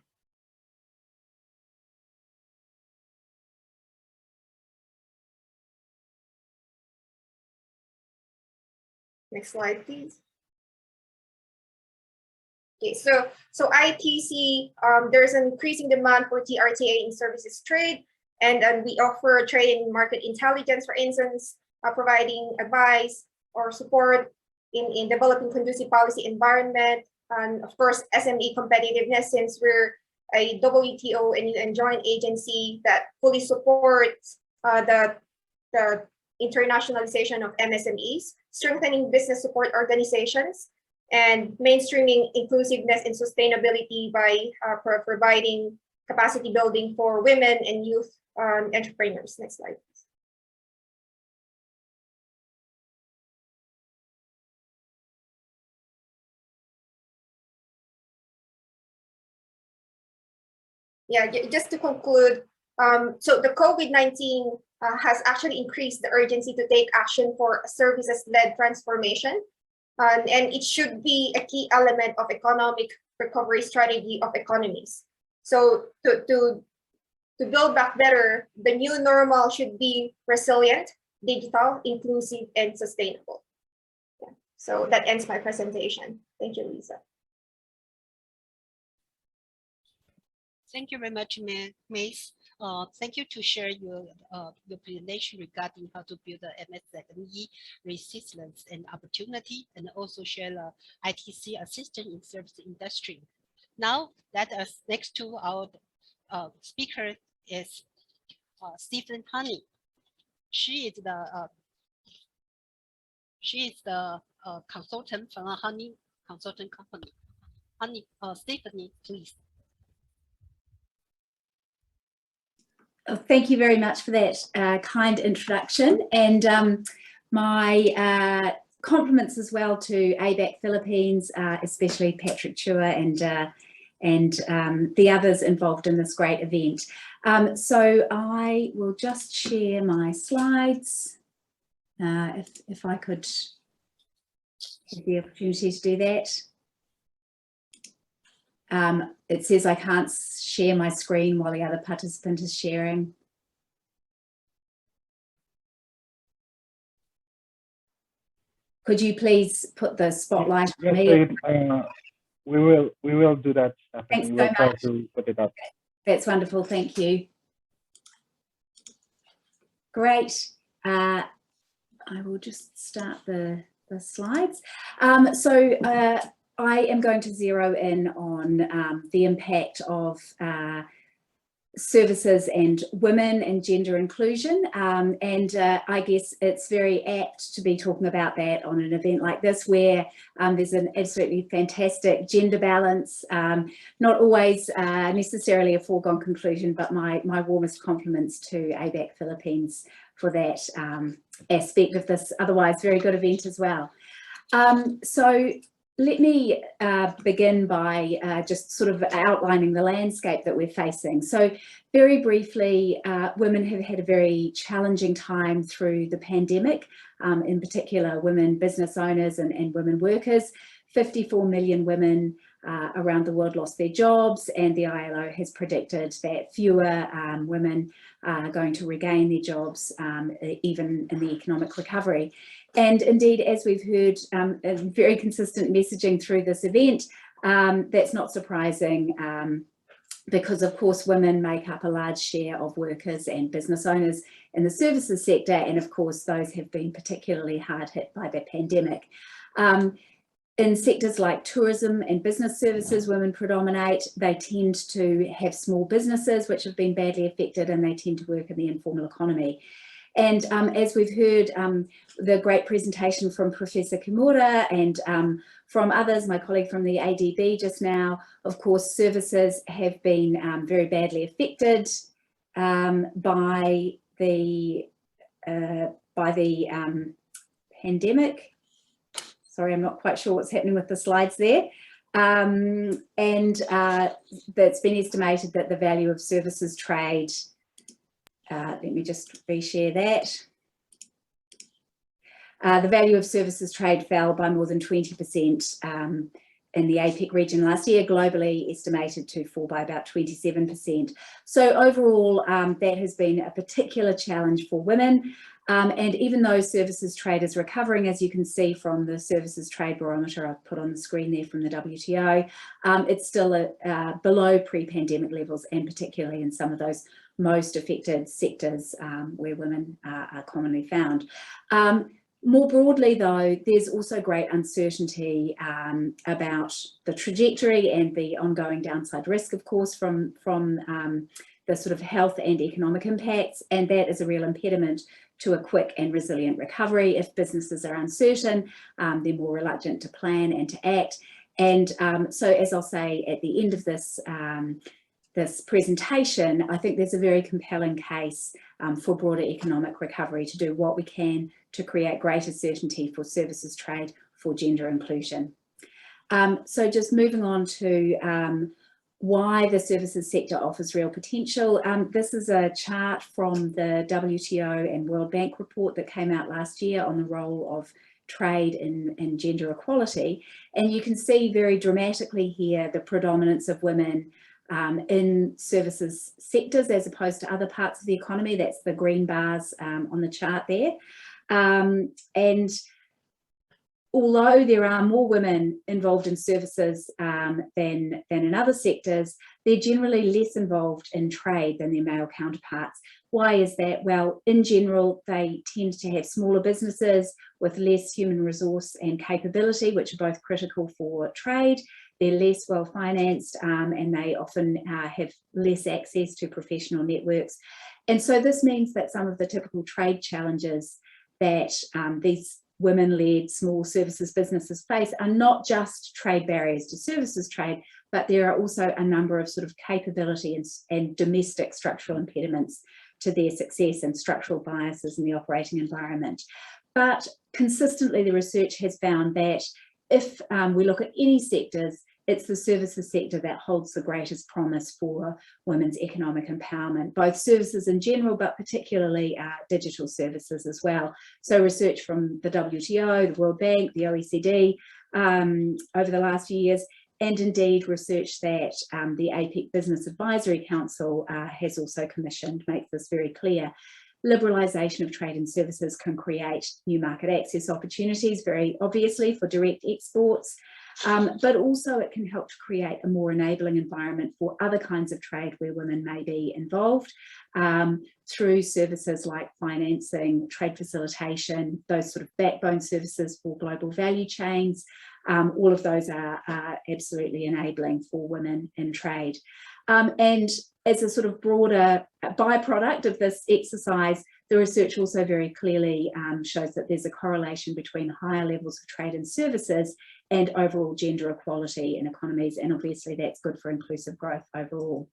Next slide, please. Okay, so ITC, there's an increasing demand for TRTA in services trade, and we offer trade and market intelligence, for instance, providing advice or support in developing conducive policy environment, and of course SME competitiveness, since we're a WTO and UN joint agency that fully supports the internationalization of MSMEs, strengthening business support organizations, and mainstreaming inclusiveness and sustainability by providing capacity building for women and youth entrepreneurs. Next slide, please. Yeah, just to conclude, so the COVID-19 has actually increased the urgency to take action for a services-led transformation. And it should be a key element of economic recovery strategy of economies. So to build back better, the new normal should be resilient, digital, inclusive, and sustainable. Yeah. So that ends my presentation. Thank you, Lisa. Thank you very much, Mace. Thank you to share your presentation regarding how to build the MSME resilience and opportunity, and also share the ITC assistance in service industry. Now, let us next to our speaker is Stephen Honey. She is the consultant from a Honey consultant company. Honey, Stephanie, please. Thank you very much for that kind introduction, and my compliments as well to APEC Philippines, especially Patrick Chua and the others involved in this great event. So I will just share my slides, if I could have the opportunity to do that. It says I can't share my screen while the other participant is sharing. Could you please put the spotlight on me? We will do that. Thanks so we'll try much. to put it up. That's wonderful. Thank you. Great. I will just start the slides. I am going to zero in on the impact of services and women and gender inclusion. I guess it's very apt to be talking about that on an event like this, where there's an absolutely fantastic gender balance, not always necessarily a foregone conclusion, but my warmest compliments to APEC Philippines for that aspect of this otherwise very good event as well. So let me begin by just sort of outlining the landscape that we're facing. So very briefly, women have had a very challenging time through the pandemic, in particular women business owners and women workers. 54 million women around the world lost their jobs, and the ILO has predicted that fewer women are going to regain their jobs even in the economic recovery. And indeed, as we've heard, very consistent messaging through this event, that's not surprising because of course women make up a large share of workers and business owners in the services sector, and of course those have been particularly hard hit by the pandemic. In sectors like tourism and business services, women predominate. They tend to have small businesses which have been badly affected, and they tend to work in the informal economy. And as we've heard, the great presentation from Professor Kimura and from others, my colleague from the ADB just now, of course, services have been very badly affected by the pandemic. Sorry, I'm not quite sure what's happening with the slides there. And that's been estimated that the value of services trade, let me just reshare that. The value of services trade fell by more than 20% in the APEC region last year, globally estimated to fall by about 27%. So overall, that has been a particular challenge for women. And even though services trade is recovering, as you can see from the services trade barometer I've put on the screen there from the WTO, it's still below pre-pandemic levels, and particularly in some of those most affected sectors where women are commonly found. More broadly though, there's also great uncertainty about the trajectory and the ongoing downside risk, of course, from the sort of health and economic impacts, and that is a real impediment to a quick and resilient recovery. If businesses are uncertain, they're more reluctant to plan and to act. And so, as I'll say at the end of this, this presentation, I think there's a very compelling case for broader economic recovery to do what we can to create greater certainty for services trade for gender inclusion. So just moving on to why the services sector offers real potential. This is a chart from the WTO and World Bank report that came out last year on the role of trade in gender equality. And you can see very dramatically here the predominance of women in services sectors as opposed to other parts of the economy. That's the green bars on the chart there. And although there are more women involved in services than in other sectors, they're generally less involved in trade than their male counterparts. Why is that? Well, in general, they tend to have smaller businesses with less human resource and capability, which are both critical for trade. They're less well financed and they often have less access to professional networks. And so this means that some of the typical trade challenges that these women-led small services businesses face are not just trade barriers to services trade, but there are also a number of sort of capability and domestic structural impediments to their success and structural biases in the operating environment. But consistently, the research has found that if we look at any sectors, it's the services sector that holds the greatest promise for women's economic empowerment, both services in general, but particularly digital services as well. So research from the WTO, the World Bank, the OECD over the last few years, and indeed research that the APEC Business Advisory Council has also commissioned makes this very clear. Liberalisation of trade and services can create new market access opportunities, very obviously, for direct exports, but also it can help to create a more enabling environment for other kinds of trade where women may be involved through services like financing, trade facilitation, those sort of backbone services for global value chains. All of those are absolutely enabling for women in trade. And as a sort of broader byproduct of this exercise, the research also very clearly shows that there's a correlation between higher levels of trade and services and overall gender equality in economies, and obviously that's good for inclusive growth overall.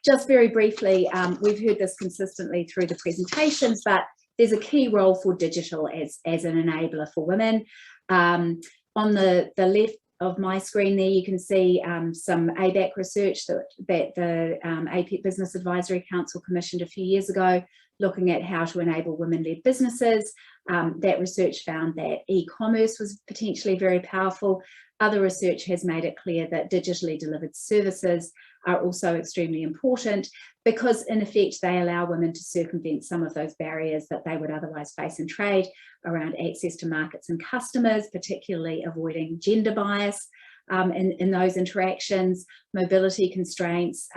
Just very briefly, we've heard this consistently through the presentations, but there's a key role for digital as an enabler for women. On the left of my screen there, you can see some ABAC research that the APEC Business Advisory Council commissioned a few years ago, looking at how to enable women-led businesses. That research found that e-commerce was potentially very powerful. Other research has made it clear that digitally delivered services are also extremely important because in effect they allow women to circumvent some of those barriers that they would otherwise face in trade around access to markets and customers, particularly avoiding gender bias in those interactions, mobility constraints,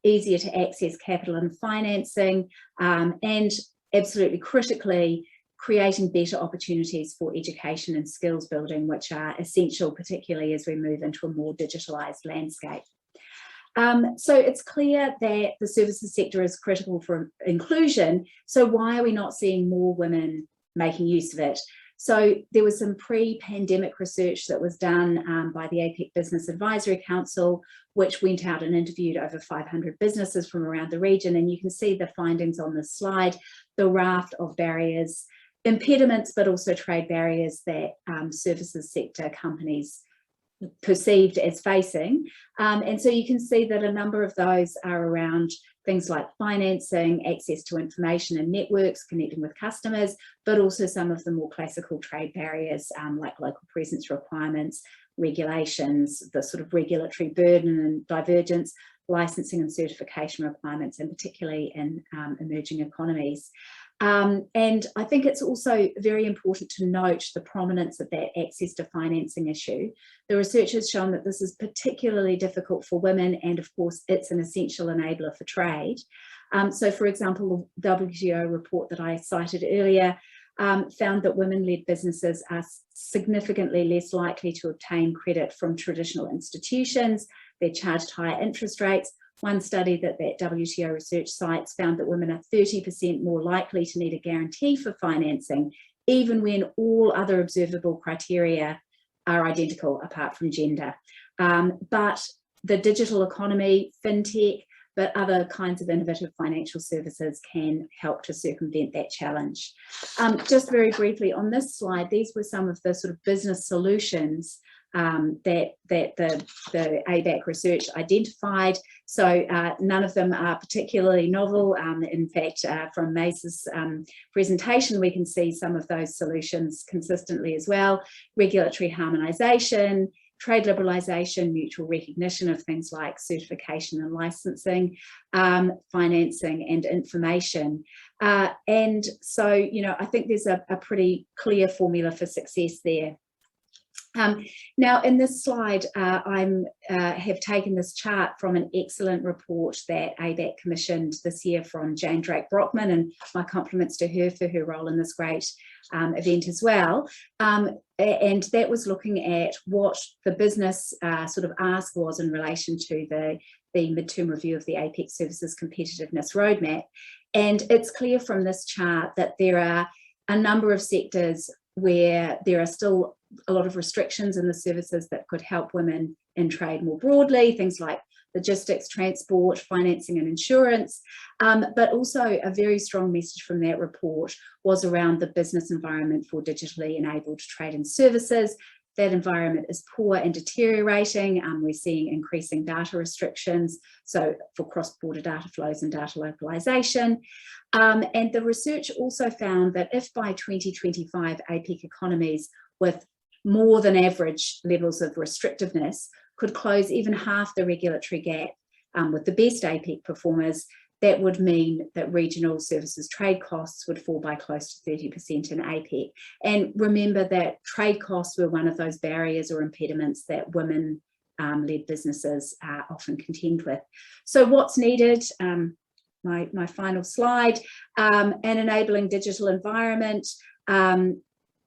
easier to access capital and financing, and absolutely critically, creating better opportunities for education and skills building, which are essential, particularly as we move into a more digitalised landscape. So it's clear that the services sector is critical for inclusion. So why are we not seeing more women making use of it? So there was some pre-pandemic research that was done by the APEC Business Advisory Council, which went out and interviewed over 500 businesses from around the region. And you can see the findings on this slide, the raft of barriers, impediments, but also trade barriers that services sector companies perceived as facing. And so you can see that a number of those are around things like financing, access to information and networks, connecting with customers, but also some of the more classical trade barriers like local presence requirements, regulations, the sort of regulatory burden and divergence, licensing and certification requirements, and particularly in emerging economies. And I think it's also very important to note the prominence of that access to financing issue. The research has shown that this is particularly difficult for women, and of course it's an essential enabler for trade. So for example, the WTO report that I cited earlier found that women-led businesses are significantly less likely to obtain credit from traditional institutions. They're charged higher interest rates. One study that WTO research cites found that women are 30% more likely to need a guarantee for financing, even when all other observable criteria are identical apart from gender. But the digital economy, fintech, but other kinds of innovative financial services can help to circumvent that challenge. Just very briefly on this slide, these were some of the sort of business solutions that the ABAC research identified. So none of them are particularly novel. In fact, from Mace's presentation, we can see some of those solutions consistently as well. Regulatory harmonisation, trade liberalisation, mutual recognition of things like certification and licensing, financing and information. And so, you know, I think there's a pretty clear formula for success there. Now in this slide, I have taken this chart from an excellent report that ABAC commissioned this year from Jane Drake-Brockman, and my compliments to her for her role in this great event as well. And that was looking at what the business sort of ask was in relation to the midterm review of the APEC Services Competitiveness Roadmap. And it's clear from this chart that there are a number of sectors where there are still a lot of restrictions in the services that could help women in trade more broadly, things like logistics, transport, financing and insurance. But also a very strong message from that report was around the business environment for digitally enabled trade and services. That environment is poor and deteriorating. We're seeing increasing data restrictions, so for cross-border data flows and data localization. And the research also found that if by 2025 APEC economies with more than average levels of restrictiveness could close even half the regulatory gap with the best APEC performers, that would mean that regional services trade costs would fall by close to 30% in APEC. And remember that trade costs were one of those barriers or impediments that women-led businesses often contend with. So what's needed? My final slide, an enabling digital environment,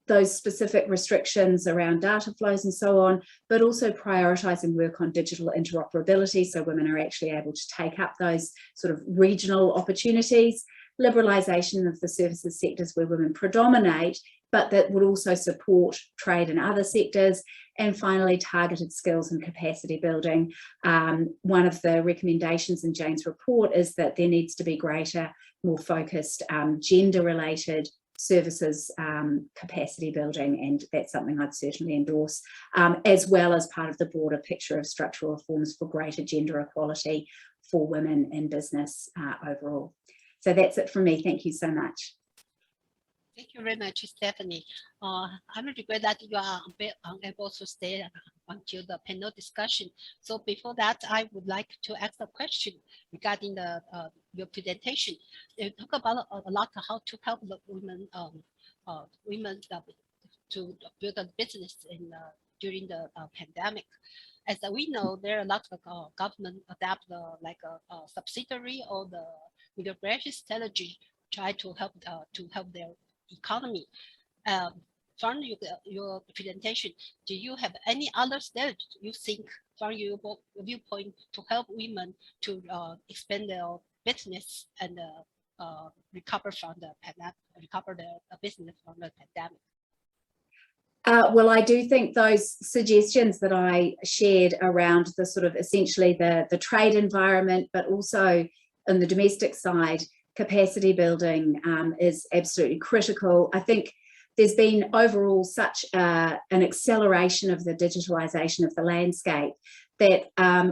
those specific restrictions around data flows and so on, but also prioritising work on digital interoperability so women are actually able to take up those sort of regional opportunities, liberalisation of the services sectors where women predominate, but that would also support trade in other sectors, and finally targeted skills and capacity building. One of the recommendations in Jane's report is that there needs to be greater, more focused gender-related services capacity building, and that's something I'd certainly endorse, as well as part of the broader picture of structural reforms for greater gender equality for women in business overall. So that's it from me. Thank you so much. Thank you very much, Stephanie. I regret that you are a bit unable to stay until the panel discussion. So before that, I would like to ask a question regarding the your presentation. You talk about a lot how to help the women to build a business in during the pandemic. As we know, there are a lot of government adapt like a subsidiary or the migration strategy try to help their economy. From your presentation, do you have any other strategy you think from your viewpoint to help women to expand their business and recover from the pandemic, recover the business from the pandemic? Well, I do think those suggestions that I shared around the sort of essentially the trade environment, but also on the domestic side, capacity building is absolutely critical. I think there's been overall such an acceleration of the digitalization of the landscape that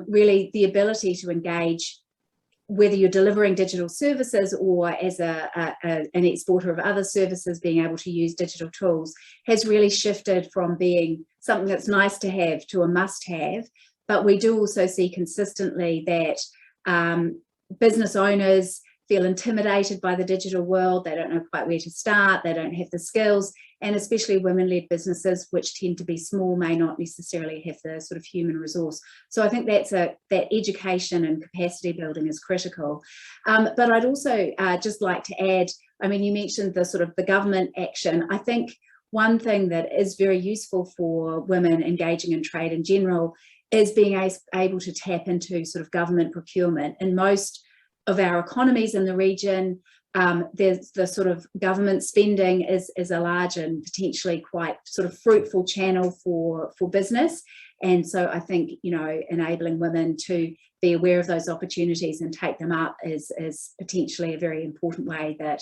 really the ability to engage, whether you're delivering digital services or as an exporter of other services, being able to use digital tools has really shifted from being something that's nice to have to a must have. But we do also see consistently that business owners feel intimidated by the digital world. They don't know quite where to start. They don't have the skills, and especially women-led businesses, which tend to be small, may not necessarily have the sort of human resource. So I think that education and capacity building is critical. But I'd also just like to add, I mean, you mentioned the sort of the government action. I think one thing that is very useful for women engaging in trade in general is being able to tap into sort of government procurement. In most of our economies in the region, there's the sort of government spending is a large and potentially quite sort of fruitful channel for business. And so I think, you know, enabling women to be aware of those opportunities and take them up is potentially a very important way that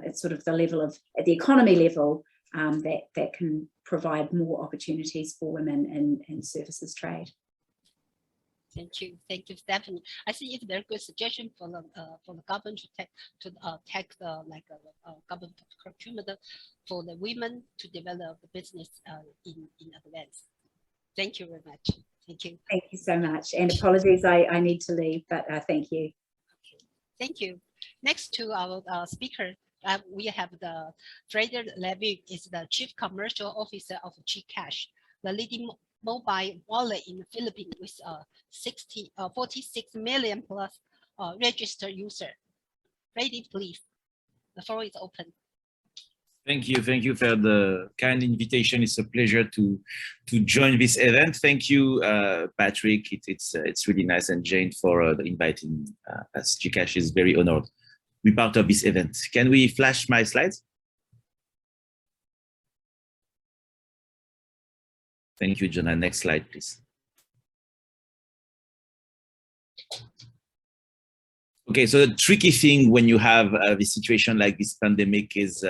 it's sort of the level of, at the economy level, that can provide more opportunities for women in services trade. Thank you, Stephanie. I see if there's a good suggestion for the government to take the government procurement for the women to develop the business in advance. Thank you very much. Thank you. Thank you so much. And apologies, I need to leave, but thank you. Okay. Thank you. Next to our speaker, we have the Frederick Levy, is the Chief Commercial Officer of GCash, the leading mobile wallet in the Philippines with 46 million plus registered user. Ready, please. The floor is open. Thank you for the kind invitation. It's a pleasure to join this event. Thank you, Patrick. It's really nice, and Jane for inviting us. GCash is very honored to be part of this event. Can we flash my slides? Thank you, Jonah. Next slide, please. Okay, so the tricky thing when you have a situation like this pandemic is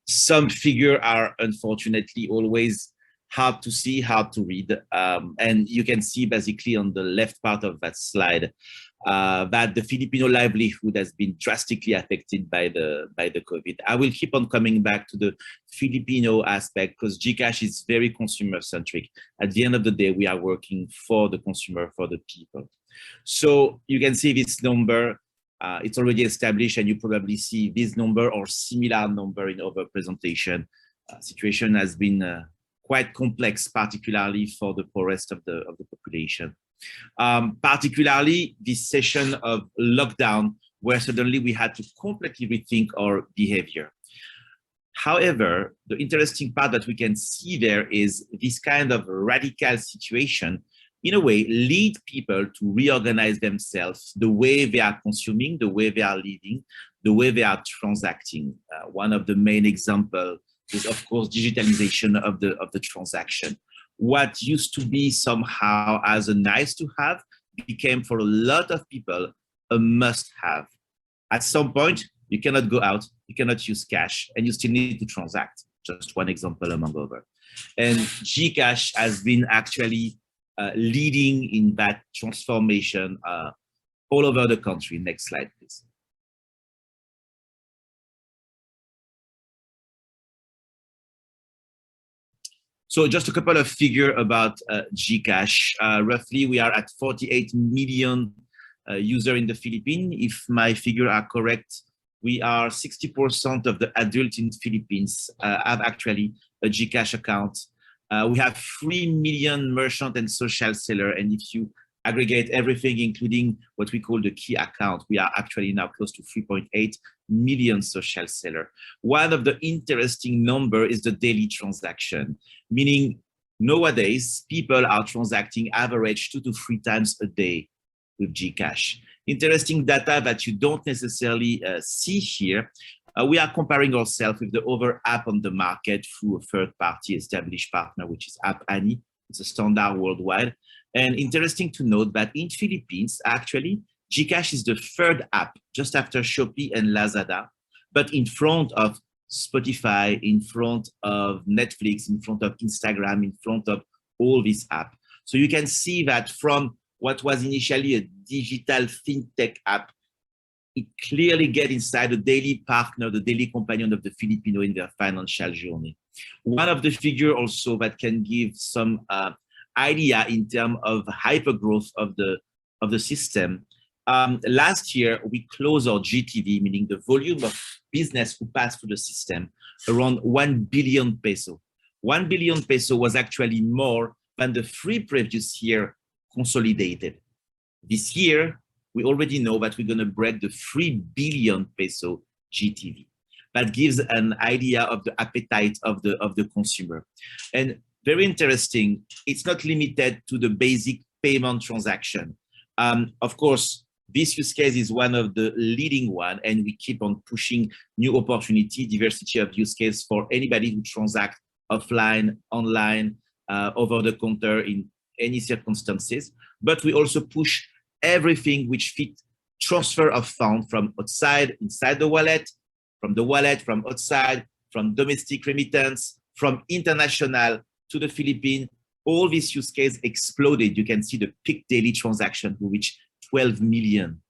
some figures are unfortunately always hard to see, hard to read. And you can see basically on the left part of that slide that the Filipino livelihood has been drastically affected by the COVID. I will keep on coming back to the Filipino aspect because GCash is very consumer centric. At the end of the day, we are working for the consumer, for the people. So you can see this number, it's already established, and you probably see this number or similar number in other presentation. Situation has been quite complex, particularly for the poorest of the population. Particularly this session of lockdown, where suddenly we had to completely rethink our behavior. However, the interesting part that we can see there is this kind of radical situation, in a way, lead people to reorganize themselves, the way they are consuming, the way they are living, the way they are transacting. One of the main examples is, of course, digitalization of the transaction. What used to be somehow as a nice to have became for a lot of people a must have. At some point, you cannot go out, you cannot use cash, and you still need to transact. Just one example among others. And GCash has been actually leading in that transformation all over the country. Next slide, please. So just a couple of figures about GCash. Roughly, we are at 48 million users in the Philippines. If my figures are correct, we are 60% of the adults in the Philippines have actually a GCash account. We have 3 million merchant and social seller, and if you aggregate everything, including what we call the key account, we are actually now close to 3.8 million social seller. One of the interesting number is the daily transaction, meaning nowadays people are transacting average 2 to 3 times a day with Gcash. Interesting data that you don't necessarily see here. We are comparing ourselves with the other app on the market through a third-party established partner, which is App Annie. It's a standard worldwide. And interesting to note that in Philippines, actually, Gcash is the third app, just after Shopee and Lazada, but in front of Spotify, in front of Netflix, in front of Instagram, in front of all these apps. So you can see that from what was initially a digital fintech app, it clearly gets inside the daily partner, the daily companion of the Filipino in their financial journey. One of the figures also that can give some idea in terms of hyper growth of the system. Last year, we closed our GTV, meaning the volume of business who passed through the system, around 1 billion peso. 1 billion peso was actually more than the 3 previous year consolidated. This year, we already know that we're going to break the 3 billion peso GTV. That gives an idea of the appetite of the consumer. And very interesting, it's not limited to the basic payment transaction. Of course, this use case is one of the leading one, and we keep on pushing new opportunity, diversity of use case for anybody who transacts offline, online, over the counter in any circumstances. But we also push everything which fit transfer of funds from outside, inside the wallet, from outside, from domestic remittance, from international to the Philippines. All these use cases exploded. You can see the peak daily transaction who reached 12 million.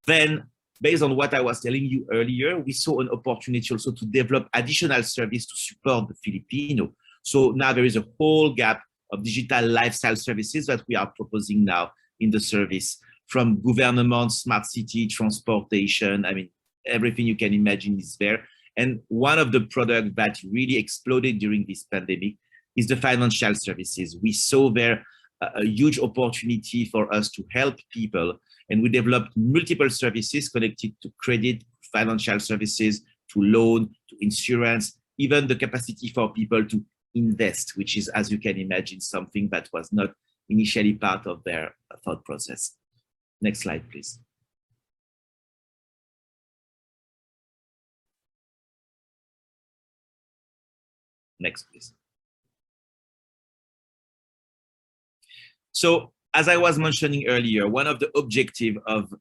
Then, based on what I was telling you earlier, we saw an opportunity also to develop additional service to support the Filipino. So now there is a whole gap of digital lifestyle services that we are proposing now in the service, from government, smart city, transportation. I mean, everything you can imagine is there. And one of the products that really exploded during this pandemic is the financial services. We saw there a huge opportunity for us to help people, and we developed multiple services connected to credit, financial services, to loan, to insurance, even the capacity for people to invest, which is, as you can imagine, something that was not initially part of their thought process. Next slide, please. Next, please. So, as I was mentioning earlier, one of the objectives of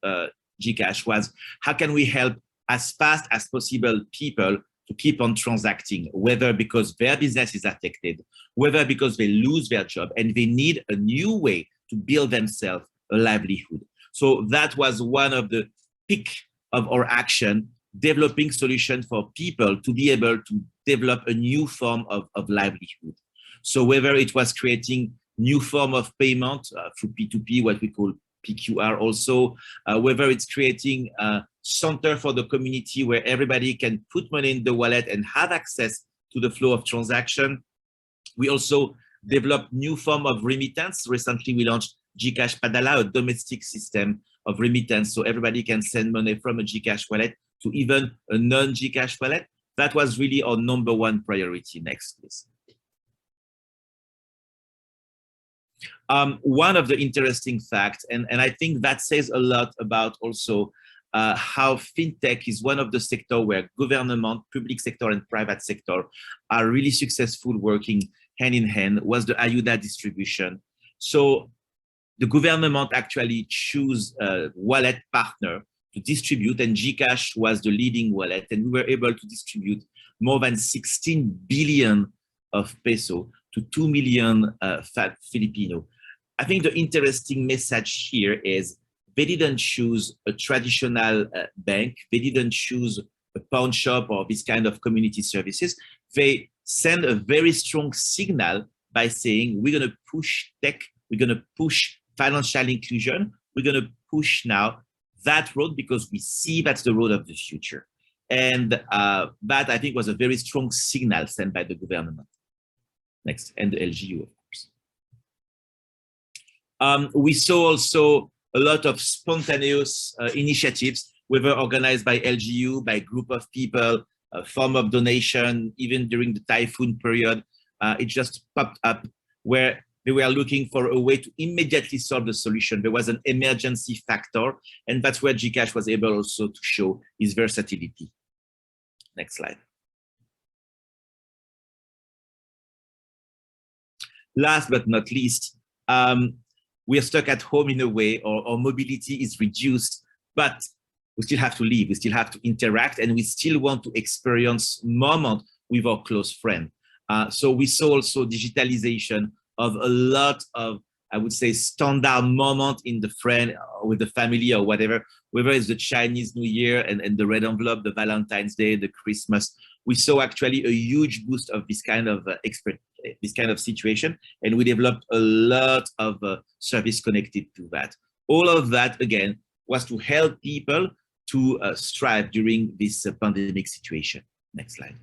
Gcash was how can we help as fast as possible people to keep on transacting, whether because their business is affected, whether because they lose their job and they need a new way to build themselves a livelihood. So that was one of the peak of our action, developing solutions for people to be able to develop a new form of livelihood. So whether it was creating new form of payment through P2P, what we call PQR also, whether it's creating a center for the community where everybody can put money in the wallet and have access to the flow of transaction. We also developed new form of remittance. Recently, we launched Gcash Padala, a domestic system of remittance, so everybody can send money from a Gcash wallet to even a non-Gcash wallet. That was really our #1 priority. Next, please. One of the interesting facts, and I think that says a lot about also how fintech is one of the sectors where government, public sector, and private sector are really successful working hand in hand, was the Ayuda distribution. So the government actually choose a wallet partner to distribute, and Gcash was the leading wallet, and we were able to distribute more than 16 billion of peso to 2 million Filipino. I think the interesting message here is they didn't choose a traditional bank. They didn't choose a pawn shop or this kind of community services. They send a very strong signal by saying, we're going to push tech, we're going to push financial inclusion, we're going to push now that road because we see that's the road of the future. And that, I think, was a very strong signal sent by the government. Next, and the LGU, of course. We saw also a lot of spontaneous initiatives, whether organized by LGU, by group of people, a form of donation, even during the typhoon period. It just popped up where they were looking for a way to immediately solve the solution. There was an emergency factor, and that's where GCash was able also to show its versatility. Next slide. Last but not least, we are stuck at home in a way, or mobility is reduced, but we still have to live, we still have to interact, and we still want to experience moment with our close friend. So we saw also digitalization of a lot of, I would say, standard moment in the friend, or with the family or whatever, whether it's the Chinese New Year and the red envelope, the Valentine's Day, the Christmas. We saw actually a huge boost of this kind of this kind of situation, and we developed a lot of service connected to that. All of that, again, was to help people to strive during this pandemic situation. Next slide.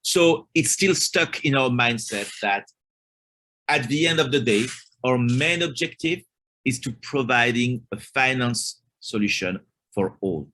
So it's still stuck in our mindset that at the end of the day, our main objective is to providing a finance solution for all.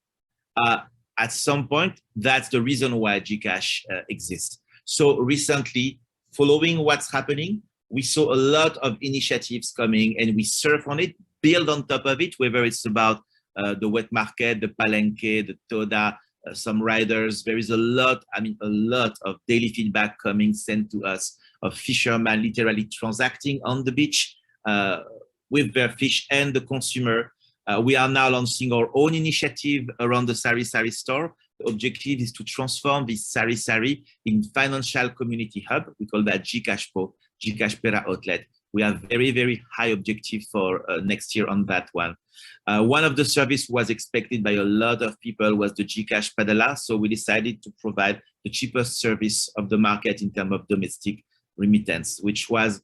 At some point, that's the reason why GCash exists. So recently, following what's happening, we saw a lot of initiatives coming, and we surf on it, build on top of it, whether it's about the wet market, the palenque, the toda, some riders. There is a lot, I mean, a lot of daily feedback coming sent to us of fishermen literally transacting on the beach with their fish and the consumer. We are now launching our own initiative around the Sari Sari store. The objective is to transform this Sari Sari in financial community hub. We call that GCash Po, GCash Pera Outlet. We have very, very high objective for next year on that one. One of the service was expected by a lot of people was the GCash Padala. So we decided to provide the cheapest service of the market in terms of domestic remittance, which was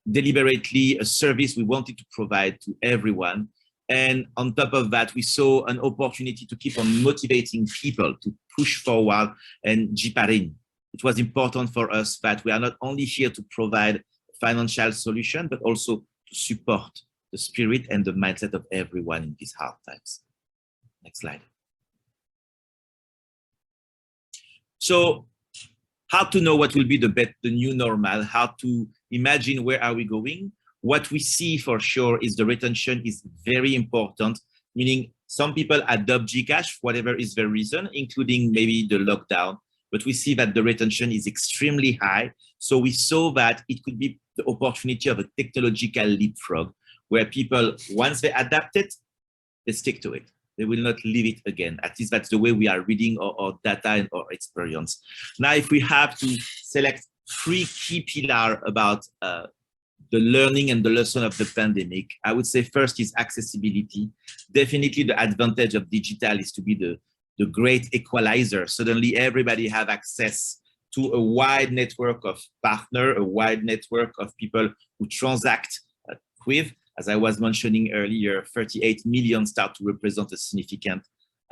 deliberately a service we wanted to provide to everyone. And on top of that, we saw an opportunity to keep on motivating people to push forward and jiparin. It was important for us that we are not only here to provide financial solution, but also to support the spirit and the mindset of everyone in these hard times. Next slide. So how to know what will be the new normal, how to imagine where are we going? What we see for sure is the retention is very important, meaning some people adopt GCash, whatever is the reason, including maybe the lockdown, but we see that the retention is extremely high. So we saw that it could be the opportunity of a technological leapfrog, where people, once they adapt it, they stick to it. They will not leave it again. At least that's the way we are reading our data and our experience. Now, if we have to select 3 key pillars about the learning and the lesson of the pandemic, I would say first is accessibility. Definitely the advantage of digital is to be the great equalizer. Suddenly everybody have access to a wide network of partners, a wide network of people who transact with. As I was mentioning earlier, 38 million start to represent a significant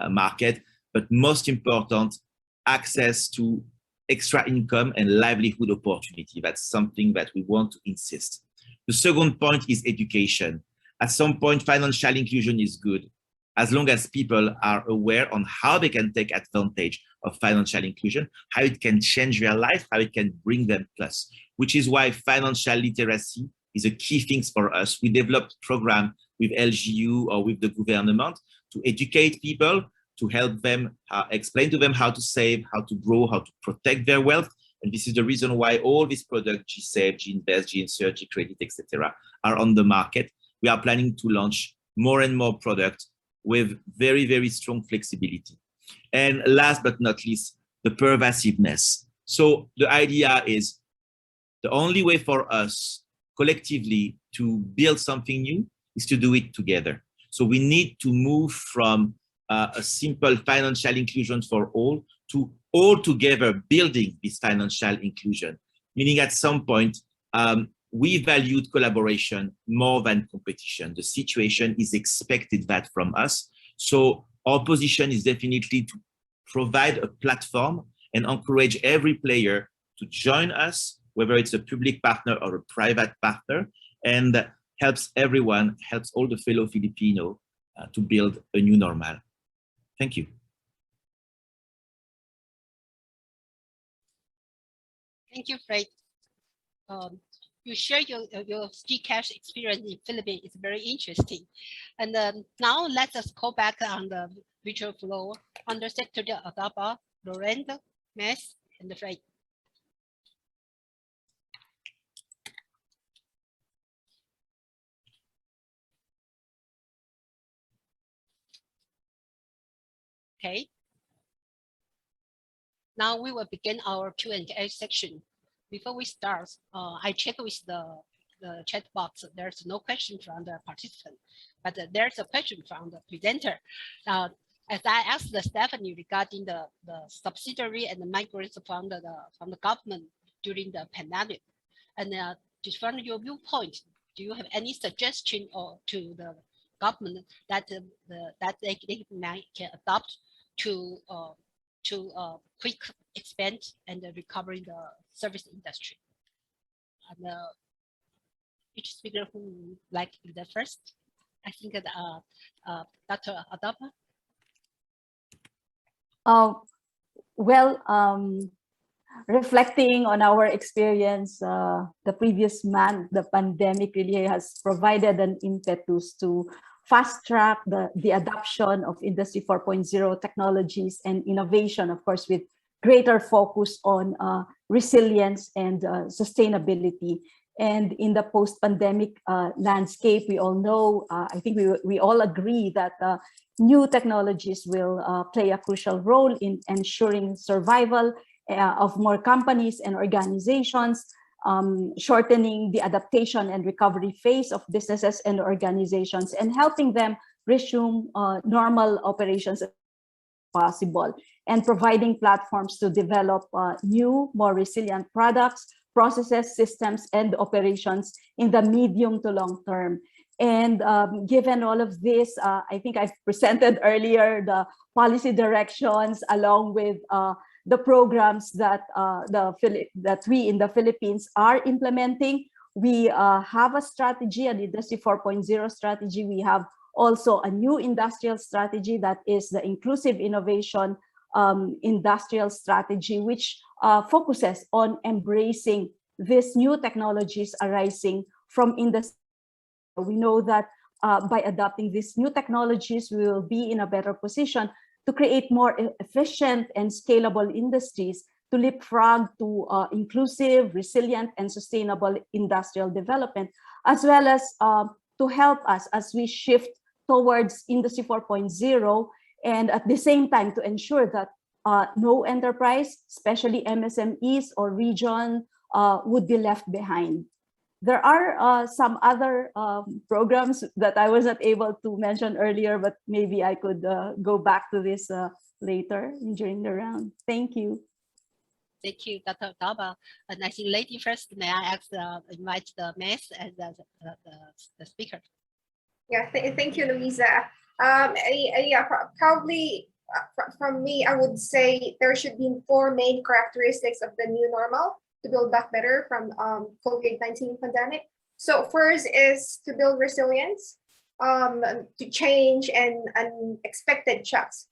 market, but most important, access to extra income and livelihood opportunity. That's something that we want to insist. The second point is education. At some point, financial inclusion is good, as long as people are aware on how they can take advantage of financial inclusion, how it can change their life, how it can bring them plus, which is why financial literacy is a key thing for us. We developed a program with LGU or with the government to educate people, to help them, explain to them how to save, how to grow, how to protect their wealth. And this is the reason why all these products, GSave, GInvest, GInsert, GCredit, etc., are on the market. We are planning to launch more and more products with very, very strong flexibility. And last but not least, the pervasiveness. So the idea is the only way for us collectively to build something new is to do it together. So we need to move from a simple financial inclusion for all to all together building this financial inclusion, meaning at some point, we valued collaboration more than competition. The situation is expected that from us. So our position is definitely to provide a platform, and encourage every player to join us, whether it's a public partner or a private partner, and helps everyone, helps all the fellow Filipino to build a new normal. Thank you. Thank you, Fred. You share your GCash experience in Philippines. It's very interesting. And now let us go back on the virtual floor. Under Secretary Adaba, Lorenzo, Mes, and Fred. Okay. Now we will begin our Q&A section. Before we start, I checked with the chat box. There's no question from the participant, but there's a question from the presenter. As I asked Stephanie regarding the subsidiary and the migrants from the government during the pandemic, and just from your viewpoint, do you have any suggestion or to the government that they can adopt to quick expand and recovering the service industry? And each speaker who would like to be the first, I think that Dr. Adaba. Reflecting on our experience, the previous month, the pandemic really has provided an impetus to fast track the adoption of Industry 4.0 technologies and innovation, of course, with greater focus on resilience and sustainability. And in the post-pandemic landscape, we all know, I think we all agree that new technologies will play a crucial role in ensuring survival of more companies and organizations, shortening the adaptation and recovery phase of businesses and organizations, and helping them resume normal operations as possible, and providing platforms to develop new, more resilient products, processes, systems, and operations in the medium to long term. And given all of this, I think I've presented earlier the policy directions along with the programs that we in the Philippines are implementing. We have a strategy, an Industry 4.0 strategy. We have also a new industrial strategy that is the Inclusive Innovation Industrial Strategy, which focuses on embracing these new technologies arising from industry. We know that by adopting these new technologies, we will be in a better position to create more efficient and scalable industries to leapfrog to inclusive, resilient, and sustainable industrial development, as well as to help us as we shift towards Industry 4.0, and at the same time to ensure that no enterprise, especially MSMEs or region, would be left behind. There are some other programs that I was not able to mention earlier, but maybe I could go back to this later during the round. Thank you. Thank you, Dr. Adaba. And I think lady first, may I ask, invite the Mes and the speaker. Yeah, thank you, Luisa. Yeah, probably from me, I would say there should be 4 main characteristics of the new normal to build back better from COVID-19 pandemic. So first is to build resilience to change and unexpected shocks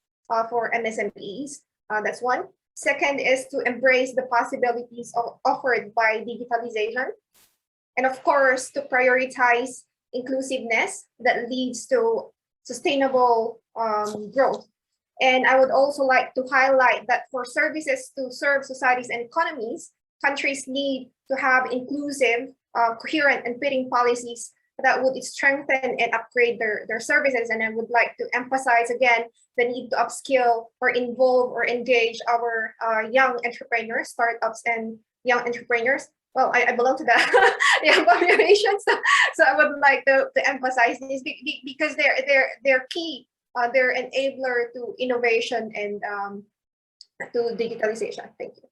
for MSMEs. That's one. Second is to embrace the possibilities offered by digitalization. And of course, to prioritize inclusiveness that leads to sustainable growth. And I would also like to highlight that for services to serve societies and economies, countries need to have inclusive, coherent, and fitting policies that would strengthen and upgrade their services. And I would like to emphasize again the need to upskill or involve or engage our young entrepreneurs, startups, and young entrepreneurs. Well, I belong to the young population, so I would like to emphasize this because they're key. They're enabler to innovation and to digitalization. Thank you.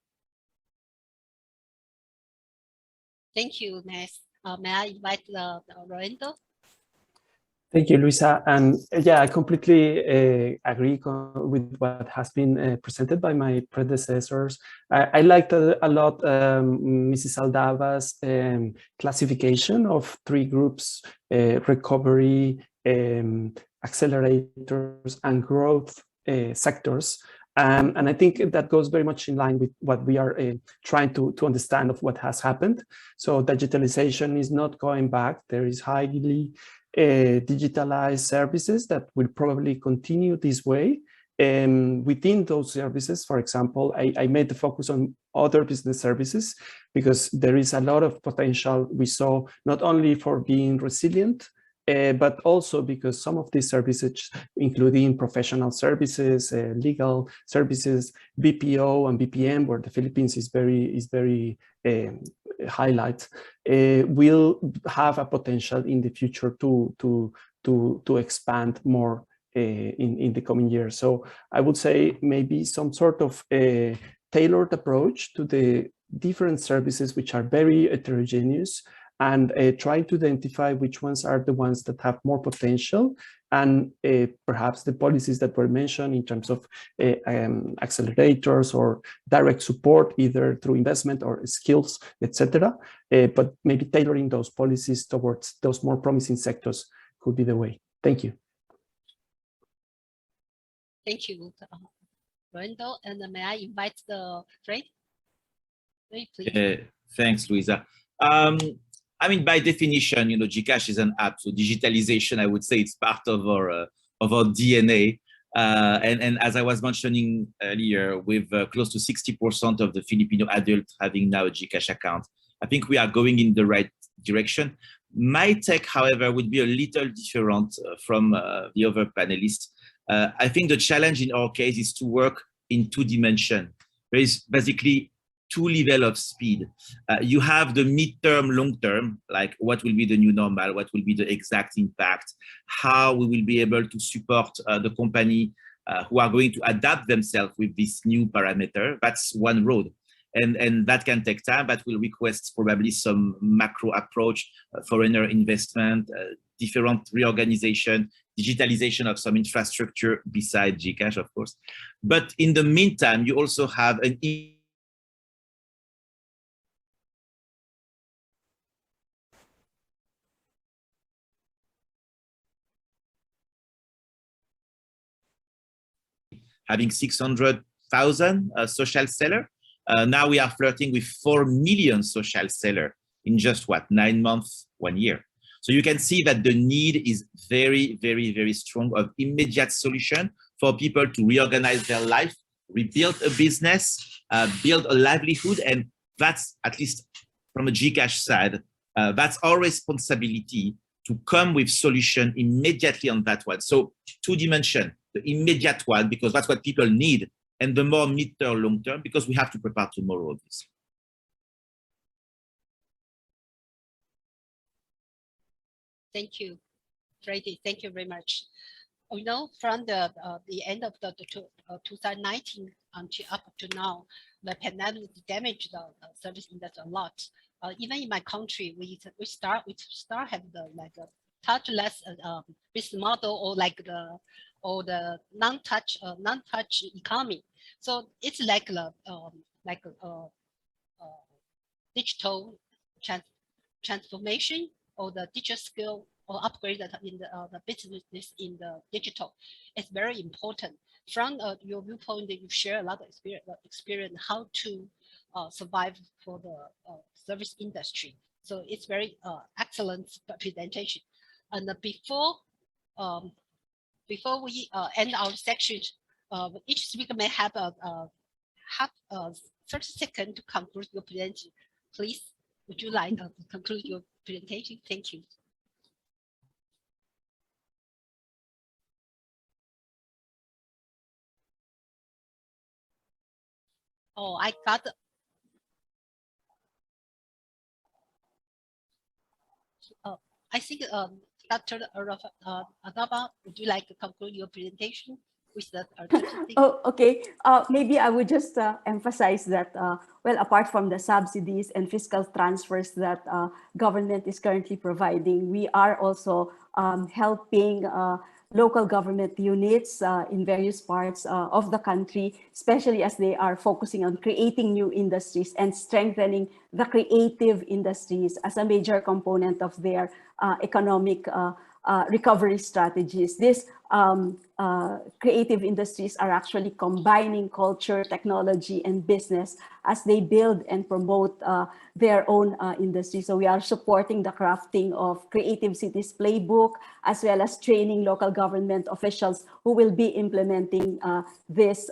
Thank you, Mes. May I invite Lorenzo? Thank you, Luisa. And yeah, I completely agree with what has been presented by my predecessors. I liked a lot Mrs. Aldava's classification of 3 groups: recovery, accelerators, and growth sectors. And I think that goes very much in line with what we are trying to understand of what has happened. So digitalization is not going back. There is highly digitalized services that will probably continue this way. Within those services, for example, I made the focus on other business services because there is a lot of potential we saw, not only for being resilient, but also because some of these services, including professional services, legal services, BPO and BPM, where the Philippines is very highlight, will have a potential in the future to expand more in the coming years. So I would say maybe some sort of a tailored approach to the different services which are very heterogeneous, and try to identify which ones are the ones that have more potential, and perhaps the policies that were mentioned in terms of accelerators or direct support, either through investment or skills, etc. But maybe tailoring those policies towards those more promising sectors could be the way. Thank you. Thank you, Brendo. And may I invite the Fred? Fred, please. Thanks, Luisa. I mean, by definition, you know, GCash is an app. So digitalization, I would say, it's part of our DNA. And as I was mentioning earlier, with close to 60% of the Filipino adults having now a GCash account, I think we are going in the right direction. My take, however, would be a little different from the other panelists. I think the challenge in our case is to work in 2 dimensions. There is basically 2 levels of speed. You have the midterm, long term, like what will be the new normal, what will be the exact impact, how we will be able to support the company who are going to adapt themselves with this new parameter. That's one road. And that can take time, but will request probably some macro approach, foreigner investment, different reorganization, digitalization of some infrastructure besides GCash, of course. But in the meantime, you also have an having 600,000 social seller. Now we are flirting with 4 million social seller in just what, 9 months, 1 year. So you can see that the need is very, very, very strong of immediate solution for people to reorganize their life, rebuild a business, build a livelihood. And that's, at least from a GCash side, that's our responsibility to come with solution immediately on that one. So 2 dimensions, the immediate one, because that's what people need, and the more mid-term, long-term, because we have to prepare tomorrow of this. Thank you, Freddie. Thank you very much. We know from the end of the 2019 until up to now, the pandemic damaged the service industry a lot. Even in my country, we start have the like a touchless business model, or like the non-touch economy. So it's like a digital transformation, or the digital skill, or upgrade in the business in the digital. It's very important. From your viewpoint, that you share a lot of experience how to survive for the service industry. So it's very excellent presentation. And before we end our section, each speaker may have 30 seconds to conclude your presentation. Please, would you like to conclude your presentation? Thank you. Oh, I got. I think Dr. Adaba, would you like to conclude your presentation? with that. Oh, okay. Maybe I would just emphasize that, well, apart from the subsidies and fiscal transfers that government is currently providing, we are also helping local government units in various parts of the country, especially as they are focusing on creating new industries and strengthening the creative industries as a major component of their economic recovery strategies. These creative industries are actually combining culture, technology, and business as they build and promote their own industry. So we are supporting the crafting of Creative Cities Playbook, as well as training local government officials who will be implementing this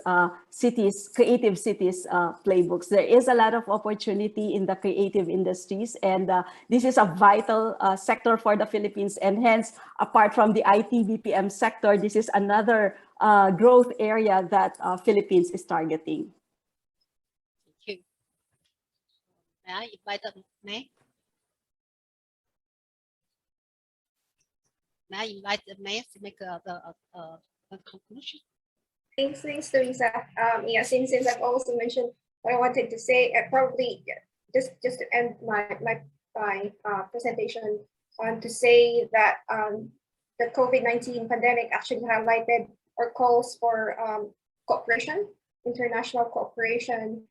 Creative Cities Playbooks. There is a lot of opportunity in the creative industries, and this is a vital sector for the Philippines, and hence, apart from the IT BPM sector, this is another growth area that Philippines is targeting. Thank you. May I invite May? May I invite May to make the conclusion? Thanks, Teresa. Yeah, since I've also mentioned what I wanted to say, probably just to end my presentation, to say that the COVID-19 pandemic actually highlighted or calls for cooperation, international cooperation,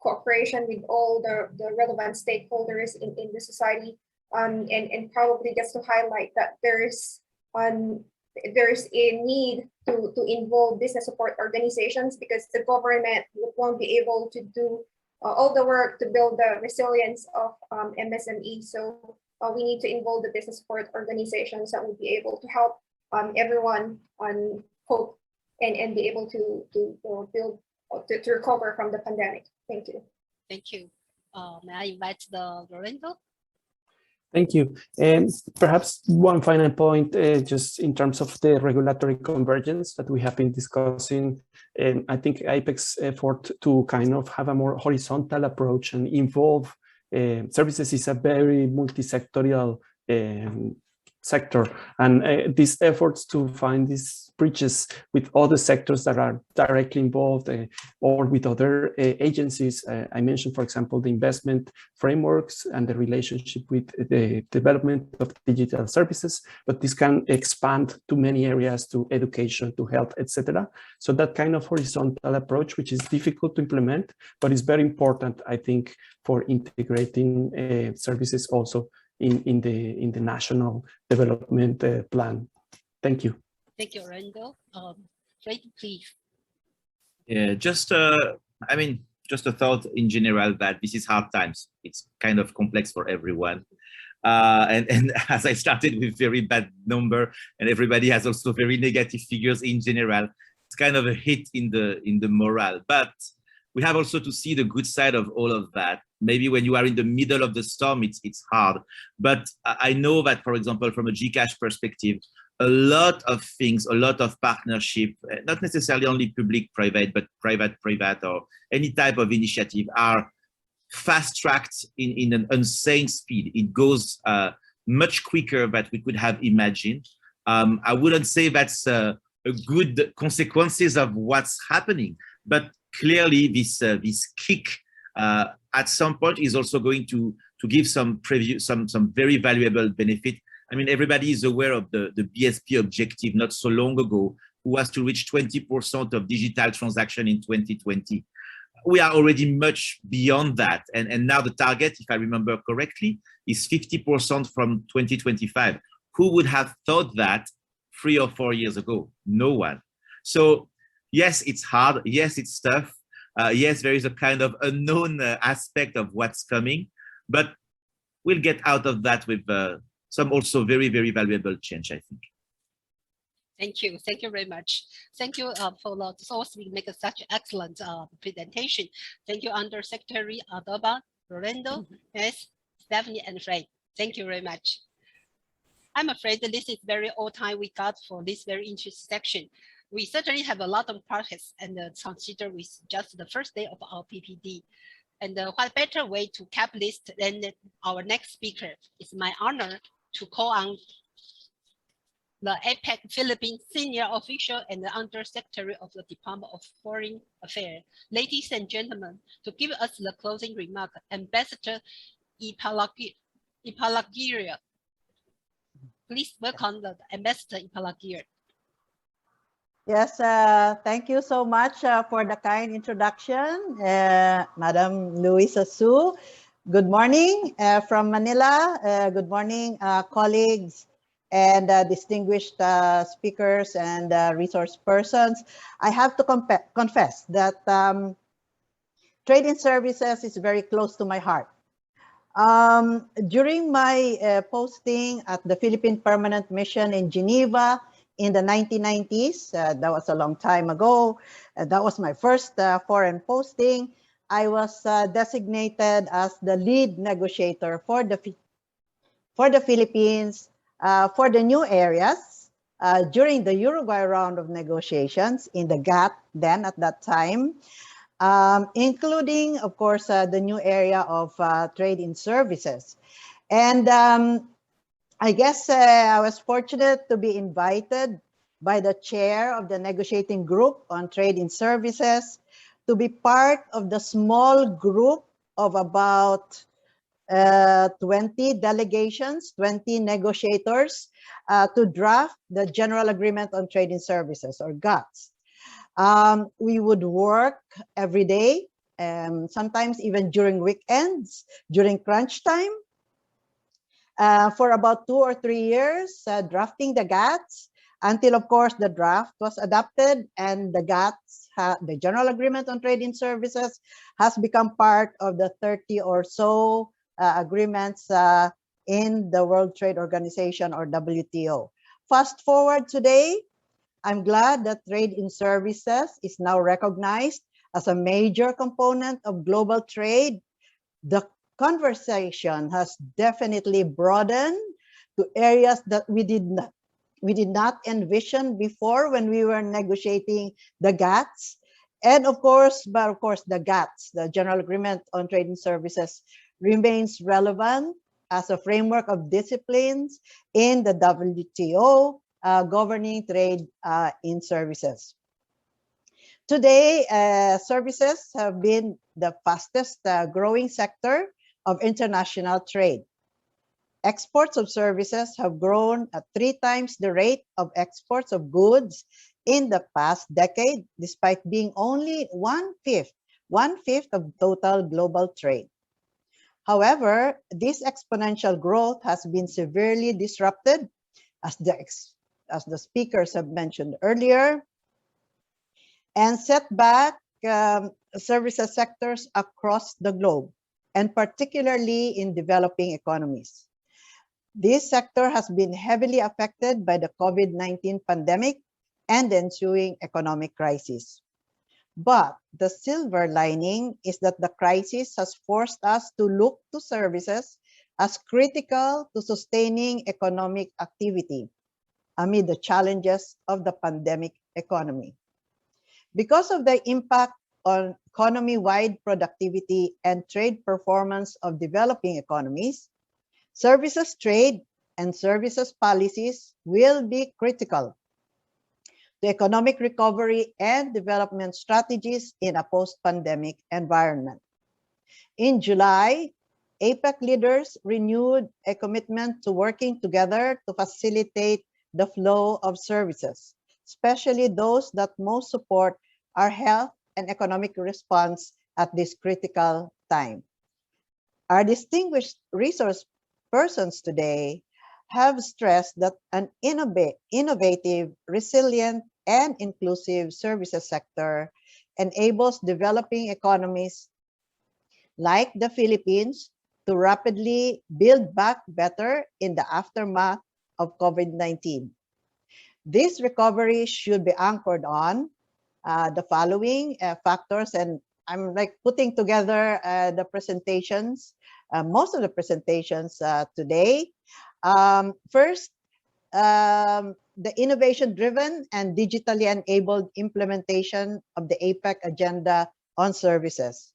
cooperation with all the relevant stakeholders in the society, and probably just to highlight that there's a need to involve business support organizations, because the government won't be able to do all the work to build the resilience of MSME. So we need to involve the business support organizations that will be able to help everyone cope and be able to build to recover from the pandemic. Thank you. Thank you. May I invite Lorenzo? Thank you. And perhaps one final point, just in terms of the regulatory convergence that we have been discussing. And I think APEC's effort to kind of have a more horizontal approach and involve services is a very multi-sectorial sector, and these efforts to find these bridges with other sectors that are directly involved or with other agencies. I mentioned, for example, the investment frameworks and the relationship with the development of digital services, but this can expand to many areas, to education, to health, etc. So that kind of horizontal approach, which is difficult to implement, but is very important, I think, for integrating services also in the national development plan. Thank you. Thank you, Lorenzo. Fred, please. Yeah, just a thought in general that this is hard times. It's kind of complex for everyone. And as I started with very bad number, and everybody has also very negative figures in general, it's kind of a hit in the morale. But we have also to see the good side of all of that. Maybe when you are in the middle of the storm, it's hard. But I know that, for example, from a GCash perspective, a lot of things, a lot of partnership, not necessarily only public-private, but private-private or any type of initiative are fast-tracked in an insane speed. It goes much quicker than we could have imagined. I wouldn't say that's a good consequences of what's happening, but clearly this kick at some point is also going to give some very valuable benefit. I mean, everybody is aware of the BSP objective not so long ago, who was to reach 20% of digital transaction in 2020. We are already much beyond that. And now the target, if I remember correctly, is 50% from 2025. Who would have thought that 3 or 4 years ago? No one. So yes, it's hard. Yes, it's tough. Yes, there is a kind of unknown aspect of what's coming, but we'll get out of that with some also very, very valuable change, I think. Thank you. Thank you very much. Thank you for the source. We make such excellent presentation. Thank you, Undersecretary Adoba, Lorenzo, yes, Stephanie, and Fred. Thank you very much. I'm afraid that this is very old time we got for this very interesting section. We certainly have a lot of progress and consider with just the first day of our PPD. And what better way to cap this than our next speaker? It's my honor to call on the APEC Philippines Senior Official and the Undersecretary of the Department of Foreign Affairs. Ladies and gentlemen, to give us the closing remark, Ambassador Ipalagiria. Please welcome the Ambassador Ipalagiria. Yes, thank you so much for the kind introduction, Madam Luisa Su. Good morning from Manila. Good morning, colleagues and distinguished speakers and resource persons. I have to confess that trade in services is very close to my heart. During my posting at the Philippine Permanent Mission in Geneva in the 1990s, that was a long time ago, that was my first foreign posting. I was designated as the lead negotiator for the Philippines for the new areas during the Uruguay round of negotiations in the GATT then at that time, including, of course, the new area of trade in services. And I guess I was fortunate to be invited by the chair of the negotiating group on trade in services to be part of the small group of about 20 delegations, 20 negotiators to draft the General Agreement on Trade in Services, or GATS. We would work every day, sometimes even during weekends, during crunch time, for about 2 or 3 years, drafting the GATS, until, of course, the draft was adopted and the GATS, the General Agreement on Trade in Services, has become part of the 30 or so agreements in the World Trade Organization, or WTO. Fast forward today, I'm glad that trade in services is now recognized as a major component of global trade. The conversation has definitely broadened to areas that we did not envision before when we were negotiating the GATS. And of course, the GATS, the General Agreement on Trade in Services, remains relevant as a framework of disciplines in the WTO governing trade in services. Today, services have been the fastest growing sector of international trade. Exports of services have grown at 3 times the rate of exports of goods in the past decade, despite being only one-fifth of total global trade. However, this exponential growth has been severely disrupted, as the speakers have mentioned earlier, and set back services sectors across the globe, and particularly in developing economies. This sector has been heavily affected by the COVID-19 pandemic and the ensuing economic crisis. But the silver lining is that the crisis has forced us to look to services as critical to sustaining economic activity amid the challenges of the pandemic economy. Because of the impact on economy-wide productivity and trade performance of developing economies, services trade and services policies will be critical to economic recovery and development strategies in a post-pandemic environment. In July, APEC leaders renewed a commitment to working together to facilitate the flow of services, especially those that most support our health and economic response at this critical time. Our distinguished resource persons today have stressed that an innovative, resilient, and inclusive services sector enables developing economies like the Philippines to rapidly build back better in the aftermath of COVID-19. This recovery should be anchored on the following factors, and I'm putting together the presentations, most of the presentations today. First, the innovation-driven and digitally enabled implementation of the APEC agenda on services.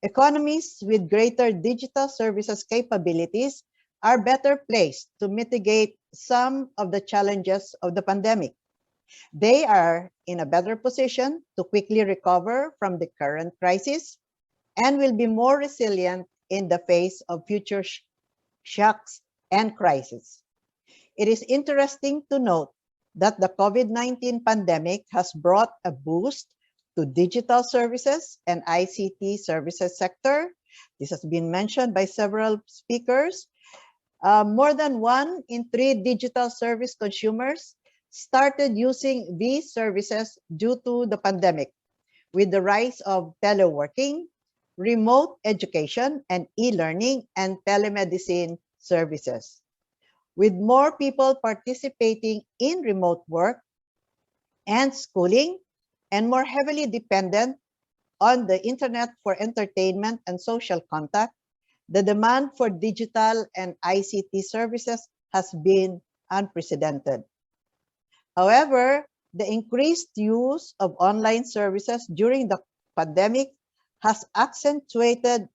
Economies with greater digital services capabilities are better placed to mitigate some of the challenges of the pandemic. They are in a better position to quickly recover from the current crisis and will be more resilient in the face of future shocks and crises. It is interesting to note that the COVID-19 pandemic has brought a boost to digital services and ICT services sector. This has been mentioned by several speakers. More than 1 in 3 digital service consumers started using these services due to the pandemic, with the rise of teleworking, remote education, and e-learning and telemedicine services. With more people participating in remote work and schooling, and more heavily dependent on the internet for entertainment and social contact, the demand for digital and ICT services has been unprecedented. However, the increased use of online services during the pandemic has accentuated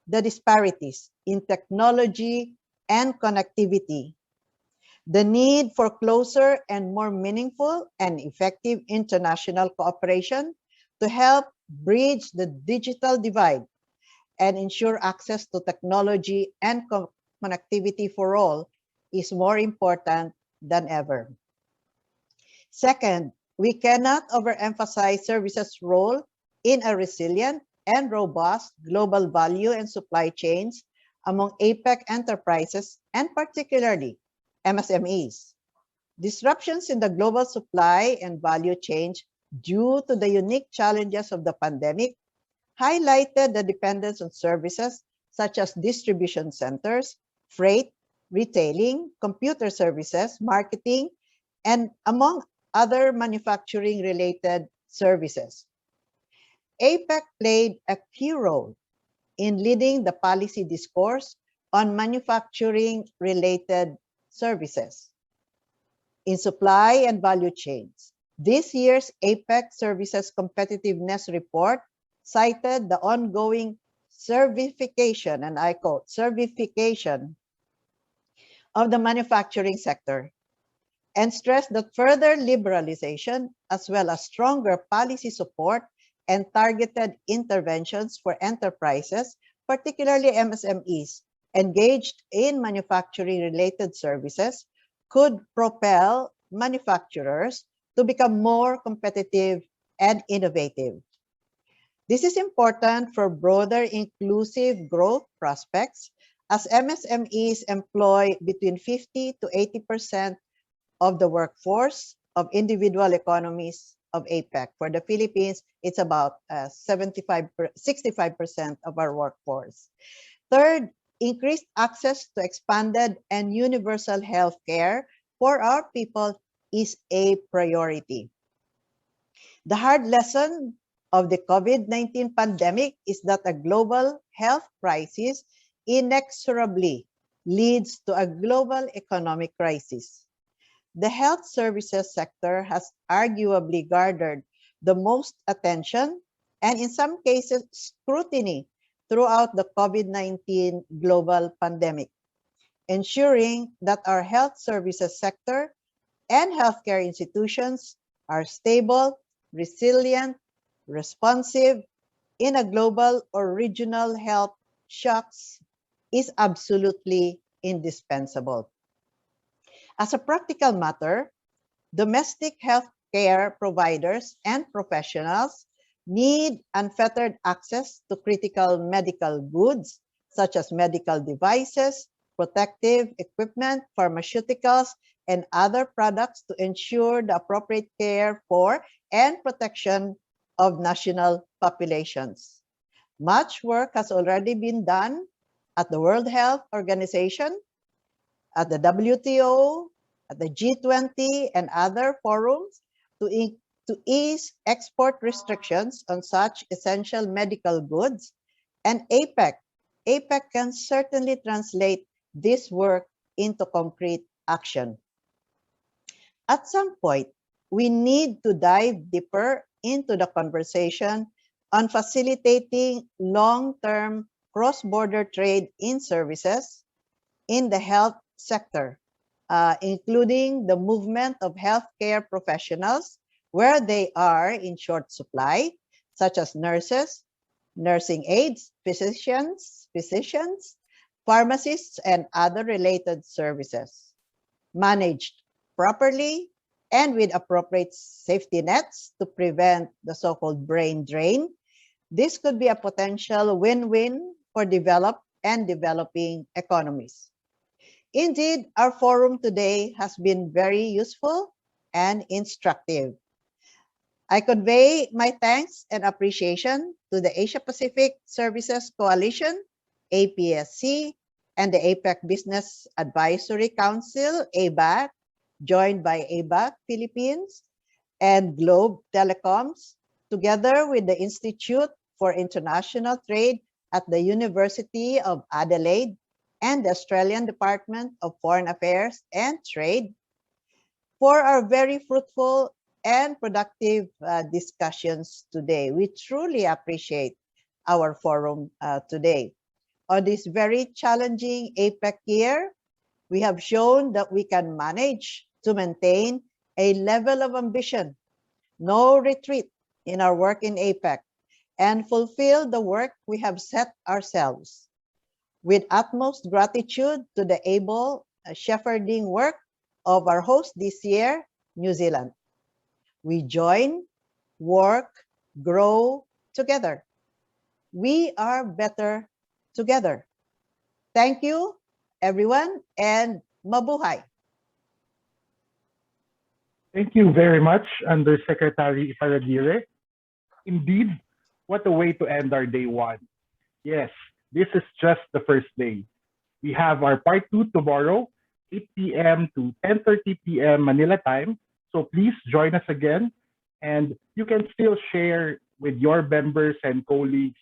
the disparities in technology and connectivity. The need for closer and more meaningful and effective international cooperation to help bridge the digital divide and ensure access to technology and connectivity for all is more important than ever. Second, we cannot overemphasize services' role in a resilient and robust global value and supply chains among APEC enterprises and particularly MSMEs. Disruptions in the global supply and value chain due to the unique challenges of the pandemic highlighted the dependence on services such as distribution centers, freight, retailing, computer services, marketing, and among other manufacturing-related services. APEC played a key role in leading the policy discourse on manufacturing-related services in supply and value chains. This year's APEC Services Competitiveness Report cited the ongoing certification, and I quote, certification of the manufacturing sector, and stressed that further liberalization as well as stronger policy support and targeted interventions for enterprises, particularly MSMEs, engaged in manufacturing-related services could propel manufacturers to become more competitive and innovative. This is important for broader inclusive growth prospects as MSMEs employ between 50 to 80% of the workforce of individual economies of APEC. For the Philippines, it's about 65% of our workforce. Third, increased access to expanded and universal health care for our people is a priority. The hard lesson of the COVID-19 pandemic is that a global health crisis inexorably leads to a global economic crisis. The health services sector has arguably garnered the most attention and in some cases scrutiny throughout the COVID-19 global pandemic, ensuring that our health services sector and healthcare institutions are stable, resilient, responsive in a global or regional health shocks is absolutely indispensable. As a practical matter, domestic healthcare providers and professionals need unfettered access to critical medical goods such as medical devices, protective equipment, pharmaceuticals, and other products to ensure the appropriate care for and protection of national populations. Much work has already been done at the World Health Organization, at the WTO, at the G20, and other forums to ease export restrictions on such essential medical goods. And APEC can certainly translate this work into concrete action. At some point, we need to dive deeper into the conversation on facilitating long-term cross-border trade in services, in the health sector, including the movement of healthcare professionals where they are in short supply, such as nurses, nursing aides, physicians, pharmacists, and other related services. Managed properly and with appropriate safety nets to prevent the so-called brain drain, this could be a potential win-win for developed and developing economies. Indeed, our forum today has been very useful and instructive. I convey my thanks and appreciation to the Asia Pacific Services Coalition, APSC, and the APEC Business Advisory Council, ABAC, joined by ABAC Philippines and Globe Telecoms, together with the Institute for International Trade at the University of Adelaide and the Australian Department of Foreign Affairs and Trade, for our very fruitful and productive discussions today. We truly appreciate our forum today. On this very challenging APEC year, we have shown that we can manage to maintain a level of ambition, no retreat in our work in APEC, and fulfill the work we have set ourselves. With utmost gratitude to the able shepherding work of our host this year, New Zealand. We join, work, grow together. We are better together. Thank you, everyone, and mabuhay. Thank you very much, Undersecretary Iparraguirre. Indeed, what a way to end our day one. Yes, this is just the first day. We have our part 2 tomorrow, 8 p.m. to 10:30 p.m. Manila time. So please join us again. And you can still share with your members and colleagues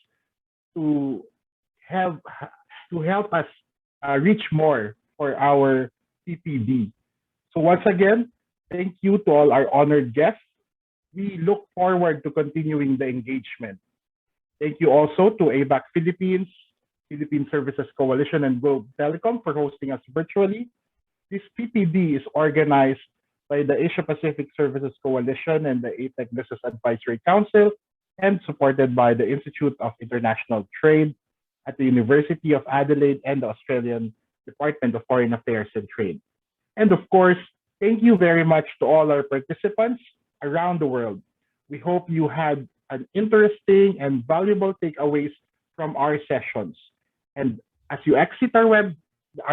to help us reach more for our PPD. So once again, thank you to all our honored guests. We look forward to continuing the engagement. Thank you also to ABAC Philippines, Philippine Services Coalition, and Globe Telecom for hosting us virtually. This PPD is organized by the Asia Pacific Services Coalition and the APEC Business Advisory Council and supported by the Institute of International Trade at the University of Adelaide and the Australian Department of Foreign Affairs and Trade. And of course, thank you very much to all our participants around the world. We hope you had an interesting and valuable takeaways from our sessions. And as you exit our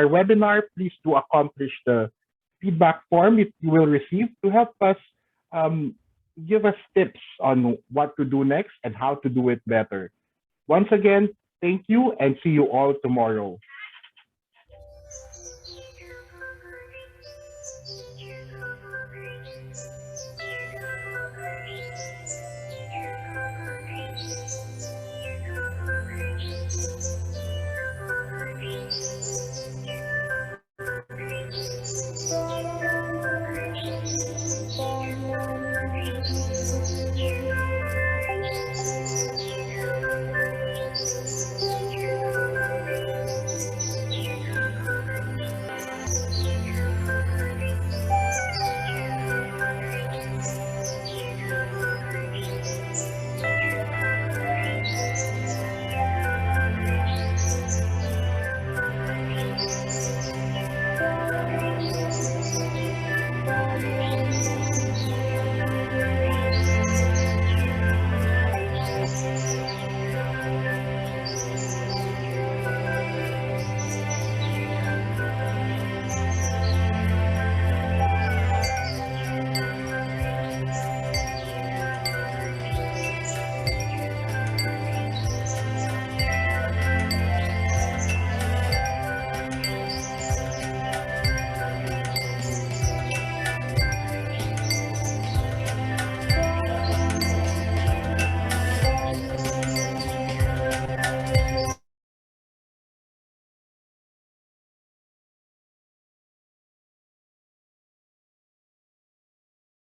webinar, please do accomplish the feedback form you will receive to help us give us tips on what to do next and how to do it better. Once again, thank you and see you all tomorrow.